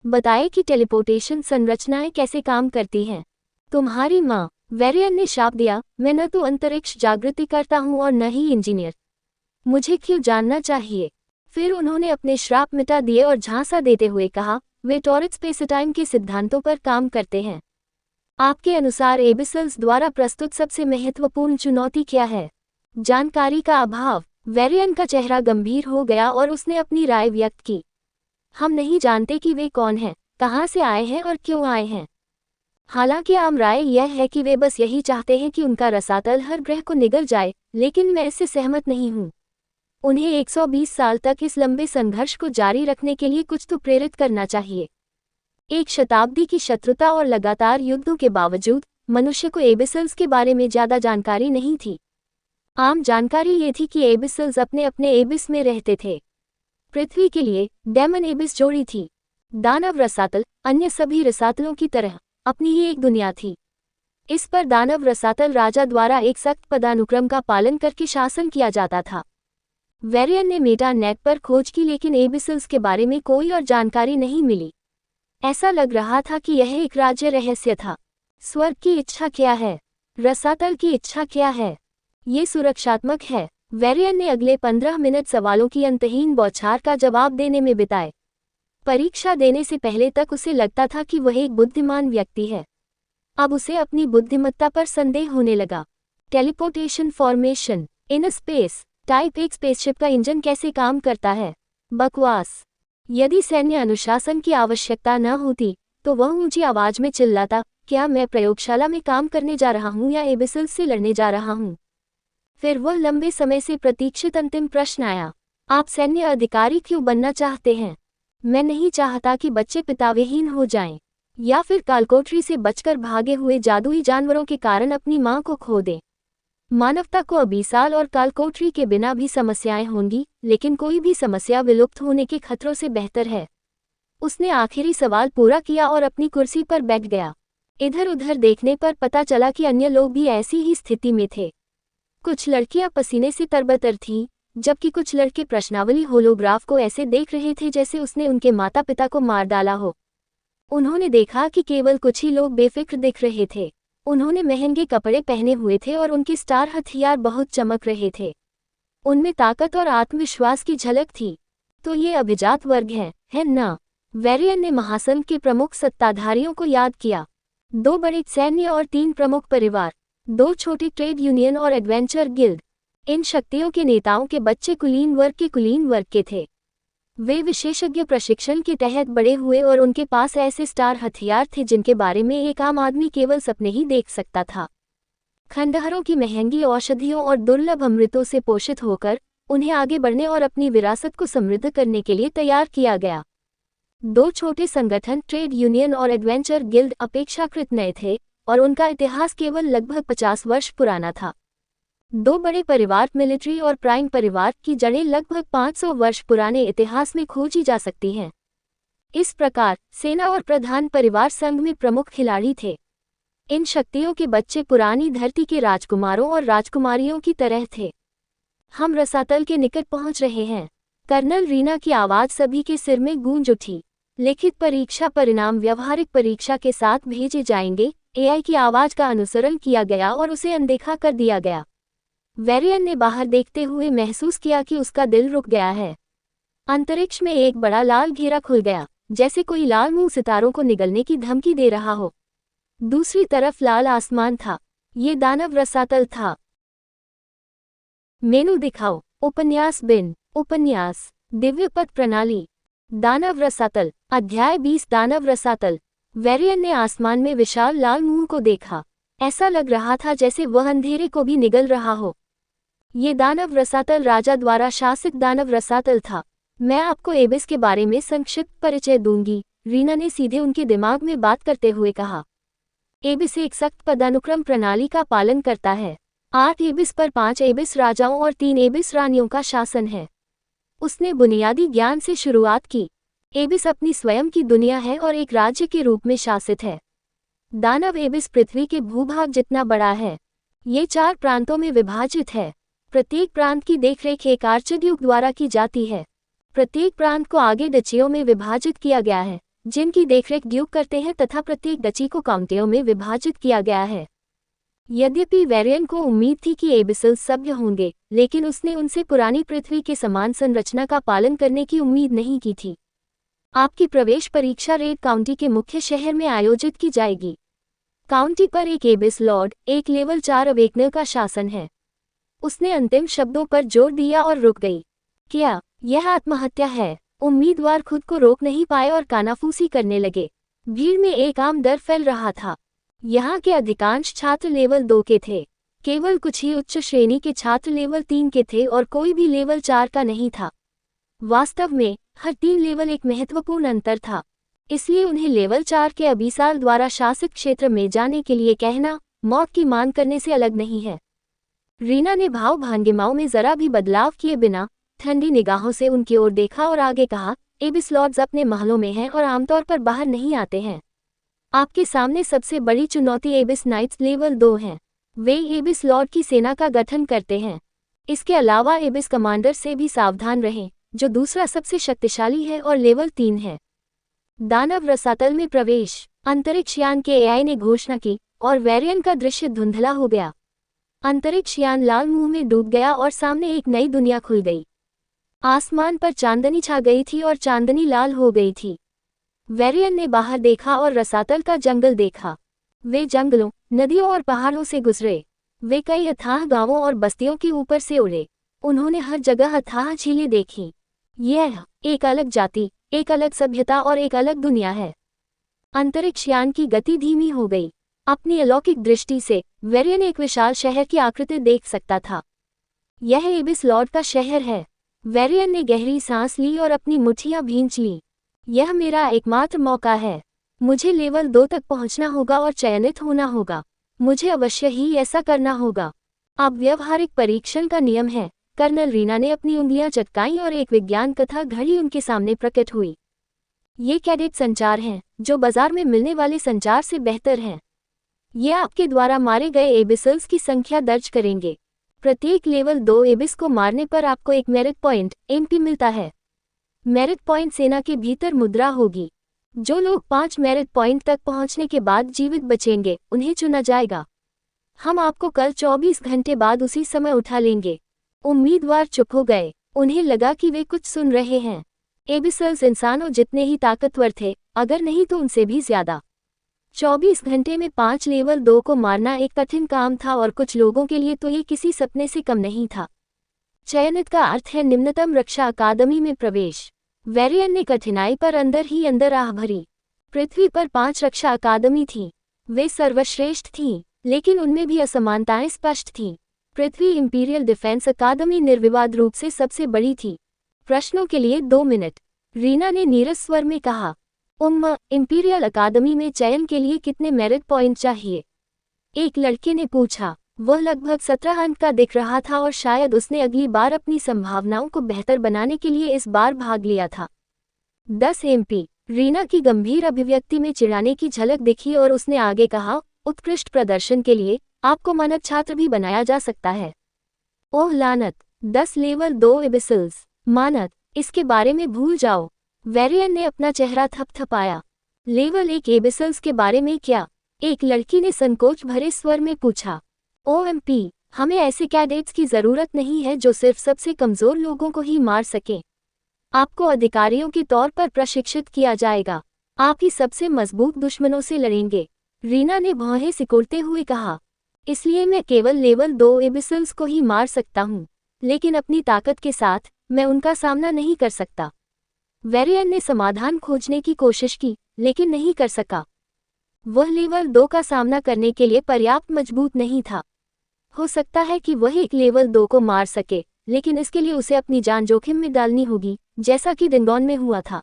बताएं कि टेलीपोर्टेशन संरचनाएं कैसे काम करती हैं। तुम्हारी माँ, वेरियन ने शाप दिया, मैं न तो अंतरिक्ष जागृति करता हूँ और न ही इंजीनियर। मुझे क्यों जानना चाहिए। फिर उन्होंने अपने श्राप मिटा दिए और झांसा देते हुए कहा, वे टॉरिड स्पेस-टाइम के सिद्धांतों पर काम करते हैं। आपके अनुसार एबिसल्स द्वारा प्रस्तुत सबसे महत्वपूर्ण चुनौती क्या है। जानकारी का अभाव। वेरियन का चेहरा गंभीर हो गया और उसने अपनी राय व्यक्त की। हम नहीं जानते कि वे कौन हैं, कहाँ से आए हैं और क्यों आए हैं। हालांकि आम राय यह है कि वे बस यही चाहते हैं कि उनका रसातल हर ग्रह को निगल जाए, लेकिन मैं इससे सहमत नहीं हूँ। उन्हें 120 साल तक इस लंबे संघर्ष को जारी रखने के लिए कुछ तो प्रेरित करना चाहिए। एक शताब्दी की शत्रुता और लगातार युद्धों के बावजूद मनुष्य को एबिसल्स के बारे में ज्यादा जानकारी नहीं थी। आम जानकारी ये थी कि एबिसल्स अपने अपने एबिस में रहते थे। पृथ्वी के लिए डेमन एबिस जोड़ी थी। दानव रसातल अन्य सभी रसातलों की तरह अपनी ही एक दुनिया थी। इस पर दानव रसातल राजा द्वारा एक सख्त पदानुक्रम का पालन करके शासन किया जाता था। वेरियन ने मेटा नेट पर खोज की, लेकिन एबिसल्स के बारे में कोई और जानकारी नहीं मिली। ऐसा लग रहा था कि यह एक राज्य रहस्य था। स्वर्ग की इच्छा क्या है, रसातल की इच्छा क्या है, ये सुरक्षात्मक है। वेरियन ने अगले 15 मिनट सवालों की अंतहीन बौछार का जवाब देने में बिताए। परीक्षा देने से पहले तक उसे लगता था कि वह एक बुद्धिमान व्यक्ति है। अब उसे अपनी बुद्धिमत्ता पर संदेह होने लगा। Teleportation formation in space type एक स्पेसशिप का इंजन कैसे काम करता है। बकवास। यदि सैन्य अनुशासन की आवश्यकता न होती तो वह ऊंची आवाज में चिल्लाता, क्या मैं प्रयोगशाला में काम करने जा रहा हूं या एबिसल्स से लड़ने जा रहा हूं। फिर वह लंबे समय से प्रतीक्षित अंतिम प्रश्न आया, आप सैन्य अधिकारी क्यों बनना चाहते हैं। मैं नहीं चाहता कि बच्चे पिताविहीन हो जाएं, या फिर कालकोठरी से बचकर भागे हुए जादुई जानवरों के कारण अपनी मां को खो दें। मानवता को अबीसाल और कालकोठरी के बिना भी समस्याएं होंगी, लेकिन कोई भी समस्या विलुप्त होने के खतरों से बेहतर है। उसने आखिरी सवाल पूरा किया और अपनी कुर्सी पर बैठ गया। इधर उधर देखने पर पता चला कि अन्य लोग भी ऐसी ही स्थिति में थे। कुछ लड़कियां पसीने से तरबतर थीं, जबकि कुछ लड़के प्रश्नावली होलोग्राफ को ऐसे देख रहे थे जैसे उसने उनके माता पिता को मार डाला हो। उन्होंने देखा कि केवल कुछ ही लोग बेफिक्र दिख रहे थे। उन्होंने महंगे कपड़े पहने हुए थे और उनके स्टार हथियार बहुत चमक रहे थे। उनमें ताकत और आत्मविश्वास की झलक थी। तो ये अभिजात वर्ग है ना। वेरियन ने महासंघ के प्रमुख सत्ताधारियों को याद किया। 2 बड़े सैन्य और 3 प्रमुख परिवार, 2 छोटे ट्रेड यूनियन और एडवेंचर गिल्ड। इन शक्तियों के नेताओं के बच्चे कुलीन वर्ग के थे। वे विशेषज्ञ प्रशिक्षण के तहत बड़े हुए और उनके पास ऐसे स्टार हथियार थे जिनके बारे में एक आम आदमी केवल सपने ही देख सकता था। खंडहरों की महंगी औषधियों और दुर्लभ अमृतों से पोषित होकर उन्हें आगे बढ़ने और अपनी विरासत को समृद्ध करने के लिए तैयार किया गया। 2 छोटे संगठन ट्रेड यूनियन और एडवेंचर गिल्ड अपेक्षाकृत नए थे और उनका इतिहास केवल लगभग 50 वर्ष पुराना था। 2 बड़े परिवार मिलिट्री और प्राइम परिवार की जड़ें लगभग 500 वर्ष पुराने इतिहास में खोजी जा सकती हैं। इस प्रकार सेना और प्रधान परिवार संघ में प्रमुख खिलाड़ी थे। इन शक्तियों के बच्चे पुरानी धरती के राजकुमारों और राजकुमारियों की तरह थे। हम रसातल के निकट पहुंच रहे हैं। कर्नल रीना की आवाज सभी के सिर में गूंज उठी। लिखित परीक्षा परिणाम व्यावहारिक परीक्षा के साथ भेजे जाएंगे। एआई की आवाज का अनुसरण किया गया और उसे अनदेखा कर दिया गया। वेरियन ने बाहर देखते हुए महसूस किया कि उसका दिल रुक गया है। अंतरिक्ष में एक बड़ा लाल घेरा खुल गया, जैसे कोई लाल मुंह सितारों को निगलने की धमकी दे रहा हो। दूसरी तरफ लाल आसमान था। ये दानव रसातल था। मेनू दिखाओ। उपन्यास बिन। उपन्यास दिव्य पथ प्रणाली। दानव रसातल। अध्याय 20 दानव रसातल। वेरियन ने आसमान में विशाल लाल मुंह को देखा। ऐसा लग रहा था जैसे वह अंधेरे को भी निगल रहा हो। ये दानव रसातल राजा द्वारा शासित दानव रसातल था। मैं आपको एबिस के बारे में संक्षिप्त परिचय दूंगी, रीना ने सीधे उनके दिमाग में बात करते हुए कहा। एबिस एक सख्त पदानुक्रम प्रणाली का पालन करता है। 8 एबिस पर 5 एबिस राजाओं और 3 एबिस रानियों का शासन है। उसने बुनियादी ज्ञान से शुरुआत की। एबिस अपनी स्वयं की दुनिया है और एक राज्य के रूप में शासित है। दानव एबिस पृथ्वी के भूभाग जितना बड़ा है। ये 4 प्रांतों में विभाजित है। प्रत्येक प्रांत की देखरेख एक आर्चड्यूक द्वारा की जाती है। प्रत्येक प्रांत को आगे डचियों में विभाजित किया गया है, जिनकी देखरेख ड्यूक करते हैं, तथा प्रत्येक डची को काउंटियों में विभाजित किया गया है। यद्यपि वेरियन को उम्मीद थी कि एबिसल्स सभ्य होंगे, लेकिन उसने उनसे पुरानी पृथ्वी के समान संरचना का पालन करने की उम्मीद नहीं की थी। आपकी प्रवेश परीक्षा रेड काउंटी के मुख्य शहर में आयोजित की जाएगी। काउंटी पर एक एबिस लॉर्ड, एक लेवल 4 अवेकनर का शासन है। उसने अंतिम शब्दों पर जोर दिया और रुक गई। क्या यह आत्महत्या है? उम्मीदवार खुद को रोक नहीं पाए और कानाफूसी करने लगे। भीड़ में एक आम डर फैल रहा था। यहाँ के अधिकांश छात्र लेवल 2 के थे। केवल कुछ ही उच्च श्रेणी के छात्र लेवल 3 के थे और कोई भी लेवल 4 का नहीं था। वास्तव में हर 3 लेवल एक महत्वपूर्ण अंतर था, इसलिए उन्हें लेवल 4 के अबीसाल द्वारा शासित क्षेत्र में जाने के लिए कहना मौत की मांग करने से अलग नहीं है। रीना ने भाव भंगिमाओं में जरा भी बदलाव किए बिना ठंडी निगाहों से उनकी ओर देखा और आगे कहा, एबिस लॉर्ड्स अपने महलों में हैं और आमतौर पर बाहर नहीं आते हैं। आपके सामने सबसे बड़ी चुनौती एबिस नाइट्स लेवल 2 हैं। वे एबिस लॉर्ड की सेना का गठन करते हैं। इसके अलावा एबिस कमांडर से भी सावधान रहें, जो दूसरा सबसे शक्तिशाली है और लेवल 3 है। दानव रसातल में प्रवेश। अंतरिक्ष यान के एआई ने घोषणा की और वेरियन का दृश्य धुंधला हो गया। अंतरिक्ष यान लाल मुंह में डूब गया और सामने एक नई दुनिया खुल गई। आसमान पर चांदनी छा गई थी और चांदनी लाल हो गई थी। वेरियन ने बाहर देखा और रसातल का जंगल देखा। वे जंगलों, नदियों और पहाड़ों से गुजरे। वे कई अथाह गांवों और बस्तियों के ऊपर से उड़े। उन्होंने हर जगह अथाह झीलें देखीं। यह एक अलग जाति, एक अलग सभ्यता और एक अलग दुनिया है। अंतरिक्ष यान की गति धीमी हो गई। अपनी अलौकिक दृष्टि से वेरियन एक विशाल शहर की आकृति देख सकता था। यह एबिस लॉर्ड का शहर है। वेरियन ने गहरी सांस ली और अपनी मुट्ठियां भींच लीं। यह मेरा एकमात्र मौका है। मुझे लेवल 2 तक पहुंचना होगा और चयनित होना होगा। मुझे अवश्य ही ऐसा करना होगा। अब व्यवहारिक परीक्षण का नियम है। कर्नल रीना ने अपनी उंगलियां चटकाईं और एक विज्ञान कथा घड़ी उनके सामने प्रकट हुई। ये कैडेट संचार हैं, जो बाजार में मिलने वाले संचार से बेहतर हैं। ये आपके द्वारा मारे गए एबिसल्स की संख्या दर्ज करेंगे। प्रत्येक लेवल 2 एबिस को मारने पर आपको एक मेरिट पॉइंट एमपी मिलता है। मेरिट पॉइंट सेना के भीतर मुद्रा होगी। जो लोग 5 मेरिट पॉइंट तक पहुंचने के बाद जीवित बचेंगे, उन्हें चुना जाएगा। हम आपको कल 24 घंटे बाद उसी समय उठा लेंगे। उम्मीदवार चुप हो गए। उन्हें लगा कि वे कुछ सुन रहे हैं। एबिसल्स इंसानों जितने ही ताकतवर थे, अगर नहीं तो उनसे भी ज्यादा। 24 घंटे में 5 लेवल 2 को मारना एक कठिन काम था और कुछ लोगों के लिए तो ये किसी सपने से कम नहीं था। चयनित का अर्थ है निम्नतम रक्षा अकादमी में प्रवेश। वेरियन ने कठिनाई पर अंदर ही अंदर आह भरी। पृथ्वी पर 5 रक्षा अकादमी थीं। वे सर्वश्रेष्ठ थीं, लेकिन उनमें भी असमानताएं स्पष्ट थीं। पृथ्वी इंपीरियल डिफेंस अकादमी निर्विवाद रूप से सबसे बड़ी थी। प्रश्नों के लिए 2 मिनट। रीना ने नीरस स्वर में कहा, इंपीरियल अकादमी में चयन के लिए कितने मेरिट पॉइंट चाहिए? एक लड़के ने पूछा। वह लगभग 17 अंक का दिख रहा था और शायद उसने अगली बार अपनी संभावनाओं को बेहतर बनाने के लिए इस बार भाग लिया था। 10 एमपी। रीना की गंभीर अभिव्यक्ति में चिढ़ाने की झलक दिखी और उसने आगे कहा, उत्कृष्ट प्रदर्शन के लिए आपको मानद छात्र भी बनाया जा सकता है। ओह लानत! 10 लेवल 2 एबिसल्स। मानद, इसके बारे में भूल जाओ। वेरियन ने अपना चेहरा थपथपाया। लेवल 1 एबिसल्स के बारे में क्या? एक लड़की ने संकोच भरे स्वर में पूछा। ओएमपी, हमें ऐसे कैडेट्स की जरूरत नहीं है जो सिर्फ सबसे कमजोर लोगों को ही मार सकें। आपको अधिकारियों के तौर पर प्रशिक्षित किया जाएगा। आप ही सबसे मजबूत दुश्मनों से लड़ेंगे। रीना ने भौहें सिकुड़ते हुए कहा। इसलिए मैं केवल लेवल 2 एबिसल्स को ही मार सकता हूँ, लेकिन अपनी ताकत के साथ मैं उनका सामना नहीं कर सकता। वेरियन ने समाधान खोजने की कोशिश की, लेकिन नहीं कर सका। वह लेवल 2 का सामना करने के लिए पर्याप्त मजबूत नहीं था। हो सकता है कि वह एक लेवल 2 को मार सके, लेकिन इसके लिए उसे अपनी जान जोखिम में डालनी होगी, जैसा कि दिंगोन में हुआ था।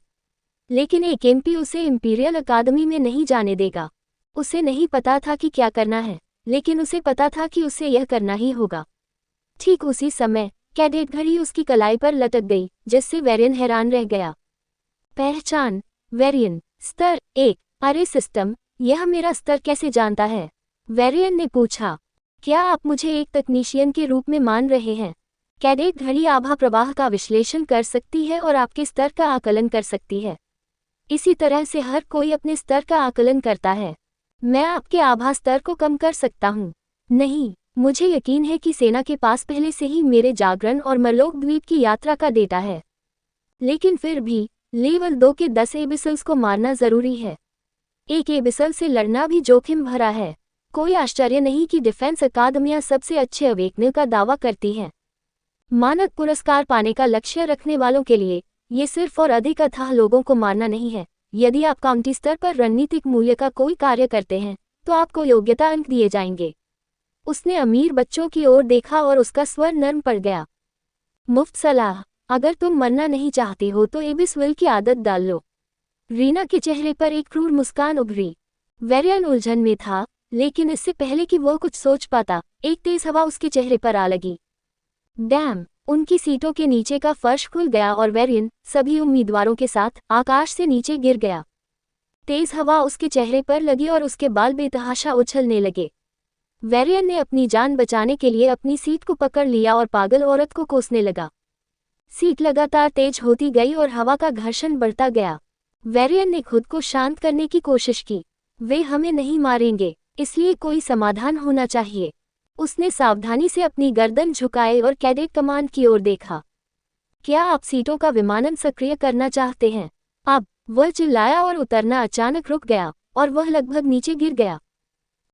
लेकिन एक एमपी उसे इंपीरियल अकादमी में नहीं जाने देगा। उसे नहीं पता था कि क्या करना है, लेकिन उसे पता था कि उसे यह करना ही होगा। ठीक उसी समय कैडेट घड़ी उसकी कलाई पर लटक गई, जिससे वेरियन हैरान रह गया। पहचान, वेरियन, स्तर 1। अरे सिस्टम, यह मेरा स्तर कैसे जानता है? वेरियन ने पूछा। क्या आप मुझे एक तकनीशियन के रूप में मान रहे हैं? कैडेट घड़ी आभा प्रवाह का विश्लेषण कर सकती है और आपके स्तर का आकलन कर सकती है। इसी तरह से हर कोई अपने स्तर का आकलन करता है। मैं आपके आभा स्तर को कम कर सकता हूँ। नहीं, मुझे यकीन है कि सेना के पास पहले से ही मेरे जागरण और मरलोक द्वीप की यात्रा का डेटा है। लेकिन फिर भी लेवल 2 के 10 एबिसल्स को मारना जरूरी है। एक एबिसल से लड़ना भी जोखिम भरा है। कोई आश्चर्य नहीं कि डिफेंस अकादमियां सबसे अच्छे अवेकने का दावा करती हैं। मानक पुरस्कार पाने का लक्ष्य रखने वालों के लिए ये सिर्फ और अधिक अथाह लोगों को मारना नहीं है। यदि आप काउंटी स्तर पर रणनीतिक मूल्य का कोई कार्य करते हैं तो आपको योग्यता अंक दिए जाएंगे। उसने अमीर बच्चों की ओर देखा और उसका स्वर नर्म पड़ गया। मुफ्त सलाह, अगर तुम मरना नहीं चाहते हो तो एबिस विल की आदत डाल लो। रीना के चेहरे पर एक क्रूर मुस्कान उभरी। वेरियन उलझन में था, लेकिन इससे पहले कि वह कुछ सोच पाता, एक तेज हवा उसके चेहरे पर आ लगी। डैम! उनकी सीटों के नीचे का फर्श खुल गया और वेरियन सभी उम्मीदवारों के साथ आकाश से नीचे गिर गया। तेज हवा उसके चेहरे पर लगी और उसके बाल बेतहाशा उछलने लगे। वेरियन ने अपनी जान बचाने के लिए अपनी सीट को पकड़ लिया और पागल औरत को कोसने लगा। सीट लगातार तेज होती गई और हवा का घर्षण बढ़ता गया। वेरियन ने खुद को शांत करने की कोशिश की। वे हमें नहीं मारेंगे, इसलिए कोई समाधान होना चाहिए। उसने सावधानी से अपनी गर्दन झुकाए और कैडेट कमांड की ओर देखा। क्या आप सीटों का विमानन सक्रिय करना चाहते हैं? अब वह चिल्लाया और उतरना अचानक रुक गया और वह लगभग नीचे गिर गया।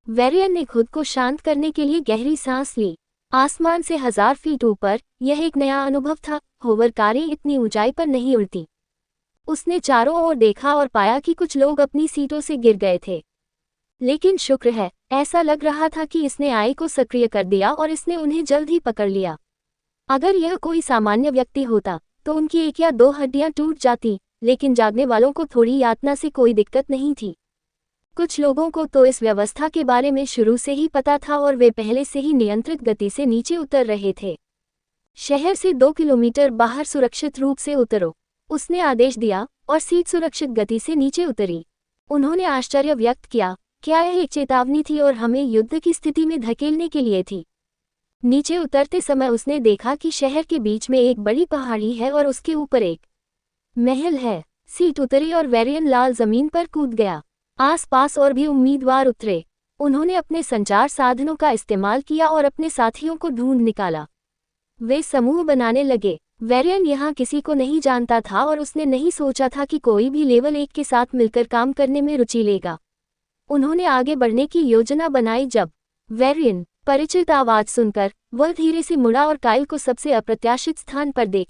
वेरियन ने खुद को शांत करने के लिए गहरी सांस ली। आसमान से 1000 फीट ऊपर यह एक नया अनुभव था। होवर कारें इतनी ऊंचाई पर नहीं उड़ती। उसने चारों ओर देखा और पाया कि कुछ लोग अपनी सीटों से गिर गए थे। लेकिन शुक्र है, ऐसा लग रहा था कि इसने आई को सक्रिय कर दिया और इसने उन्हें जल्द ही पकड़ लिया। अगर यह कोई सामान्य व्यक्ति होता तो उनकी 1 या 2 हड्डियां टूट जाती, लेकिन जागने वालों को थोड़ी यातना से कोई दिक्कत नहीं थी। कुछ लोगों को तो इस व्यवस्था के बारे में शुरू से ही पता था और वे पहले से ही नियंत्रित गति से नीचे उतर रहे थे। शहर से 2 किलोमीटर बाहर सुरक्षित रूप से उतरो, उसने आदेश दिया और सीट सुरक्षित गति से नीचे उतरी। उन्होंने आश्चर्य व्यक्त किया। क्या यह एक चेतावनी थी और हमें युद्ध की स्थिति में धकेलने के लिए थी? नीचे उतरते समय उसने देखा कि शहर के बीच में एक बड़ी पहाड़ी है और उसके ऊपर एक महल है। सीट उतरी और वेरियन लाल जमीन पर कूद गया। आसपास और भी उम्मीदवार उतरे। उन्होंने अपने संचार साधनों का इस्तेमाल किया और अपने साथियों को ढूंढ निकाला। वे समूह बनाने लगे। वेरियन यहाँ किसी को नहीं जानता था और उसने नहीं सोचा था कि कोई भी लेवल 1 के साथ मिलकर काम करने में रुचि लेगा। उन्होंने आगे बढ़ने की योजना बनाई। जब वेरियन परिचित आवाज सुनकर वह धीरे से मुड़ा और काइल को सबसे अप्रत्याशित स्थान पर देख